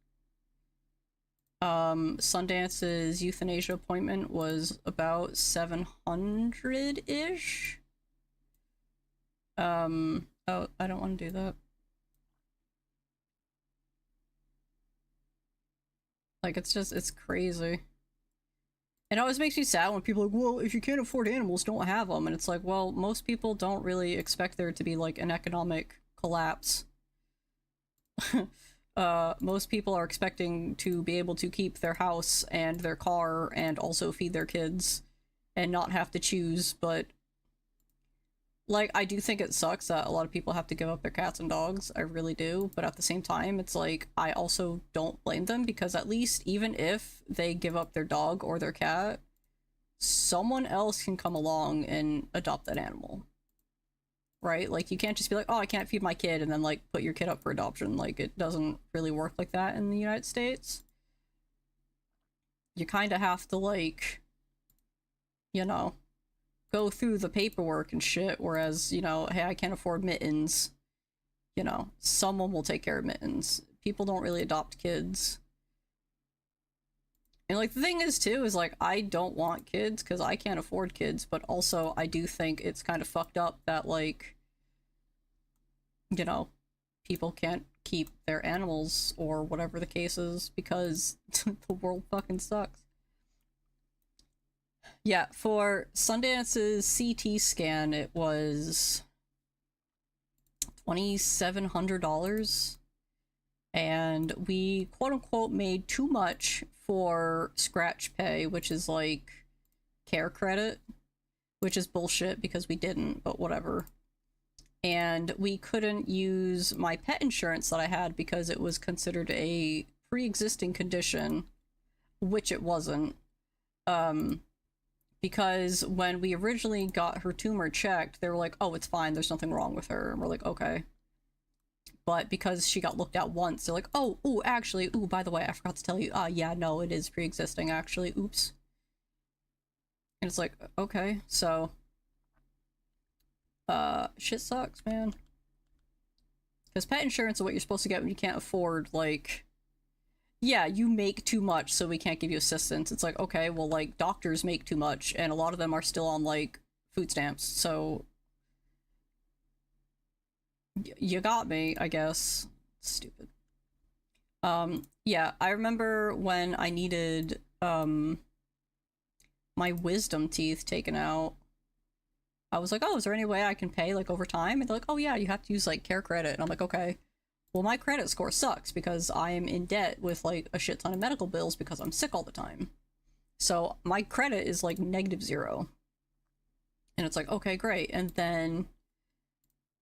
Sundance's euthanasia appointment was about 700-ish. Oh, I don't want to do that. Like, it's crazy. It always makes me sad when people are like, well, if you can't afford animals, don't have them. And it's like, well, most people don't really expect there to be, like, an economic collapse. Most people are expecting to be able to keep their house and their car and also feed their kids and not have to choose, but like, I do think it sucks that a lot of people have to give up their cats and dogs. I really do. But at the same time, it's like, I also don't blame them because at least even if they give up their dog or their cat, someone else can come along and adopt that animal. Right? Like, you can't just be like, oh, I can't feed my kid and then, like, put your kid up for adoption. Like, it doesn't really work like that in the United States. You kind of have to, like, you know, go through the paperwork and shit, whereas, you know, hey, I can't afford mittens. You know, someone will take care of mittens. People don't really adopt kids. And, like, the thing is, too, is, like, I don't want kids because I can't afford kids, but also I do think it's kind of fucked up that, like, you know, people can't keep their animals or whatever the case is because the world fucking sucks. Yeah, for Sundance's CT scan, it was $2,700. And we quote unquote made too much for scratch pay, which is like care credit, which is bullshit because we didn't, but whatever. And we couldn't use my pet insurance that I had because it was considered a pre-existing condition, which it wasn't. Because when we originally got her tumor checked, they were like, oh, it's fine, there's nothing wrong with her. And we're like, okay. But because she got looked at once, they're like, oh, ooh, actually, ooh, by the way, I forgot to tell you, yeah, no, it is pre-existing, actually, oops. And it's like, okay, so, shit sucks, man. Because pet insurance is what you're supposed to get when you can't afford, like, yeah, you make too much, so we can't give you assistance. It's like, okay, well, like, doctors make too much, and a lot of them are still on, like, food stamps, so you got me, I guess. Stupid. Yeah, I remember when I needed, my wisdom teeth taken out. I was like, oh, is there any way I can pay, like, over time? And they're like, oh, yeah, you have to use, like, care credit. And I'm like, okay. Well, my credit score sucks because I'm in debt with, like, a shit ton of medical bills because I'm sick all the time. So my credit is, like, -0. And it's like, okay, great. And then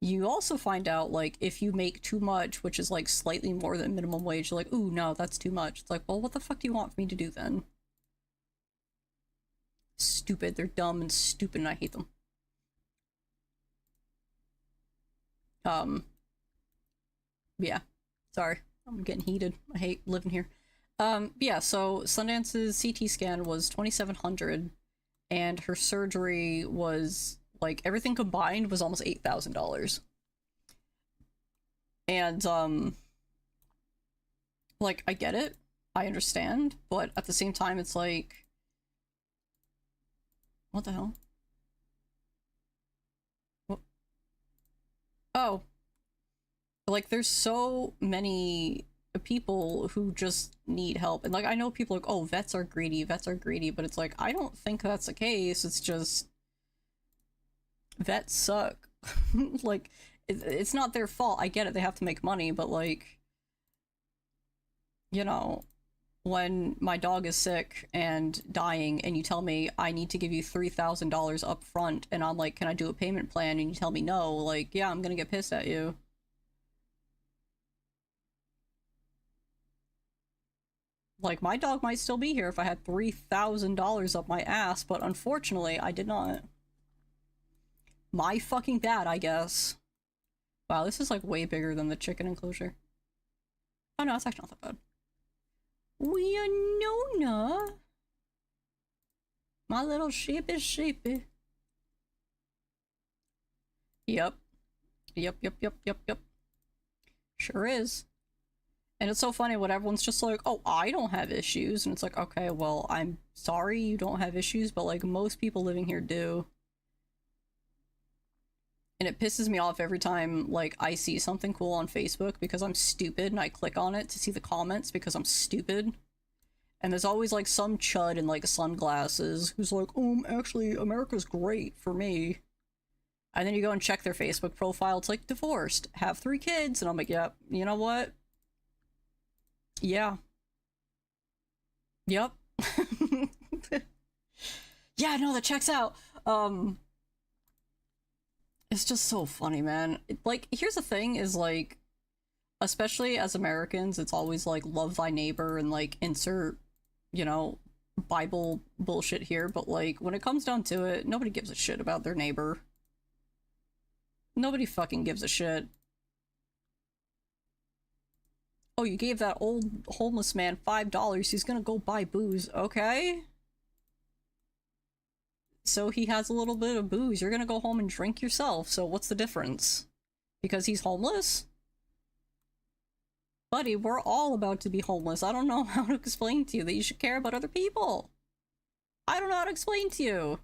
you also find out, like, if you make too much, which is, like, slightly more than minimum wage, you're like, ooh, no, that's too much. It's like, well, what the fuck do you want me to do then? Stupid. They're dumb and stupid and I hate them. Yeah. Sorry. I'm getting heated. I hate living here. Yeah, so Sundance's CT scan was 2,700 and her surgery was, like, everything combined was almost $8,000. And, like, I get it. I understand. But at the same time, it's like, what the hell? What? Oh. Like, there's so many people who just need help. And, like, I know people are like, oh, vets are greedy, but it's like, I don't think that's the case. It's just, vets suck. Like, it's not their fault. I get it, they have to make money, but, like, you know, when my dog is sick and dying and you tell me I need to give you $3,000 up front and I'm like, can I do a payment plan? And you tell me no, like, yeah, I'm gonna get pissed at you. Like, my dog might still be here if I had $3,000 up my ass, but unfortunately, I did not. My fucking bad, I guess. Wow, this is, like, way bigger than the chicken enclosure. Oh no, it's actually not that bad. We are Nona. My little sheep is sheepy. Yep. Yep. Sure is. And it's so funny when everyone's just like, oh, I don't have issues. And it's like, okay, well, I'm sorry you don't have issues, but like most people living here do. And it pisses me off every time like I see something cool on Facebook because I'm stupid and I click on it to see the comments because I'm stupid. And there's always like some chud in like sunglasses who's like, actually, America's great for me. And then you go and check their Facebook profile. It's like divorced, have 3 kids. And I'm like, yep, you know what? Yeah. Yep. Yeah, no, that checks out. It's just so funny, man. Like, here's the thing is like, especially as Americans, it's always like love thy neighbor and like insert, you know, Bible bullshit here, but like when it comes down to it, nobody gives a shit about their neighbor. Nobody fucking gives a shit. Oh, you gave that old homeless man $5. He's gonna go buy booze. Okay. So he has a little bit of booze. You're gonna go home and drink yourself. So what's the difference? Because he's homeless? Buddy, we're all about to be homeless. I don't know how to explain to you that you should care about other people. I don't know how to explain to you.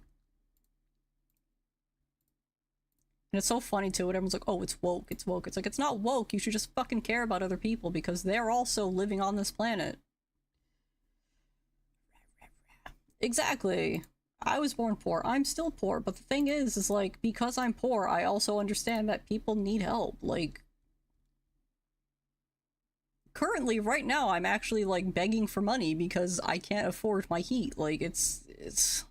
And it's so funny too when everyone's like, oh, it's woke, it's woke. It's like, it's not woke. You should just fucking care about other people because they're also living on this planet. Exactly. I was born poor. I'm still poor. But the thing is like, because I'm poor, I also understand that people need help. Like, currently, right now, I'm actually like begging for money because I can't afford my heat. Like, it's...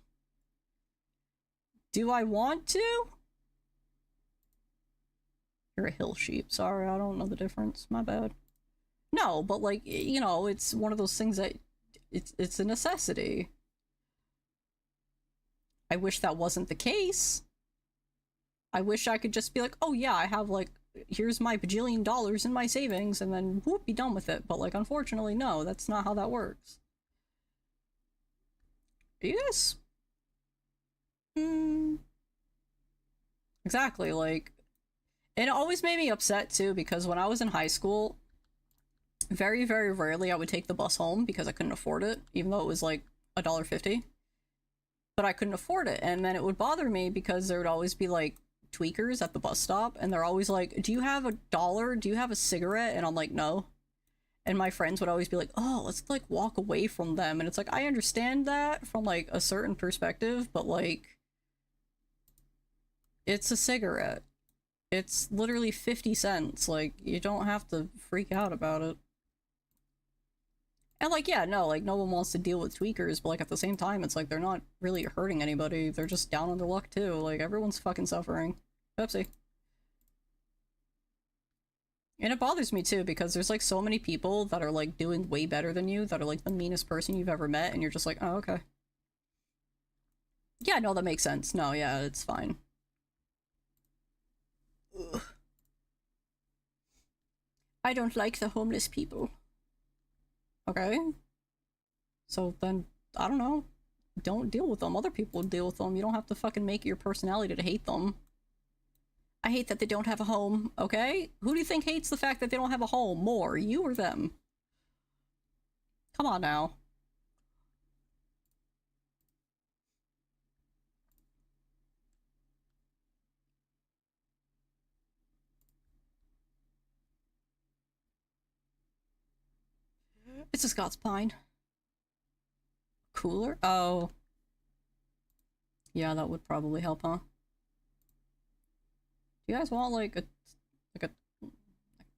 Do I want to? You're a hill sheep. Sorry, I don't know the difference. My bad. No, but like, you know, it's one of those things that it's a necessity. I wish that wasn't the case. I wish I could just be like, oh yeah, I have like, here's my bajillion dollars in my savings, and then whoop, be done with it. But like, unfortunately, no, that's not how that works. Yes. Exactly, like, and it always made me upset too, because when I was in high school, very, very rarely I would take the bus home because I couldn't afford it, even though it was like $1.50. But I couldn't afford it, and then it would bother me because there would always be like tweakers at the bus stop, and they're always like, do you have $1? Do you have a cigarette? And I'm like, no. And my friends would always be like, oh, let's like walk away from them. And it's like, I understand that from like a certain perspective, but like, it's a cigarette. It's literally 50 cents. Like, you don't have to freak out about it. And like, yeah, no, like no one wants to deal with tweakers, but like at the same time, it's like they're not really hurting anybody. They're just down on their luck too. Like, everyone's fucking suffering. Pepsi. And it bothers me too, because there's like so many people that are like doing way better than you, that are like the meanest person you've ever met, and you're just like, oh, okay. Yeah, no, that makes sense. No, yeah, it's fine. Ugh. I don't like the homeless people. Okay. So then, I don't know. Don't deal with them. Other people deal with them. You don't have to fucking make it your personality to hate them. I hate that they don't have a home, okay? Who do you think hates the fact that they don't have a home more, you or them? Come on now. It's a Scots Pine. Cooler? Oh. Yeah, that would probably help, huh? Do you guys want like a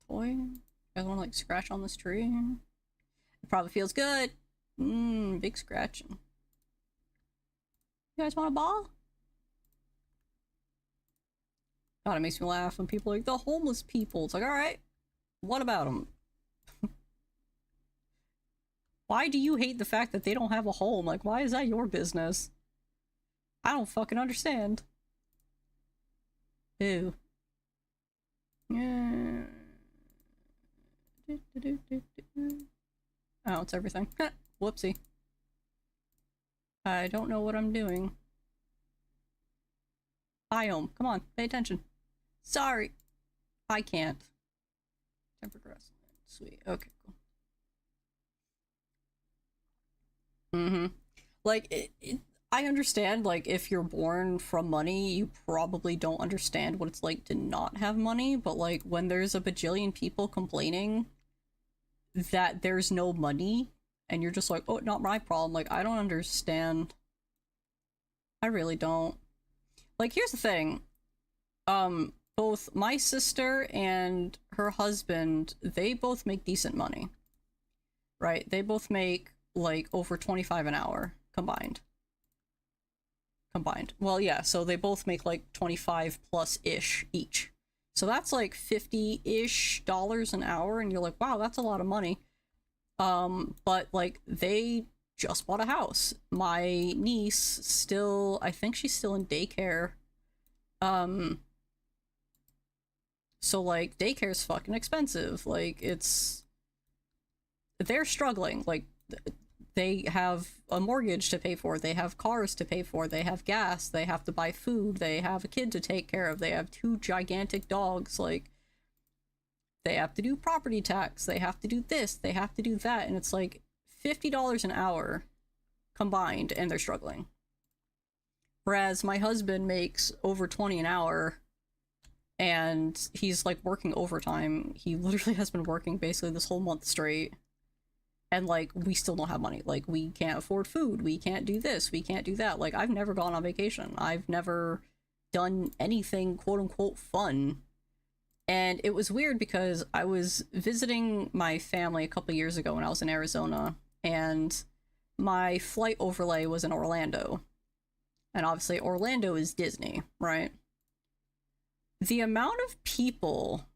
toy? You guys want to like scratch on this tree? It probably feels good. Big scratching. You guys want a ball? God, it makes me laugh when people are like, the homeless people. It's like, alright, what about them? Why do you hate the fact that they don't have a home? Like, why is that your business? I don't fucking understand. Ew. Yeah. Oh, it's everything. Whoopsie. I don't know what I'm doing. Biome. Come on, pay attention. Sorry. I can't. Can progress. Sweet. Okay, cool. Mm-hmm. Like, I understand, like, if you're born from money, you probably don't understand what it's like to not have money, but, like, when there's a bajillion people complaining that there's no money, and you're just like, oh, not my problem, like, I don't understand. I really don't. Like, here's the thing. Both my sister and her husband, they both make decent money, right? They both make, like, over 25 an hour combined. Well, yeah, so they both make like 25 plus ish each. So that's like 50-ish dollars an hour, and you're like, wow, that's a lot of money. But like they just bought a house. My niece still, I think she's still in daycare. So like daycare's fucking expensive. Like they're struggling. Like they have a mortgage to pay for, they have cars to pay for, they have gas, they have to buy food, they have a kid to take care of, they have 2 gigantic dogs, like they have to do property tax, they have to do this, they have to do that, and it's like $50 an hour combined, and they're struggling. Whereas my husband makes over 20 an hour, and he's like working overtime. He literally has been working basically this whole month straight. And, like, we still don't have money. Like, we can't afford food. We can't do this. We can't do that. Like, I've never gone on vacation. I've never done anything, quote-unquote, fun. And it was weird because I was visiting my family a couple years ago when I was in Arizona, and my flight overlay was in Orlando. And obviously, Orlando is Disney, right? The amount of people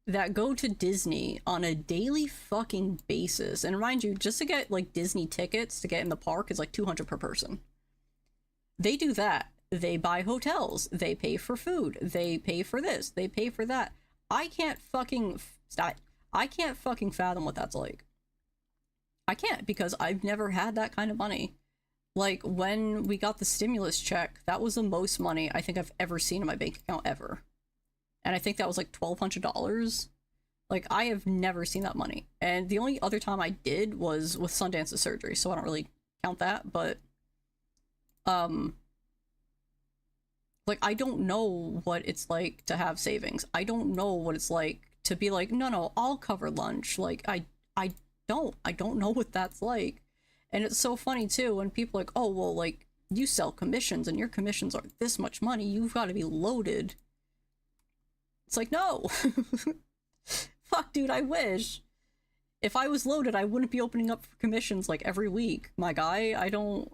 that go to Disney on a daily fucking basis, and mind you, just to get like Disney tickets to get in the park is like $200 per person. They do that. They buy hotels. They pay for food. They pay for this. They pay for that. I can't fucking fathom what that's like. I can't, because I've never had that kind of money. Like, when we got the stimulus check, that was the most money I think I've ever seen in my bank account ever. And I think that was like $1,200. Like, I have never seen that money. And the only other time I did was with Sundance's surgery, so I don't really count that, but like, I don't know what it's like to have savings. I don't know what it's like to be like, no, I'll cover lunch. Like, I don't know what that's like. And it's so funny too when people are like, oh, well, like, you sell commissions and your commissions are this much money, you've got to be loaded. It's like, no. Fuck, dude, I wish. If I was loaded, I wouldn't be opening up for commissions like every week. My guy, I don't...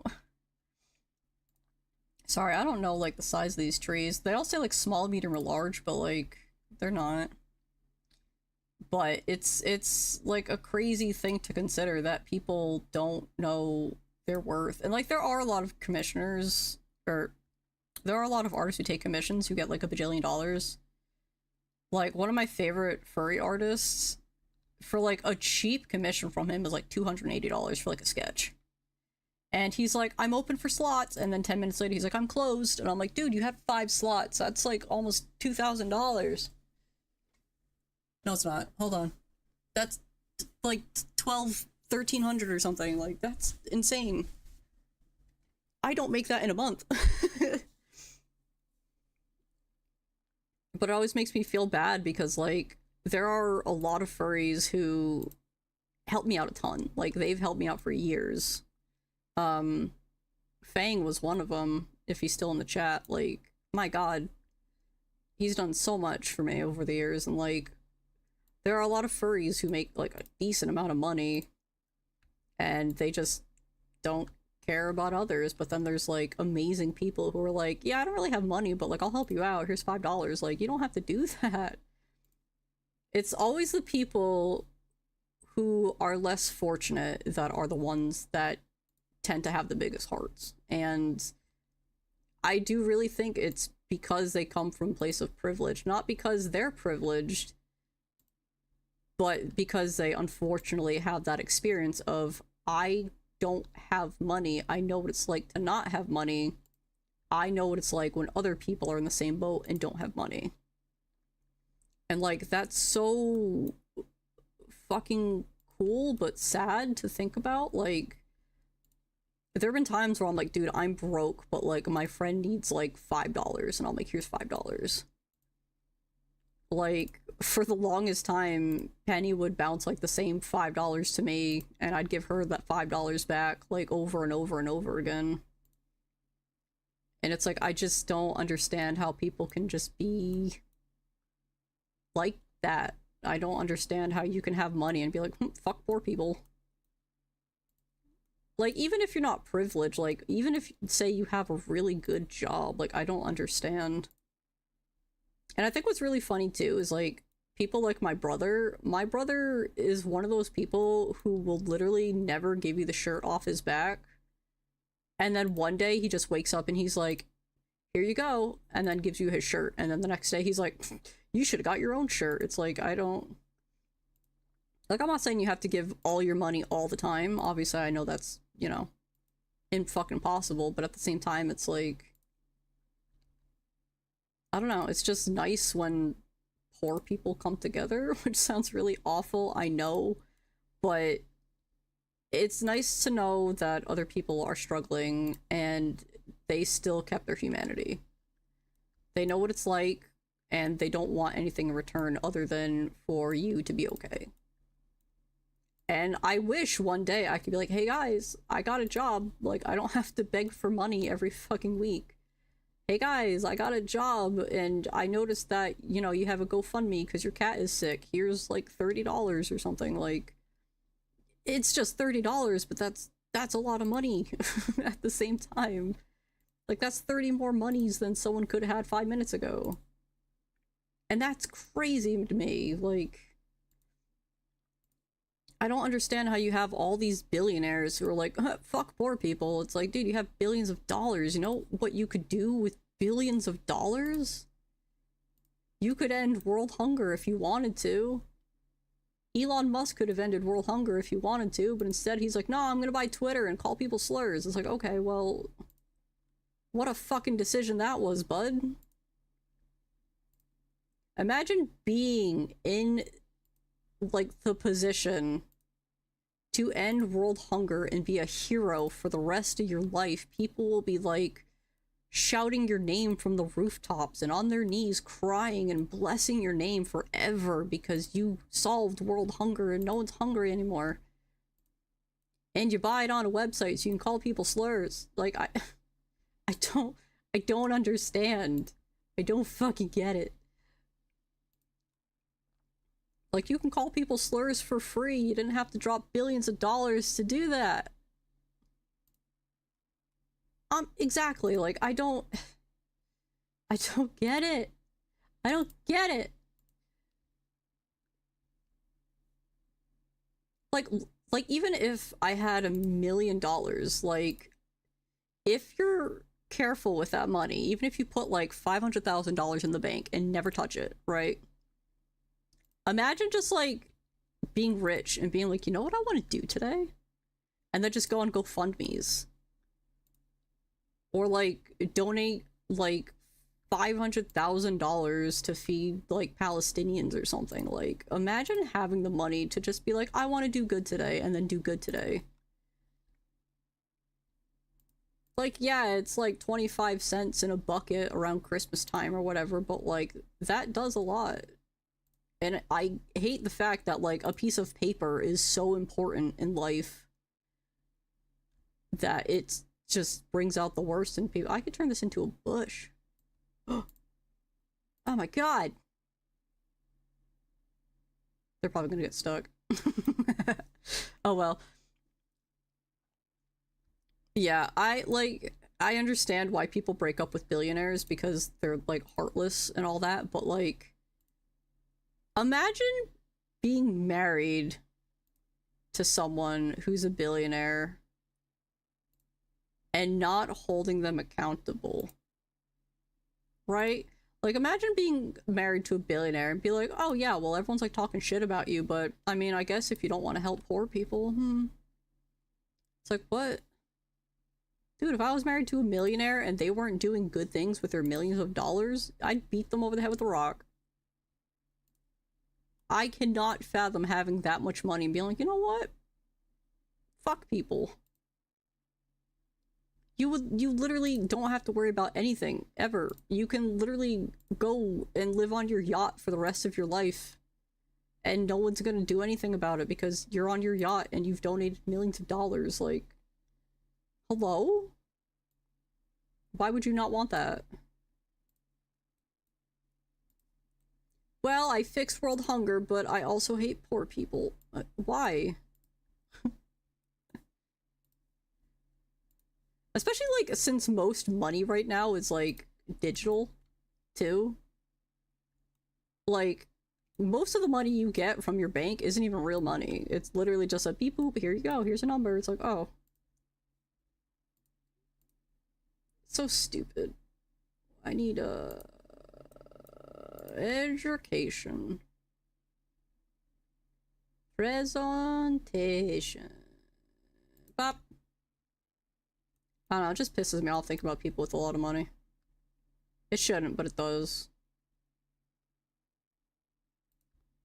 Sorry, I don't know, like, the size of these trees. They all say, like, small, medium, or large, but, like, they're not. But it's like, a crazy thing to consider that people don't know their worth. And, like, there are a lot of commissioners, or there are a lot of artists who take commissions who get, like, $1 bajillion. Like, one of my favorite furry artists, for, like, a cheap commission from him is, like, $280 for, like, a sketch. And he's like, I'm open for slots, and then 10 minutes later, he's like, I'm closed. And I'm like, dude, you had 5 slots. That's, like, almost $2,000. No, it's not. Hold on. That's, like, 1,300 or something. Like, that's insane. I don't make that in a month. But it always makes me feel bad because, like, there are a lot of furries who help me out a ton. Like, they've helped me out for years. Fang was one of them, if he's still in the chat. Like, my god. He's done so much for me over the years, and, like, there are a lot of furries who make, like, a decent amount of money, and they just don't care about others. But then there's, like, amazing people who are like, yeah, I don't really have money, but, like, I'll help you out, here's $5. Like, you don't have to do that. It's always the people who are less fortunate that are the ones that tend to have the biggest hearts. And I do really think it's because they come from a place of privilege, not because they're privileged, but because they unfortunately have that experience of, I don't have money, I know what it's like to not have money, I know what it's like when other people are in the same boat and don't have money. And like that's so fucking cool but sad to think about. Like there have been times where I'm like, dude, I'm broke, but like my friend needs like $5 and I'm like, here's $5. Like for the longest time, Penny would bounce like the same $5 to me and I'd give her that $5 back like over and over and over again. And it's like I just don't understand how people can just be like that. I don't understand how you can have money and be like, fuck poor people. Like, even if you're not privileged, like, even if, say, you have a really good job, like, I don't understand. And I think what's really funny, too, is, like, people like my brother is one of those people who will literally never give you the shirt off his back. And then one day he just wakes up and he's like, here you go, and then gives you his shirt. And then the next day he's like, you should have got your own shirt. It's like, I don't... Like, I'm not saying you have to give all your money all the time. Obviously, I know that's, you know, impossible, but at the same time, it's like... I don't know, it's just nice when poor people come together, which sounds really awful, I know, but it's nice to know that other people are struggling and they still kept their humanity. They know what it's like, and they don't want anything in return other than for you to be okay. And I wish one day I could be like, hey guys, I got a job. Like, I don't have to beg for money every fucking week. Hey guys, I got a job and I noticed that, you know, you have a GoFundMe because your cat is sick. Here's like $30 or something. Like, it's just $30, but that's a lot of money at the same time. Like, that's 30 more monies than someone could have had 5 minutes ago. And that's crazy to me. Like, I don't understand how you have all these billionaires who are like, fuck poor people. It's like, dude, you have billions of dollars. You know what you could do with billions of dollars? You could end world hunger if you wanted to. Elon Musk could have ended world hunger if he wanted to, but instead he's like, no, I'm gonna buy Twitter and call people slurs. It's like, okay, well, what a fucking decision that was, bud. Imagine being in, like, the position to end world hunger and be a hero for the rest of your life. People will be, like, shouting your name from the rooftops and on their knees crying and blessing your name forever because you solved world hunger and no one's hungry anymore. And you buy it on a website so you can call people slurs. Like, I don't understand. I don't fucking get it. Like, you can call people slurs for free. You didn't have to drop billions of dollars to do that. Exactly. Like, I don't get it. I don't get it. Like even if I had $1 million, like, if you're careful with that money, even if you put like $500,000 in the bank and never touch it, right? Imagine just like being rich and being like, you know what I want to do today? And then just go on GoFundMe's. Or like donate like $500,000 to feed like Palestinians or something. Like, imagine having the money to just be like, I want to do good today, and then do good today. Like, yeah, it's like 25 cents in a bucket around Christmas time or whatever, but like, that does a lot. And I hate the fact that like a piece of paper is so important in life that it's just brings out the worst in people. I could turn this into a bush. Oh my god. They're probably gonna get stuck. Oh well. Yeah, I understand why people break up with billionaires because they're like heartless and all that, but like, imagine being married to someone who's a billionaire and not holding them accountable. Right? Like, imagine being married to a billionaire and be like, oh yeah, well, everyone's like talking shit about you, but I mean, I guess if you don't want to help poor people, It's like, what? Dude, if I was married to a millionaire and they weren't doing good things with their millions of dollars, I'd beat them over the head with a rock. I cannot fathom having that much money and being like, you know what? Fuck people. You literally don't have to worry about anything, ever. You can literally go and live on your yacht for the rest of your life. And no one's gonna do anything about it because you're on your yacht and you've donated millions of dollars. Like, hello? Why would you not want that? Well, I fix world hunger, but I also hate poor people. Why? Especially, like, since most money right now is, like, digital, too. Like, most of the money you get from your bank isn't even real money. It's literally just a beep boop, here you go, here's a number. It's like, oh. So stupid. I need a education. Presentation. Bop. I don't know, it just pisses me off thinking about people with a lot of money. It shouldn't, but it does.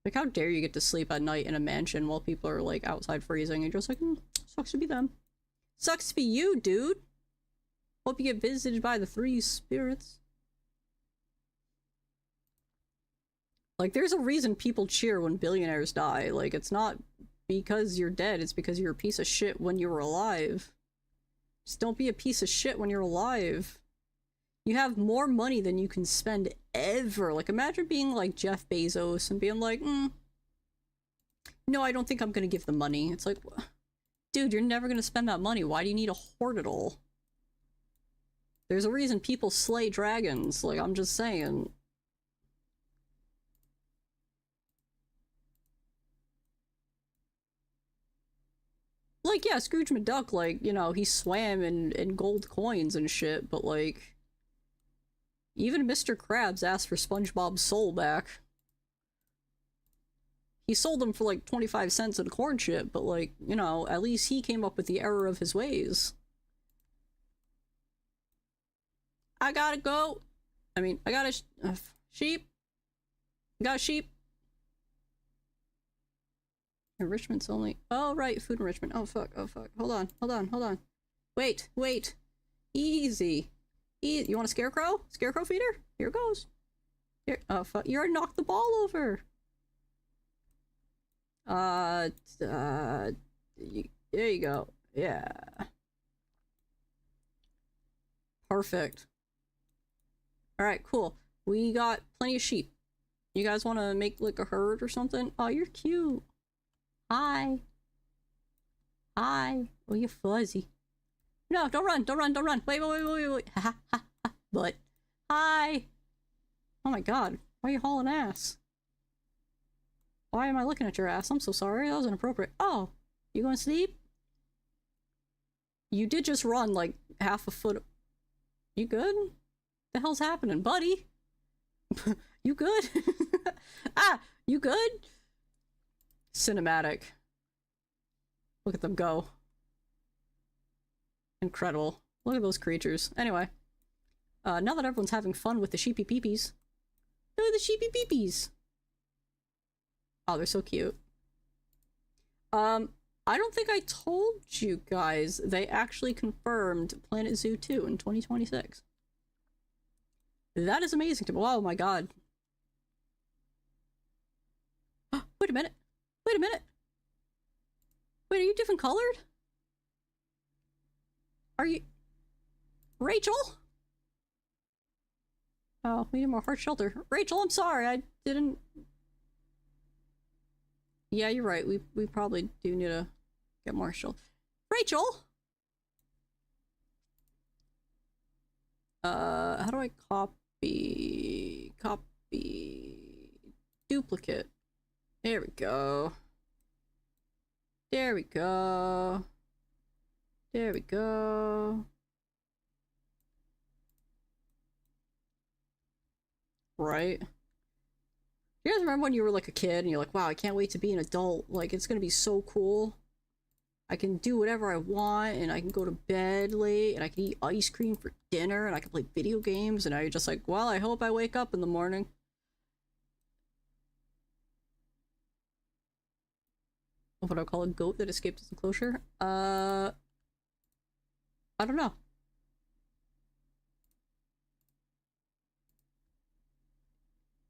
Like, how dare you get to sleep at night in a mansion while people are, like, outside freezing, and you're just like, sucks to be them. Sucks to be you, dude! Hope you get visited by the three spirits. Like, there's a reason people cheer when billionaires die. Like, it's not because you're dead, it's because you're a piece of shit when you were alive. Just don't be a piece of shit when you're alive. You have more money than you can spend ever. Like, imagine being like Jeff Bezos and being like, no, I don't think I'm gonna give the money. It's like, dude, you're never gonna spend that money. Why do you need to hoard it all? There's a reason people slay dragons. Like, I'm just saying. Like, yeah, Scrooge McDuck, like, you know, he swam in gold coins and shit, but, like, even Mr. Krabs asked for SpongeBob's soul back. He sold them for, like, 25 cents in corn chip, but, like, you know, at least he came up with the error of his ways. I gotta go. I mean, I got a sheep. I got a sheep. Enrichment's only... Oh, right, food enrichment. Oh, fuck, oh, fuck. Hold on, hold on, hold on. Wait, wait. Easy. You want a scarecrow? Scarecrow feeder? Here goes. Here. Oh, fuck. You already knocked the ball over. There you go. Yeah. Perfect. Alright, cool. We got plenty of sheep. You guys want to make, like, a herd or something? Oh, you're cute. Hi. Hi. Oh, you're fuzzy. No, don't run, don't run, don't run. Wait, wait, wait, wait, wait. Ha ha ha ha. But. Hi. Oh my god. Why are you hauling ass? Why am I looking at your ass? I'm so sorry. That was inappropriate. Oh. You going to sleep? You did just run like half a foot. You good? The hell's happening, buddy? You good? Ah, you good? Cinematic. Look at them go. Incredible. Look at those creatures. Anyway. Now that everyone's having fun with the sheepy peepees. Look at the sheepy peepees! Oh, they're so cute. I don't think I told you guys they actually confirmed Planet Zoo 2 in 2026. That is amazing to me. Oh my god. Wait a minute. Wait a minute. Wait, are you different colored? Are you... Rachel? Oh, we need more heart shelter. Rachel, I'm sorry, I didn't... Yeah, you're right. We probably do need to get more shelter. Rachel! How do I copy... Duplicate. There we go. There we go. There we go. Right? You guys remember when you were like a kid and you're like, wow, I can't wait to be an adult. Like, it's gonna be so cool. I can do whatever I want and I can go to bed late and I can eat ice cream for dinner and I can play video games, and now you're just like, well, I hope I wake up in the morning. what I call a goat that escaped its enclosure. I don't know.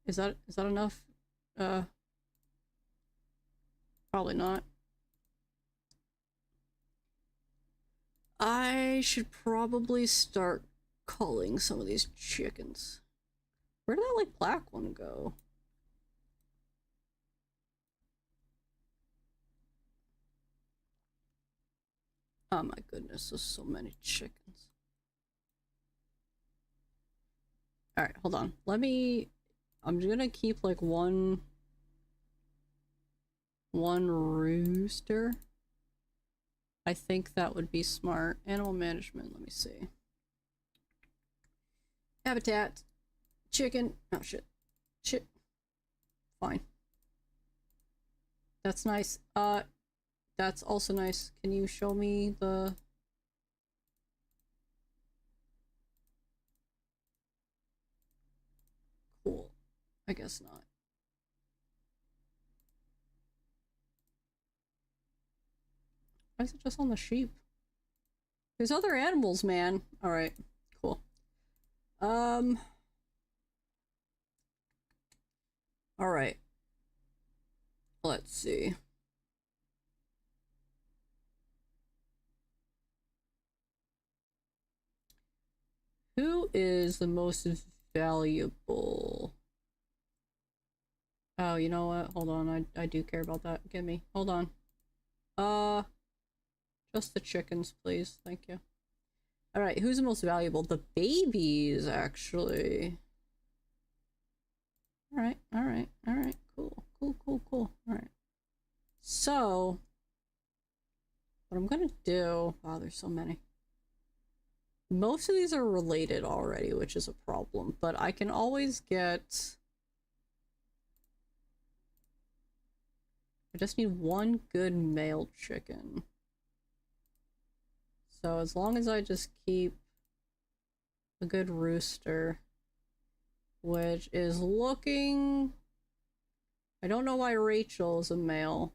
Is that enough? Probably not. I should probably start culling some of these chickens. Where did that, like, black one go? Oh my goodness, there's so many chickens. Alright, hold on. I'm gonna keep, like, one rooster. I think that would be smart. Animal management, let me see. Habitat. Chicken. Oh, shit. Shit. Fine. That's nice. That's also nice. Can you show me the... Cool. I guess not. Why is it just on the sheep? There's other animals, man. Alright. Cool. Alright. Let's see. Who is the most valuable? Oh, you know what? Hold on. I do care about that. Give me. Hold on. Just the chickens, please. Thank you. Alright, who's the most valuable? The babies, actually. Alright, alright, alright. Cool, cool, cool, cool. Alright. So, what I'm gonna do... Wow, there's so many. Most of these are related already, which is a problem, but I can always get... I just need one good male chicken. So as long as I just keep a good rooster, which is looking... I don't know why Rachel is a male.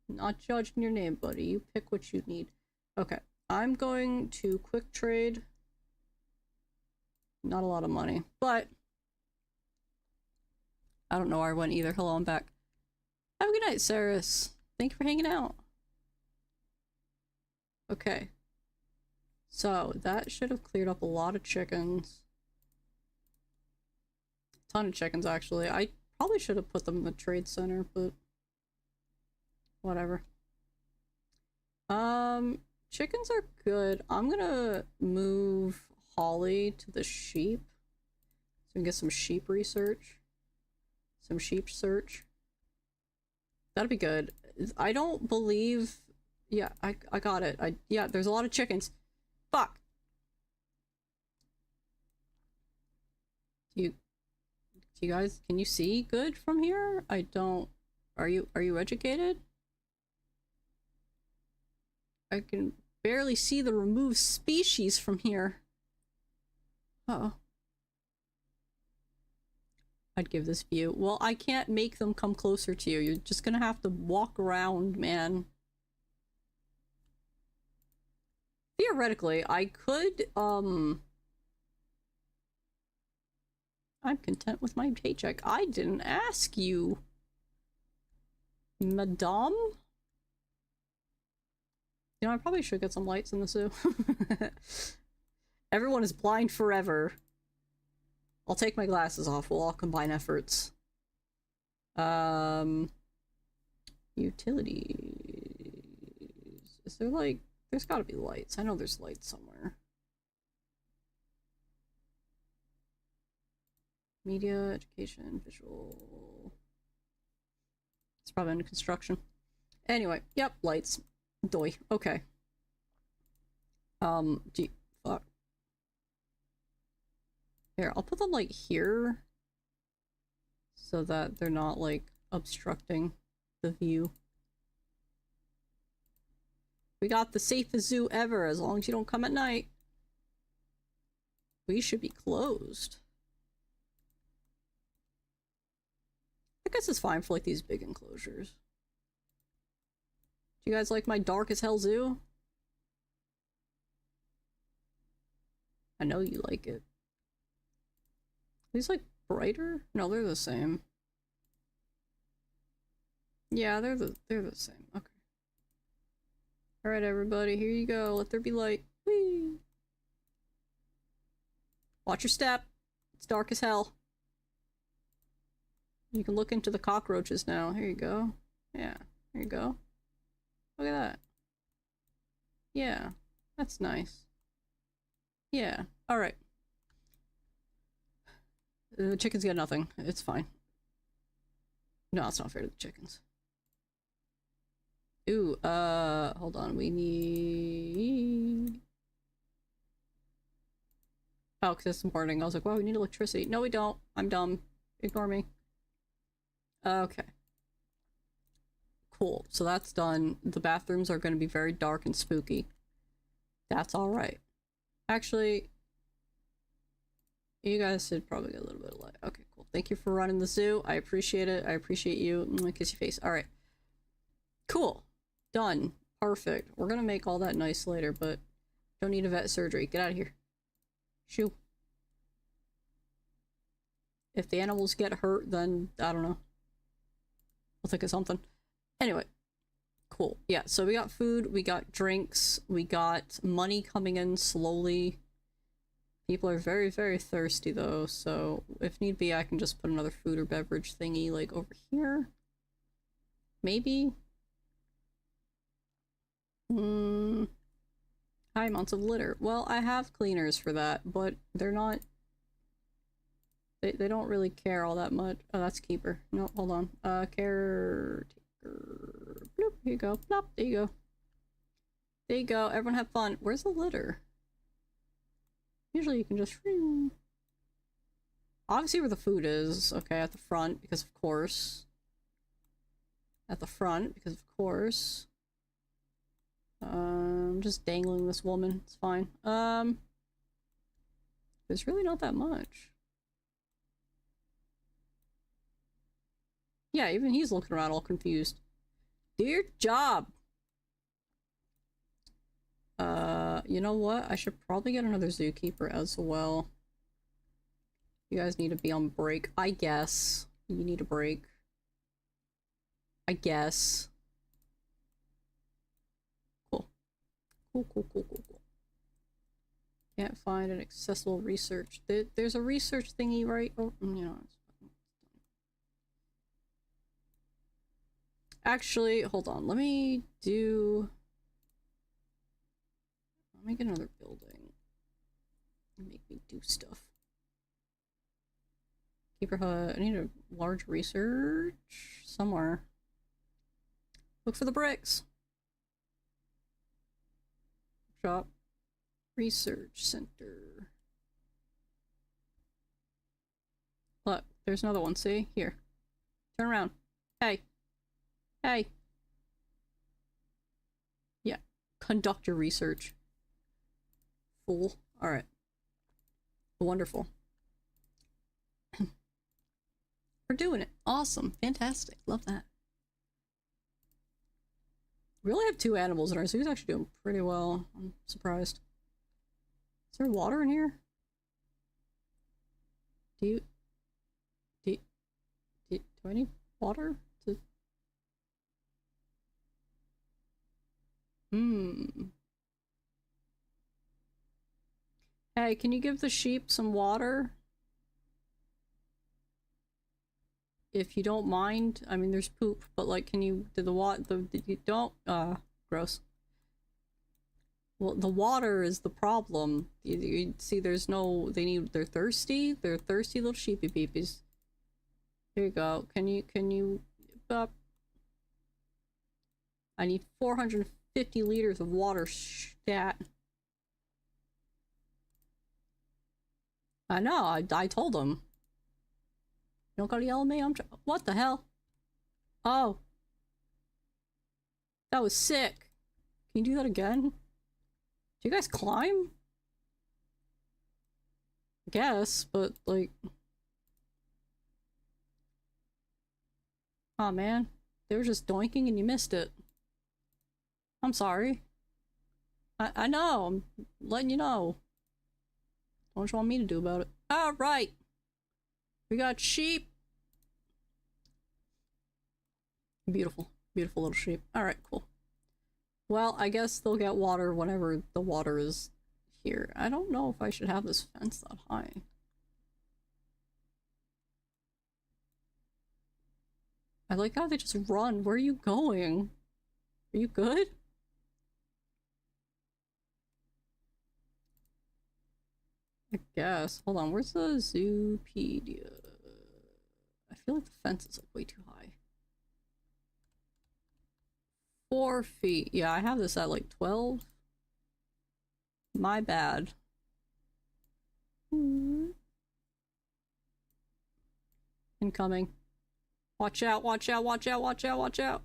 Not judging your name, buddy. You pick what you need. Okay, I'm going to quick trade. Not a lot of money, but I don't know where I went either. Hello, I'm back. Have a good night, Saris. Thank you for hanging out. Okay. So, that should have cleared up a lot of chickens. A ton of chickens, actually. I probably should have put them in the trade center, but... whatever. Chickens are good. I'm gonna move Holly to the sheep. So we can get some sheep research. Some sheep search. That'd be good. I don't believe... Yeah, I got it. Yeah, there's a lot of chickens. Fuck! Do you guys... Can you see good from here? I don't... Are you educated? I can barely see the removed species from here. Uh-oh. I'd give this view. Well, I can't make them come closer to you. You're just gonna have to walk around, man. Theoretically, I could, I'm content with my paycheck. I didn't ask you, madame? You know, I probably should get some lights in the zoo. Everyone is blind forever. I'll take my glasses off. We'll all combine efforts. Utilities. Is there, like... There's gotta be lights. I know there's lights somewhere. Media, education, visual... It's probably under construction. Anyway, yep, lights. Doy. Okay. Fuck. Here, I'll put them, like, here. So that they're not, like, obstructing the view. We got the safest zoo ever, as long as you don't come at night. We should be closed. guess it's fine for like these big enclosures. Do you guys like my dark as hell zoo? I know you like it. These like brighter? No, they're the same. Yeah, they're the same. Okay. Alright, everybody, here you go. Let there be light. Whee! Watch your step. It's dark as hell. You can look into the cockroaches now. Here you go. Yeah, here you go. Look at that. Yeah, that's nice. Yeah, alright. The chickens get nothing. It's fine. No, it's not fair to the chickens. Ooh, hold on. We need... Oh, because it's morning. I was like, wow, we need electricity. No, we don't. I'm dumb. Ignore me. Okay. Cool. So that's done. The bathrooms are going to be very dark and spooky. That's alright. Actually, you guys should probably get a little bit of light. Okay, cool. Thank you for running the zoo. I appreciate it. I appreciate you. Kiss your face. Alright. Cool. Done. Perfect. We're gonna make all that nice later, but don't need a vet surgery. Get out of here. Shoo. If the animals get hurt, then I don't know. I'll think of something. Anyway. Cool. Yeah, so we got food, we got drinks, we got money coming in slowly. People are very, very thirsty though, so if need be, I can just put another food or beverage thingy like over here. Maybe? High amounts of litter. Well, I have cleaners for that, but they're not... They don't really care all that much. Oh, that's keeper. No, hold on. Caretaker. Bloop, here you go. Plop, there you go. There you go. Everyone have fun. Where's the litter? Usually you can just... Obviously where the food is. Okay, at the front, because of course. At the front, because of course. I'm just dangling this woman. It's fine. There's really not that much. Yeah, even he's looking around all confused. Do your job! You know what? I should probably get another zookeeper as well. You guys need to be on break. I guess. You need a break. I guess. Cool. Cool. Can't find an accessible research. There's a research thingy, right? Oh, you know. Actually, hold on. Let me get another building. Make me do stuff. Keeper hut. I need a large research somewhere. Look for the bricks. Shop. Research center. Look, there's another one. See? Here. Turn around. Hey. Hey. Yeah. Conduct your research. Fool. Alright. Wonderful. We're doing it. Awesome. Fantastic. Love that. We only have 2 animals in our zoo. He's actually doing pretty well. I'm surprised. Is there water in here? Do I need water to... Hey, can you give the sheep some water? If you don't mind. I mean, there's poop, but like, can you... you don't... gross. Well, the water is the problem. You see, there's no... They're thirsty. They're thirsty little sheepy peepies. Here you go. Can you... I need 450 liters of water. Stat. I know, I told him. You don't gotta yell at me, what the hell? Oh. That was sick. Can you do that again? Do you guys climb? I guess, but like... Aw, man. They were just doinking and you missed it. I'm sorry. I know. I'm letting you know. What you want me to do about it? Alright. We got sheep. Beautiful. Beautiful little sheep. Alright, cool. Well, I guess they'll get water whenever the water is here. I don't know if I should have this fence that high. I like how they just run. Where are you going? Are you good? I guess. Hold on, where's the Zoopedia? I feel like the fence is like way too high. 4 feet. Yeah, I have this at like 12. My bad. Incoming. Watch out, watch out, watch out, watch out, watch out.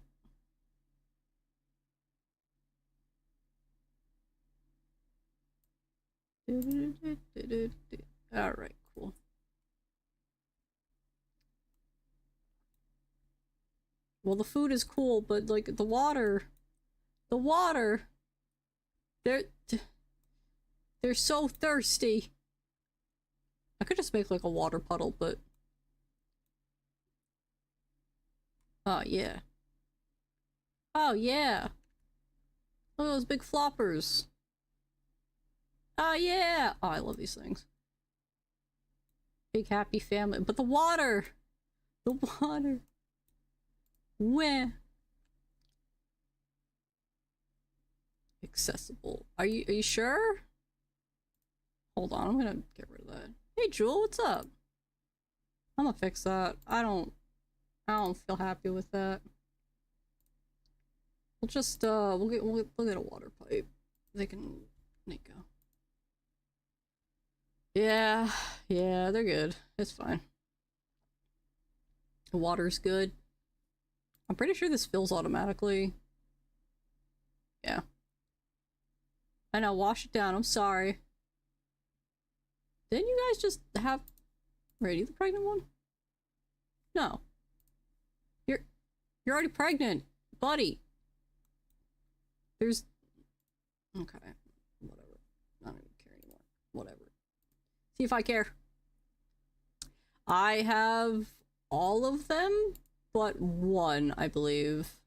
Alright, cool. Well, the food is cool, but like the water, they're so thirsty. I could just make like a water puddle, but oh yeah. Oh yeah. Look at those big floppers. Oh yeah. Oh, I love these things. Big happy family. But the water. The water. Where? Accessible. Are you sure? Hold on, I'm gonna get rid of that. Hey Jewel, what's up? I'm gonna fix that. I don't feel happy with that. We'll just we'll get a water pipe. They go. Yeah, they're good. It's fine. The water's good. I'm pretty sure this fills automatically. Yeah. I know, wash it down. I'm sorry. Didn't you guys just have... Right, you the pregnant one? No. You're already pregnant, buddy. There's... Okay. Whatever. I don't even care anymore. Whatever. See if I care. I have all of them, but one, I believe.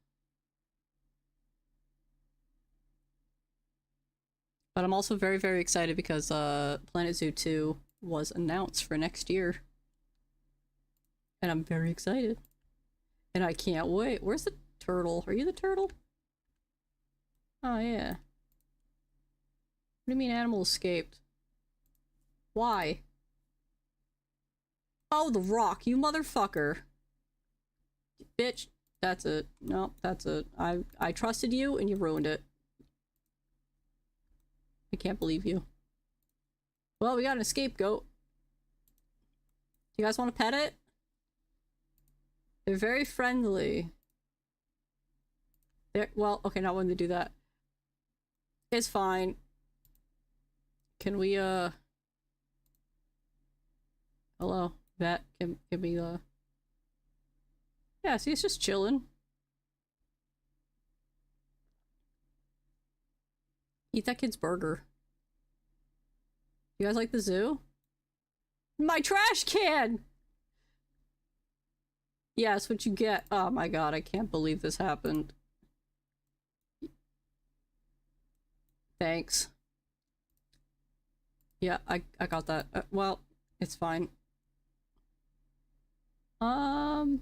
But I'm also very, very excited because Planet Zoo 2 was announced for next year. And I'm very excited. And I can't wait. Where's the turtle? Are you the turtle? Oh, yeah. What do you mean animal escaped? Why? Oh, the rock, you motherfucker. Bitch. That's it. No, that's it. I trusted you and you ruined it. I can't believe you. Well, we got an scapegoat. You guys want to pet it? They're very friendly. Well, okay, not when they do that. It's fine. Can we, hello, vet, can we, yeah, see, it's just chilling. Eat that kid's burger. You guys like the zoo? My trash can! Yeah, that's what you get. Oh my god, I can't believe this happened. Thanks. Yeah, I got that. Well, it's fine. Don't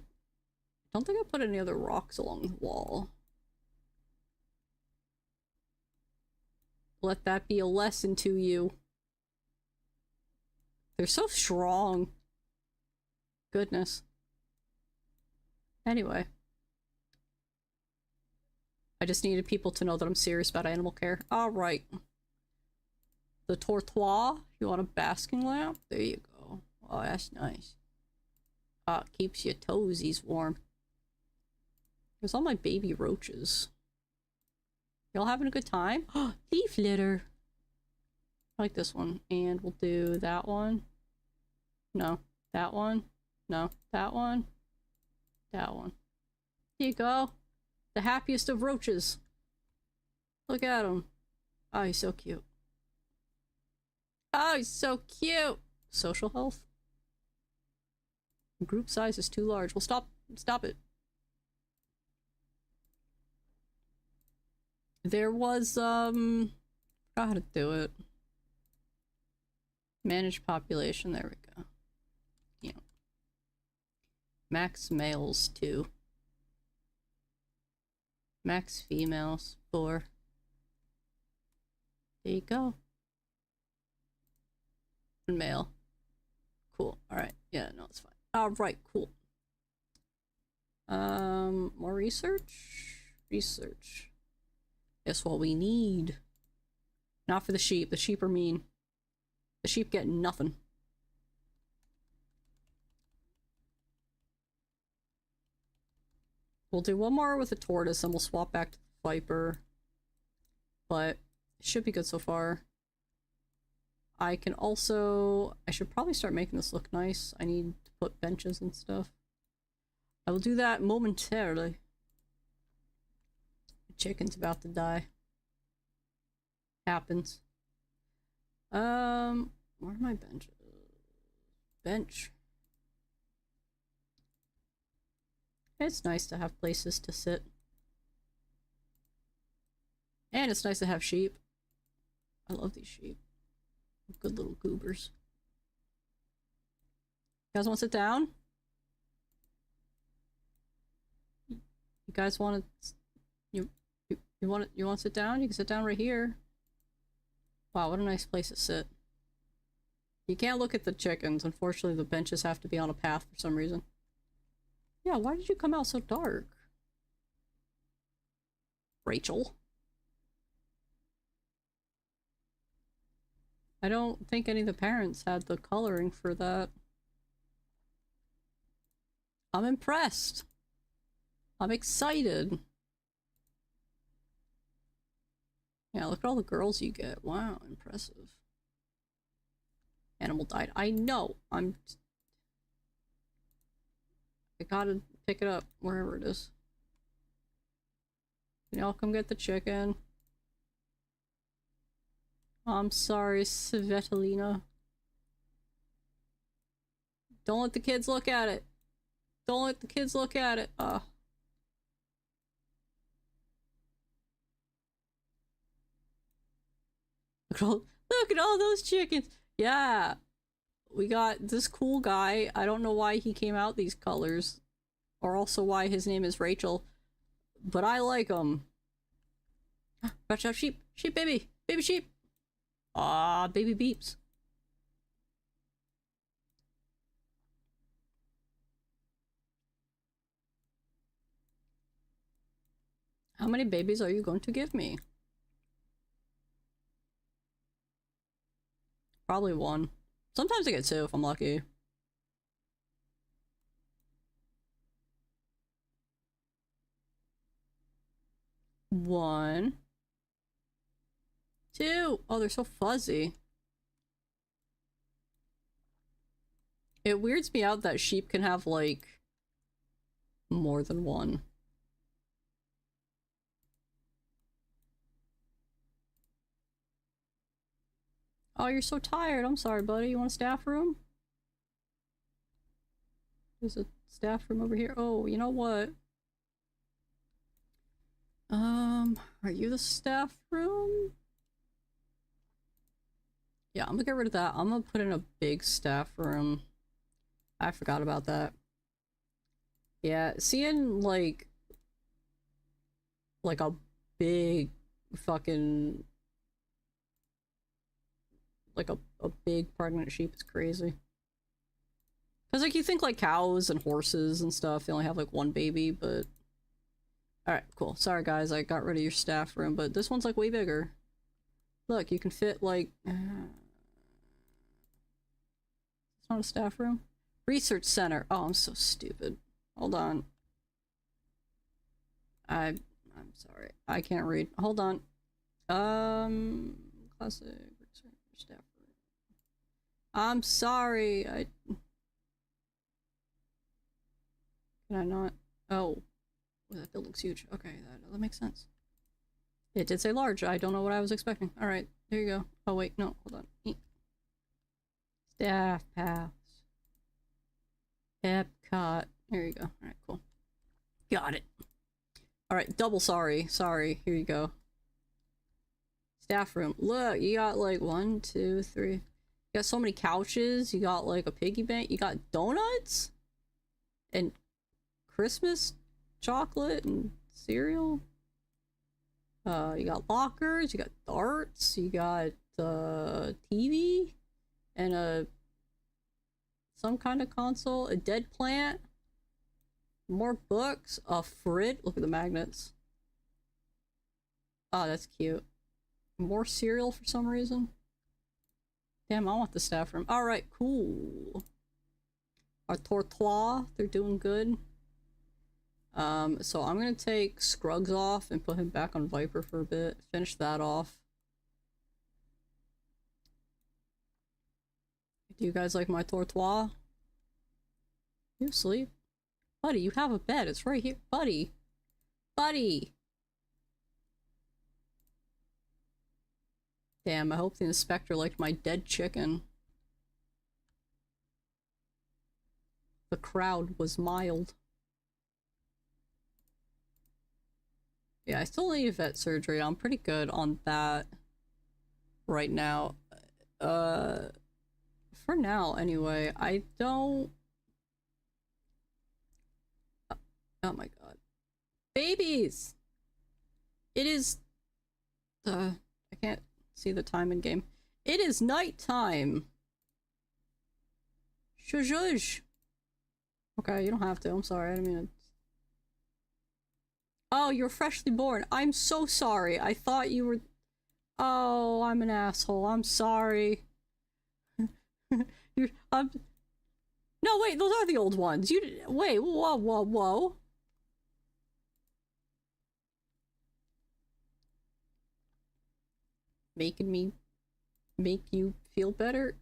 think I put any other rocks along the wall. Let that be a lesson to you. They're so strong. Goodness. Anyway. I just needed people to know that I'm serious about animal care. Alright. The tortoise. You want a basking lamp? There you go. Oh, that's nice. Keeps your toesies warm. There's all my baby roaches. Y'all having a good time? Leaf litter! I like this one. And we'll do that one. No. That one. No. That one. That one. Here you go. The happiest of roaches. Look at him. Oh, he's so cute. Oh, he's so cute. Social health. Group size is too large. Well, stop it. There was, forgot how to do it. Manage population, there we go. Yeah. Max males, 2. Max females, 4. There you go. Male. Cool. Alright. Yeah, no, it's fine. Alright, cool. More research? Research. Guess what we need? Not for the sheep. The sheep are mean. The sheep get nothing. We'll do one more with the tortoise and we'll swap back to the viper. But it should be good so far. I can also... I should probably start making this look nice. I need to put benches and stuff. I will do that momentarily. The chicken's about to die. Happens. Where are my benches? Bench. It's nice to have places to sit. And it's nice to have sheep. I love these sheep. Good little goobers. You guys want to sit down? You guys want to... You want to sit down? You can sit down right here. Wow, what a nice place to sit. You can't look at the chickens. Unfortunately, the benches have to be on a path for some reason. Yeah, why did you come out so dark? Rachel? I don't think any of the parents had the coloring for that. I'm impressed. I'm excited. Yeah, look at all the girls you get. Wow, impressive. Animal died. I know. I gotta pick it up wherever it is. Can y'all come get the chicken? I'm sorry, Svetlina. Don't let the kids look at it. Don't let the kids look at it. Look at all those chickens. Yeah. We got this cool guy. I don't know why he came out these colors. Or also why his name is Rachel. But I like him. Watch out, sheep. Sheep baby. Baby sheep. Ah, baby beeps. How many babies are you going to give me? Probably 1. Sometimes I get 2 if I'm lucky. One. 2. Oh, they're so fuzzy. It weirds me out that sheep can have, like, more than 1. Oh, you're so tired. I'm sorry, buddy. You want a staff room? There's a staff room over here. Oh, you know what? Are you the staff room? Yeah, I'm gonna get rid of that. I'm gonna put in a big staff room. I forgot about that. Yeah, seeing like a big fucking like a big pregnant sheep is crazy. Cause like you think like cows and horses and stuff, they only have like 1 baby, but alright, cool. Sorry guys, I got rid of your staff room, but this one's like way bigger. Look, you can fit like it's not a staff room. Research center. Oh, I'm so stupid. Hold on. I'm sorry. I can't read. Hold on. Classic research staff room. I'm sorry. Can I not? Oh. Oh, that building's huge. Okay, that makes sense. It did say large. I don't know what I was expecting. Alright, there you go. Oh, wait, no, hold on. Staff paths. Epcot. There you go. Alright, cool. Got it. Alright, double sorry. Sorry. Here you go. Staff room. Look, you got like 1, 2, 3. You got so many couches. You got like a piggy bank. You got donuts? And Christmas chocolate and cereal. You got lockers, you got darts, you got TV, and some kind of console, a dead plant, more books, a fridge. Look at the magnets. Oh, that's cute. More cereal for some reason. Damn, I want the staff room. Alright, cool. Our Tortoise, they're doing good. So I'm gonna take Scruggs off and put him back on Viper for a bit. Finish that off. Do you guys like my Tortoise? You asleep? Buddy, you have a bed. It's right here. Buddy! Buddy! Damn, I hope the inspector liked my dead chicken. The crowd was mild. Yeah, I still need vet surgery. I'm pretty good on that right now. For now, anyway. I don't... Oh my god. Babies! It is... I can't see the time in game. It is nighttime! Shush. Okay, you don't have to. I'm sorry. I didn't mean to... Oh, you're freshly born. I'm so sorry. I thought you were... Oh, I'm an asshole. I'm sorry. No, wait, those are the old ones. Wait, whoa. Making me make you feel better?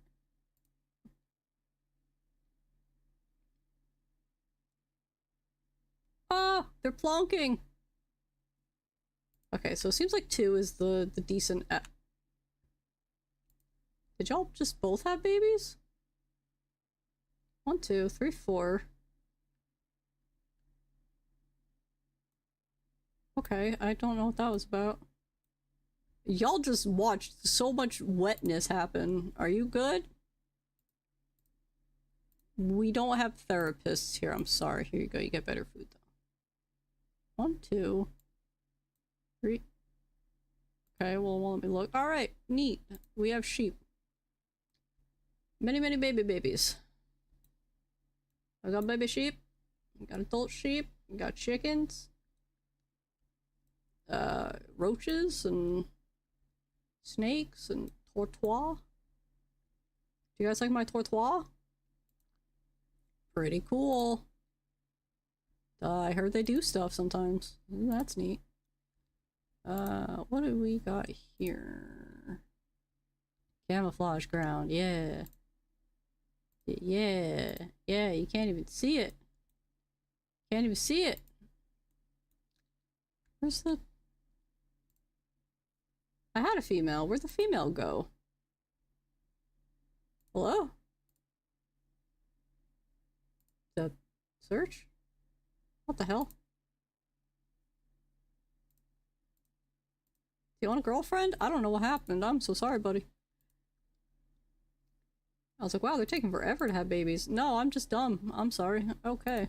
Ah, they're plonking. Okay, so it seems like 2 is the decent... Did y'all just both have babies? 1, 2, 3, 4. Okay, I don't know what that was about. Y'all just watched so much wetness happen. Are you good? We don't have therapists here. I'm sorry. Here you go. You get better food, though. 1, 2, 3. Okay, well, let me look. Alright, neat. We have sheep. Many baby babies. I got baby sheep. We got adult sheep. We got chickens. Roaches and snakes and Tortoise. Do you guys like my Tortoise? Pretty cool. I heard they do stuff sometimes. Ooh, that's neat. What do we got here? Camouflage ground, yeah. Yeah, you can't even see it. Can't even see it. Where's the... I had a female. Where'd the female go? Hello? The search? What the hell? Do you want a girlfriend? I don't know what happened. I'm so sorry, buddy. I was like, wow, they're taking forever to have babies. No, I'm just dumb. I'm sorry. Okay.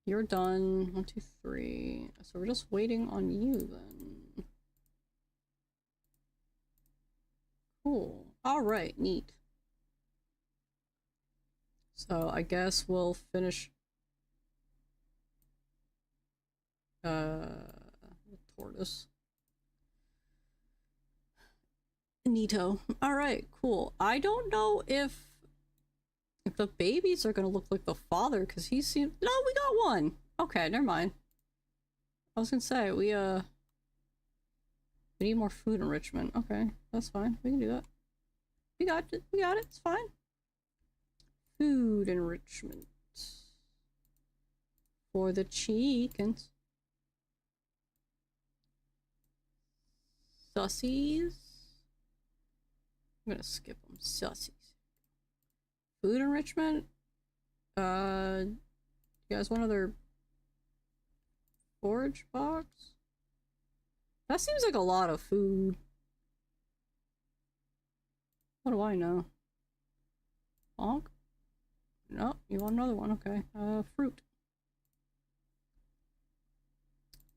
You're done. 1, 2, 3. So we're just waiting on you then. Cool. Alright, neat. So I guess we'll finish the tortoise. Neato. Alright, cool. I don't know if the babies are gonna look like the father, because he seemed... No, we got one! Okay, never mind. I was gonna say, we need more food enrichment. Okay, that's fine. We can do that. We got it. It's fine. Food enrichment. for the chickens. Sussies. I'm gonna skip them. Sussies. Food enrichment. You guys want another forage box? That seems like a lot of food. What do I know? Bonk? No, you want another one? Okay. Fruit.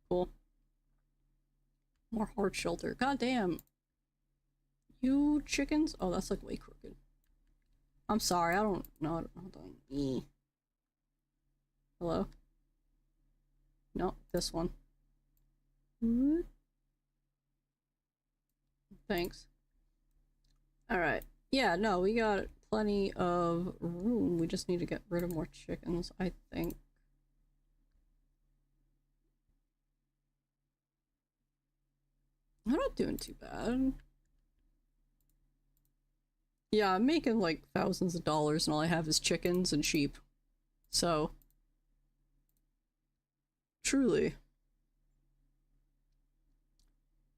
Cool. More hard shelter. God damn. You chickens? Oh, that's like way crooked. I'm sorry, I don't know. Hold on. Hello? No, this one. Thanks. Alright. Yeah, no, we got plenty of room. We just need to get rid of more chickens, I think. I'm not doing too bad. Yeah, I'm making like thousands of dollars and all I have is chickens and sheep. So, truly.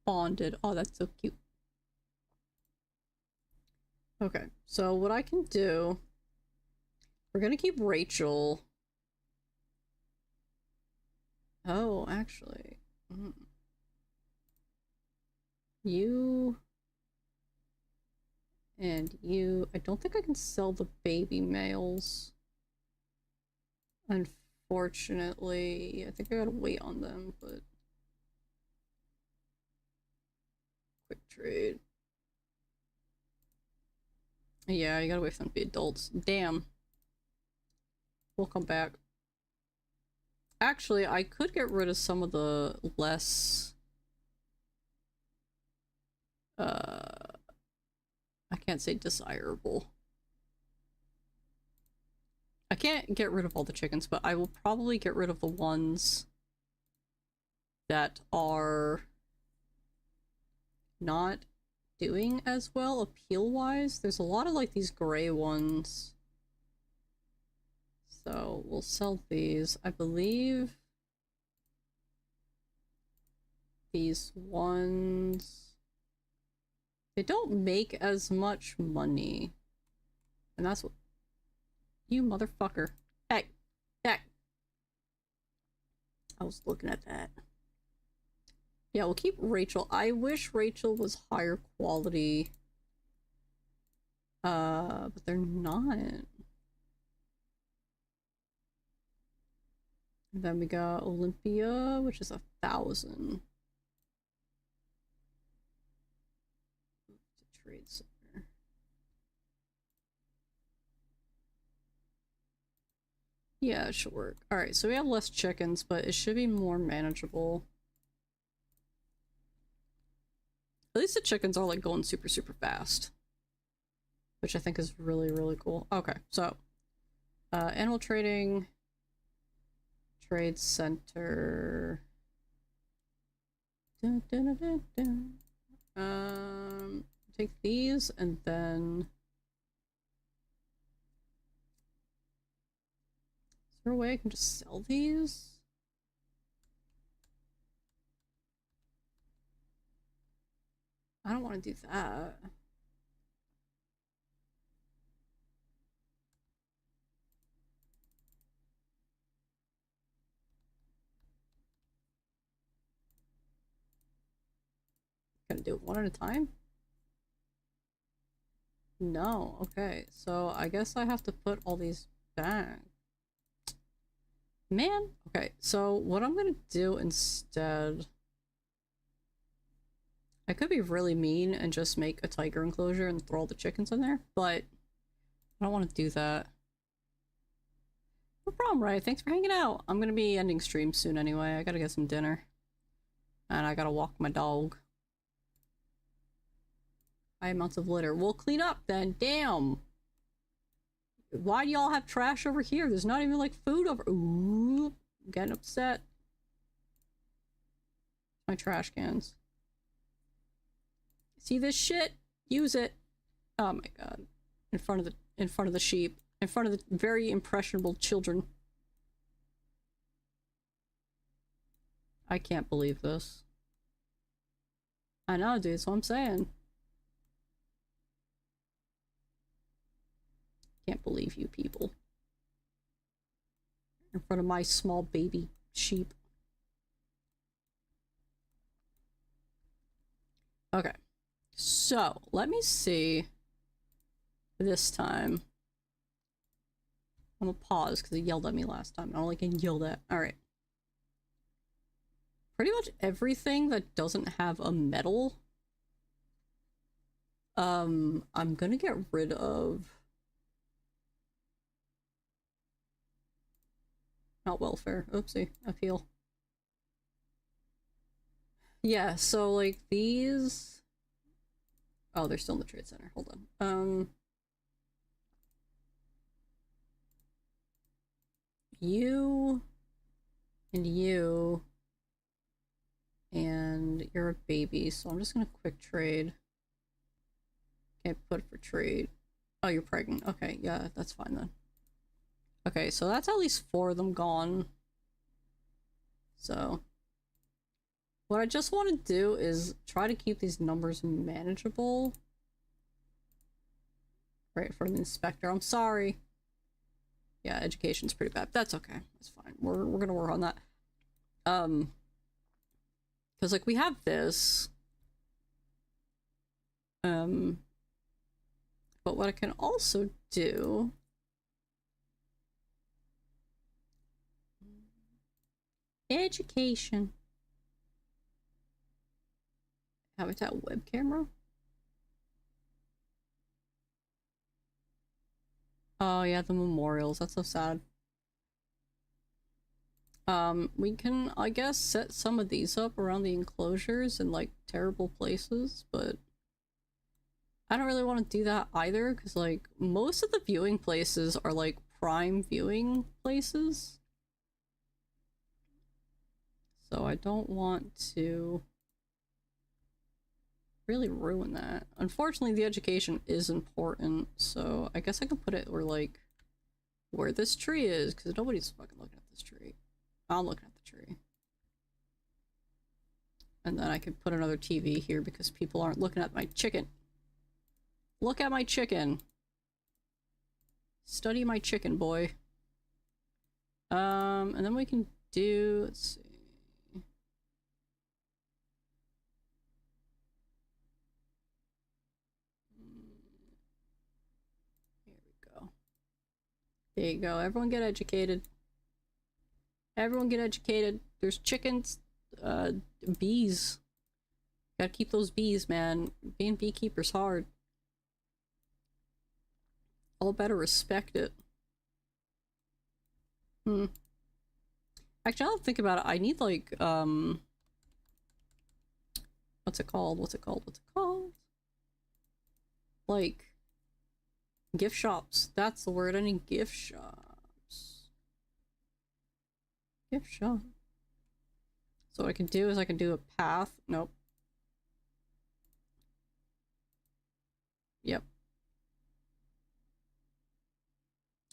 Bonded. Oh, that's so cute. Okay, so what I can do... We're gonna keep Rachel. Oh, actually. You... And you... I don't think I can sell the baby males. Unfortunately. I think I gotta wait on them, but... Quick trade. Yeah, you gotta wait for them to be adults. Damn. We'll come back. Actually, I could get rid of some of the less... I can't say desirable. I can't get rid of all the chickens, but I will probably get rid of the ones that are not doing as well appeal-wise. There's a lot of like these gray ones. So we'll sell these. I believe these ones... They don't make as much money. And that's what... You motherfucker. Hey! Hey! I was looking at that. Yeah, we'll keep Rachel. I wish Rachel was higher quality. But they're not. And then we got Olympia, which is 1,000. Trade center. Yeah, it should work. Alright, so we have less chickens, but it should be more manageable. At least the chickens are like going super, super fast. Which I think is really, really cool. Okay, so animal trading, trade center. Dun, dun, dun, dun, dun. Take these and then... Is there a way I can just sell these? I don't want to do that. Gonna do it one at a time? No, okay, so I guess I have to put all these back. Man, okay, so what I'm gonna do instead... I could be really mean and just make a tiger enclosure and throw all the chickens in there, but I don't want to do that. No problem, Ray. Thanks for hanging out. I'm gonna be ending stream soon anyway. I gotta get some dinner. And I gotta walk my dog. High amounts of litter. We'll clean up then. Damn. Why do y'all have trash over here? There's not even like food over. Ooh, I'm getting upset. My trash cans. See this shit? Use it. Oh my god. In front of the sheep. In front of the very impressionable children. I can't believe this. I know, dude, that's what I'm saying. Can't believe you people. In front of my small baby sheep. Okay. So, let me see this time. I'm gonna pause because he yelled at me last time. I don't like getting yelled at. Alright. Pretty much everything that doesn't have a medal, I'm gonna get rid of. Not welfare. Oopsie. Appeal. Yeah, so like these. Oh, they're still in the trade center. Hold on. You and you and you're a baby, so I'm just gonna quick trade. Can't put it for trade. Oh, you're pregnant. Okay, yeah, that's fine then. Okay, so that's at least 4 of them gone. So what I just want to do is try to keep these numbers manageable. Right, for the inspector. I'm sorry. Yeah, education's pretty bad. That's okay. That's fine. We're gonna work on that. Because like we have this. But what I can also do. Education. Habitat web camera. Oh yeah, the memorials. That's so sad. We can, I guess, set some of these up around the enclosures in like terrible places, but I don't really want to do that either, because like most of the viewing places are like prime viewing places. So I don't want to really ruin that. Unfortunately, the education is important, so I guess I can put it where this tree is, because nobody's fucking looking at this tree. I'm looking at the tree. And then I can put another TV here because people aren't looking at my chicken. Look at my chicken. Study my chicken, boy. And then we can do, let's see. Here we go. There you go. Everyone get educated. Everyone get educated. There's chickens, bees. Gotta keep those bees, man. Being beekeeper's hard. All better respect it. Actually, I'll think about it. I need like, what's it called? What's it called? What's it called? Like, gift shops. That's the word. I need gift shops. Gift shop. So what I can do is I can do a path. Nope. Yep.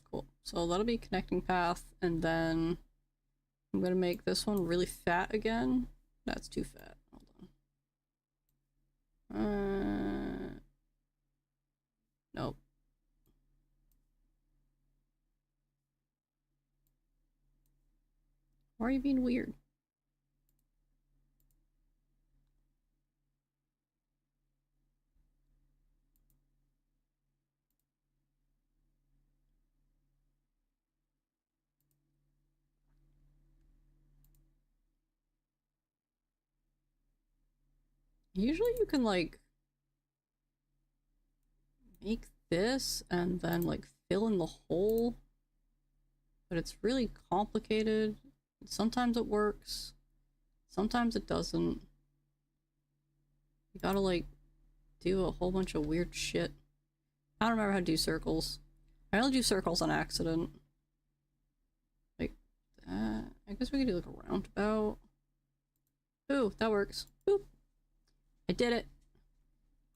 Cool. So that'll be connecting path, and then I'm gonna make this one really fat again. That's too fat. Hold on. Nope. Why are you being weird? Usually you can like make this and then like fill in the hole, but it's really complicated. Sometimes it works, sometimes it doesn't. You gotta like do a whole bunch of weird shit. I don't remember how to do circles. I only do circles on accident. Like that. I guess we could do like a roundabout. Ooh, that works. Boop. I did it.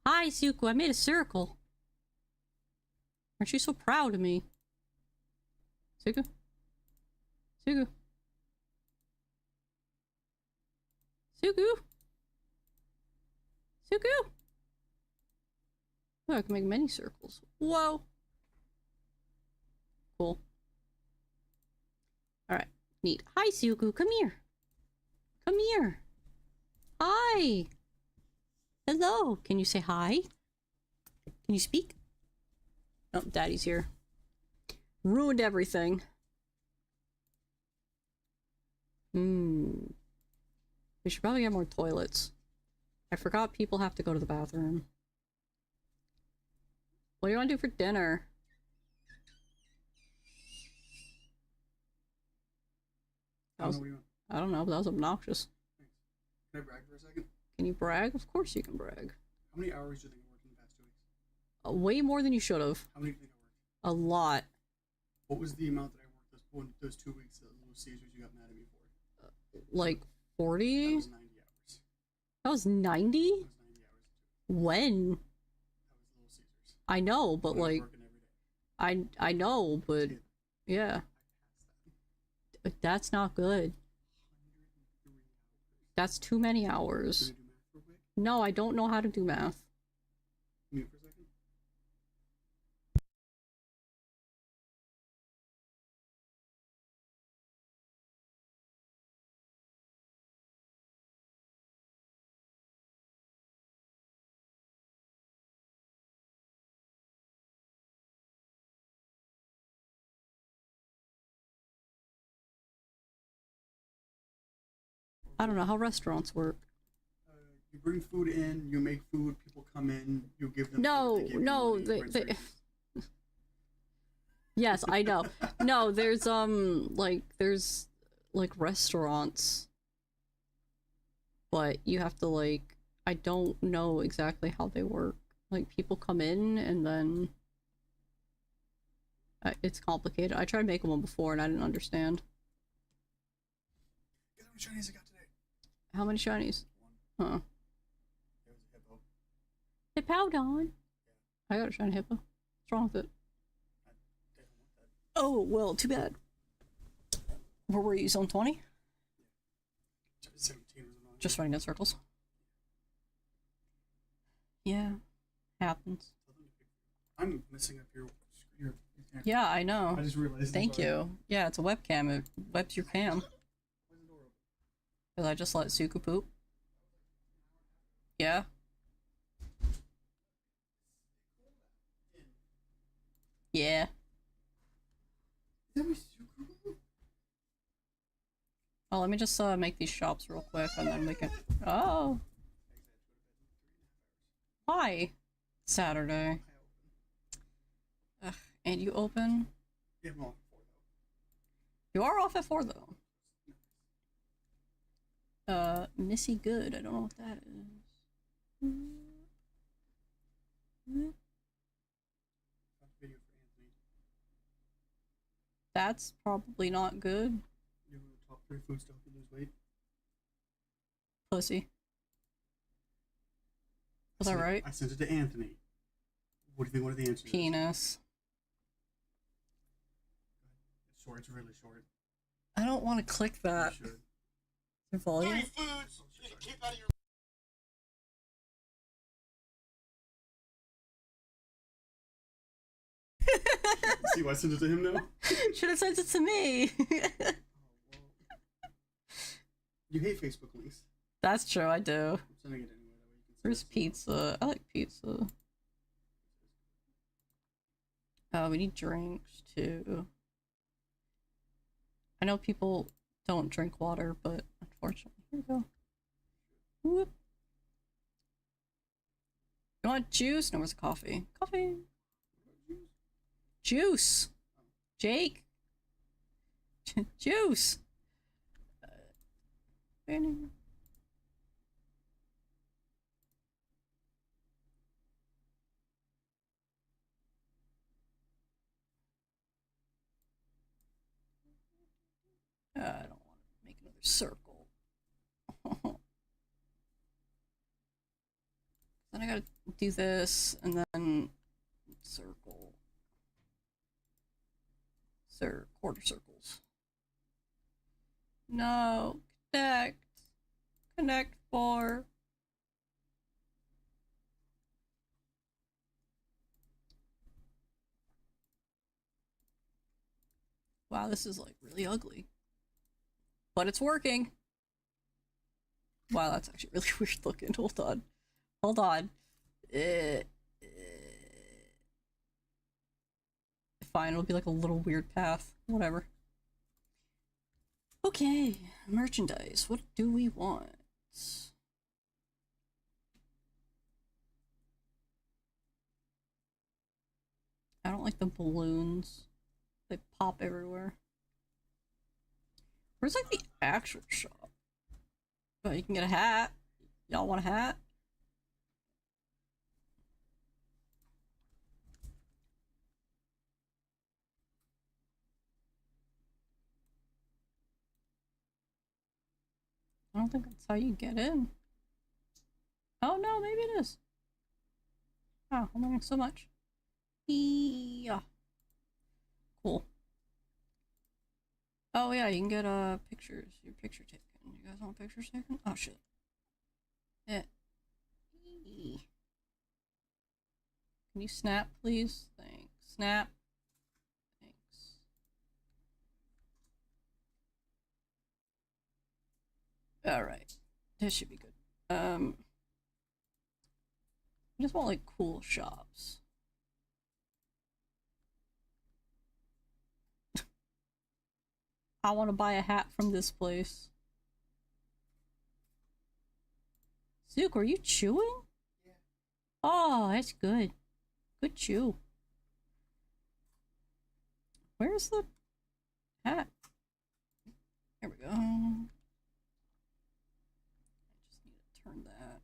Hi, Zuko, I made a circle. Aren't you so proud of me? Zuko? Zuko? Suku! Suku! Oh, I can make many circles. Whoa! Cool. Alright, neat. Hi, Suku, come here. Come here. Hi! Hello! Can you say hi? Can you speak? Oh, Daddy's here. Ruined everything. We should probably get more toilets. I forgot people have to go to the bathroom. What do you want to do for dinner? I don't know what you want. I don't know, but that was obnoxious. Can I brag for a second? Can you brag? Of course you can brag. How many hours do you think I worked in the past 2 weeks? Way more than you should have. How many do you think I worked? A lot. What was the amount that I worked those 2 weeks at Little Caesars you got mad at me for? Like That 40? was 90 hours. That was 90? That was 90 hours. When? That was Little Caesars. I know, but When I was like, working every day. I know, but Dude, yeah, I passed that. that's not good. 103 hours. That's too many Can hours. we do math real quick? No, I don't know how to do math. Mute for a second. I don't know how restaurants work. You bring food in, you make food, people come in, you give them No, food, they give you no, money, they- rinse, they- repeat. Yes, I know. No, there's like restaurants, but you have to like, I don't know exactly how they work. Like people come in and then it's complicated. I tried making one before and I didn't understand. Guess how many Chinese I got today? How many shinies? One. Huh. It was a hippo. Hippowdon. I got a shiny hippo. What's wrong with it? I didn't want that. Oh, well, too bad. Where were you, zone 20? 17 was annoying. Just running in circles. Yeah, happens. I'm messing up your Yeah, I know. I just realized. Thank you. Yeah, it's a webcam. It webs your cam. Why is the door open? Because I just let Suku poop. Yeah. Yeah. Is that my Subaru? Oh, let me just make these shops real quick and then we can. Oh, hi. Saturday. Ugh, and you open? Yeah, well, 4 You are off at 4 though. Missy Good. I don't know what that is. though. Video for Anthony. That's probably not good. You know the top 3 foods to help you lose weight? Pussy. Was I that sent it- right? I sent it to Anthony. What do you think one of the answers is? Penis. It's short. It's really short. I don't want to click that. You should. The volume. Dirty foods you need to keep out of your See why I sent it to him now? Should have sent it to me. You hate Facebook links. That's true, I do. I'm sending it anyway. That way you can see Where's it. pizza? I like pizza. We need drinks too. I know people don't drink water, but unfortunately, here we go. Whoop. You want juice? No, where's the coffee? Coffee. Juice. Jake. Juice. Banning. I don't want to make another circle. Then I gotta do this and then circle. Quarter circles. No, connect. Connect 4. Wow, this is like really ugly. But it's working. Wow, that's actually really weird looking. Hold on. Hold on. Fine, it'll be like a little weird path. Whatever. Okay, merchandise. What do we want? I don't like the balloons. They pop everywhere. Where's like the actual shop? Oh, you can get a hat. Y'all want a hat? I don't think that's how you get in. Oh no, maybe it is. Oh, I'm learning so much. Yeah. Cool. Oh yeah, you can get pictures. Your picture taken. You guys want pictures taken? Oh shit. Yeah. Can you snap, please? Thanks. Snap. Thanks. Alright. This should be good. I just want like cool shops. I want to buy a hat from this place. Zook, are you chewing? Yeah. Oh, that's good. Good chew. Where's the hat? Here we go. I just need to turn that.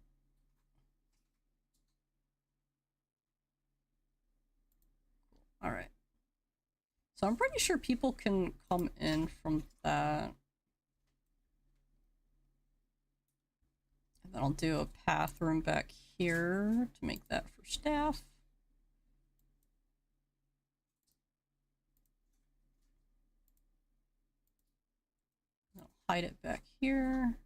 Cool. Alright. So I'm pretty sure people can come in from that. And then I'll do a path room back here to make that for staff. I'll hide it back here.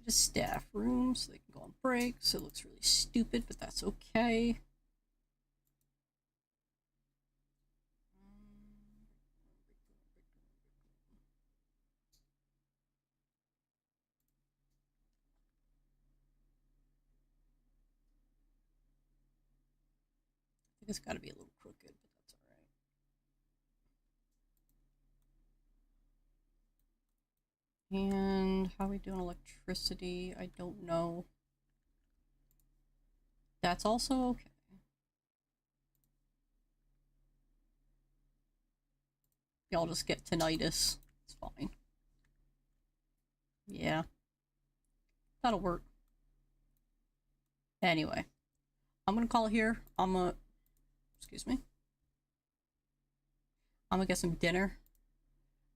Just staff room so they can go on break. So it looks really stupid, but that's okay. I think it's got to be a little crooked, but that's all right. And how are we doing electricity? I don't know. That's also okay. Y'all just get tinnitus. It's fine. Yeah. That'll work. Anyway. I'm gonna call it here. Excuse me. I'm gonna get some dinner.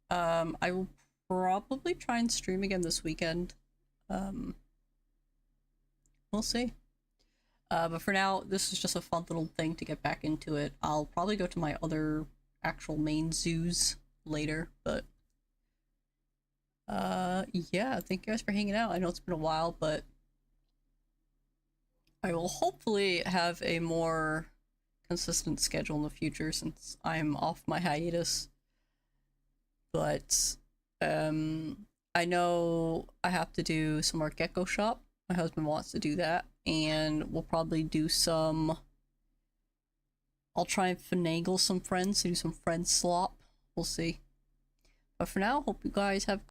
I will probably try and stream again this weekend. We'll see. But for now, this is just a fun little thing to get back into it. I'll probably go to my other actual main zoos later, but yeah, thank you guys for hanging out. I know it's been a while, but I will hopefully have a more consistent schedule in the future since I'm off my hiatus. But I know I have to do some more Gecko Shop. My husband wants to do that, and we'll probably do some. I'll try and finagle some friends to do some friend slop. We'll see. But for now, hope you guys have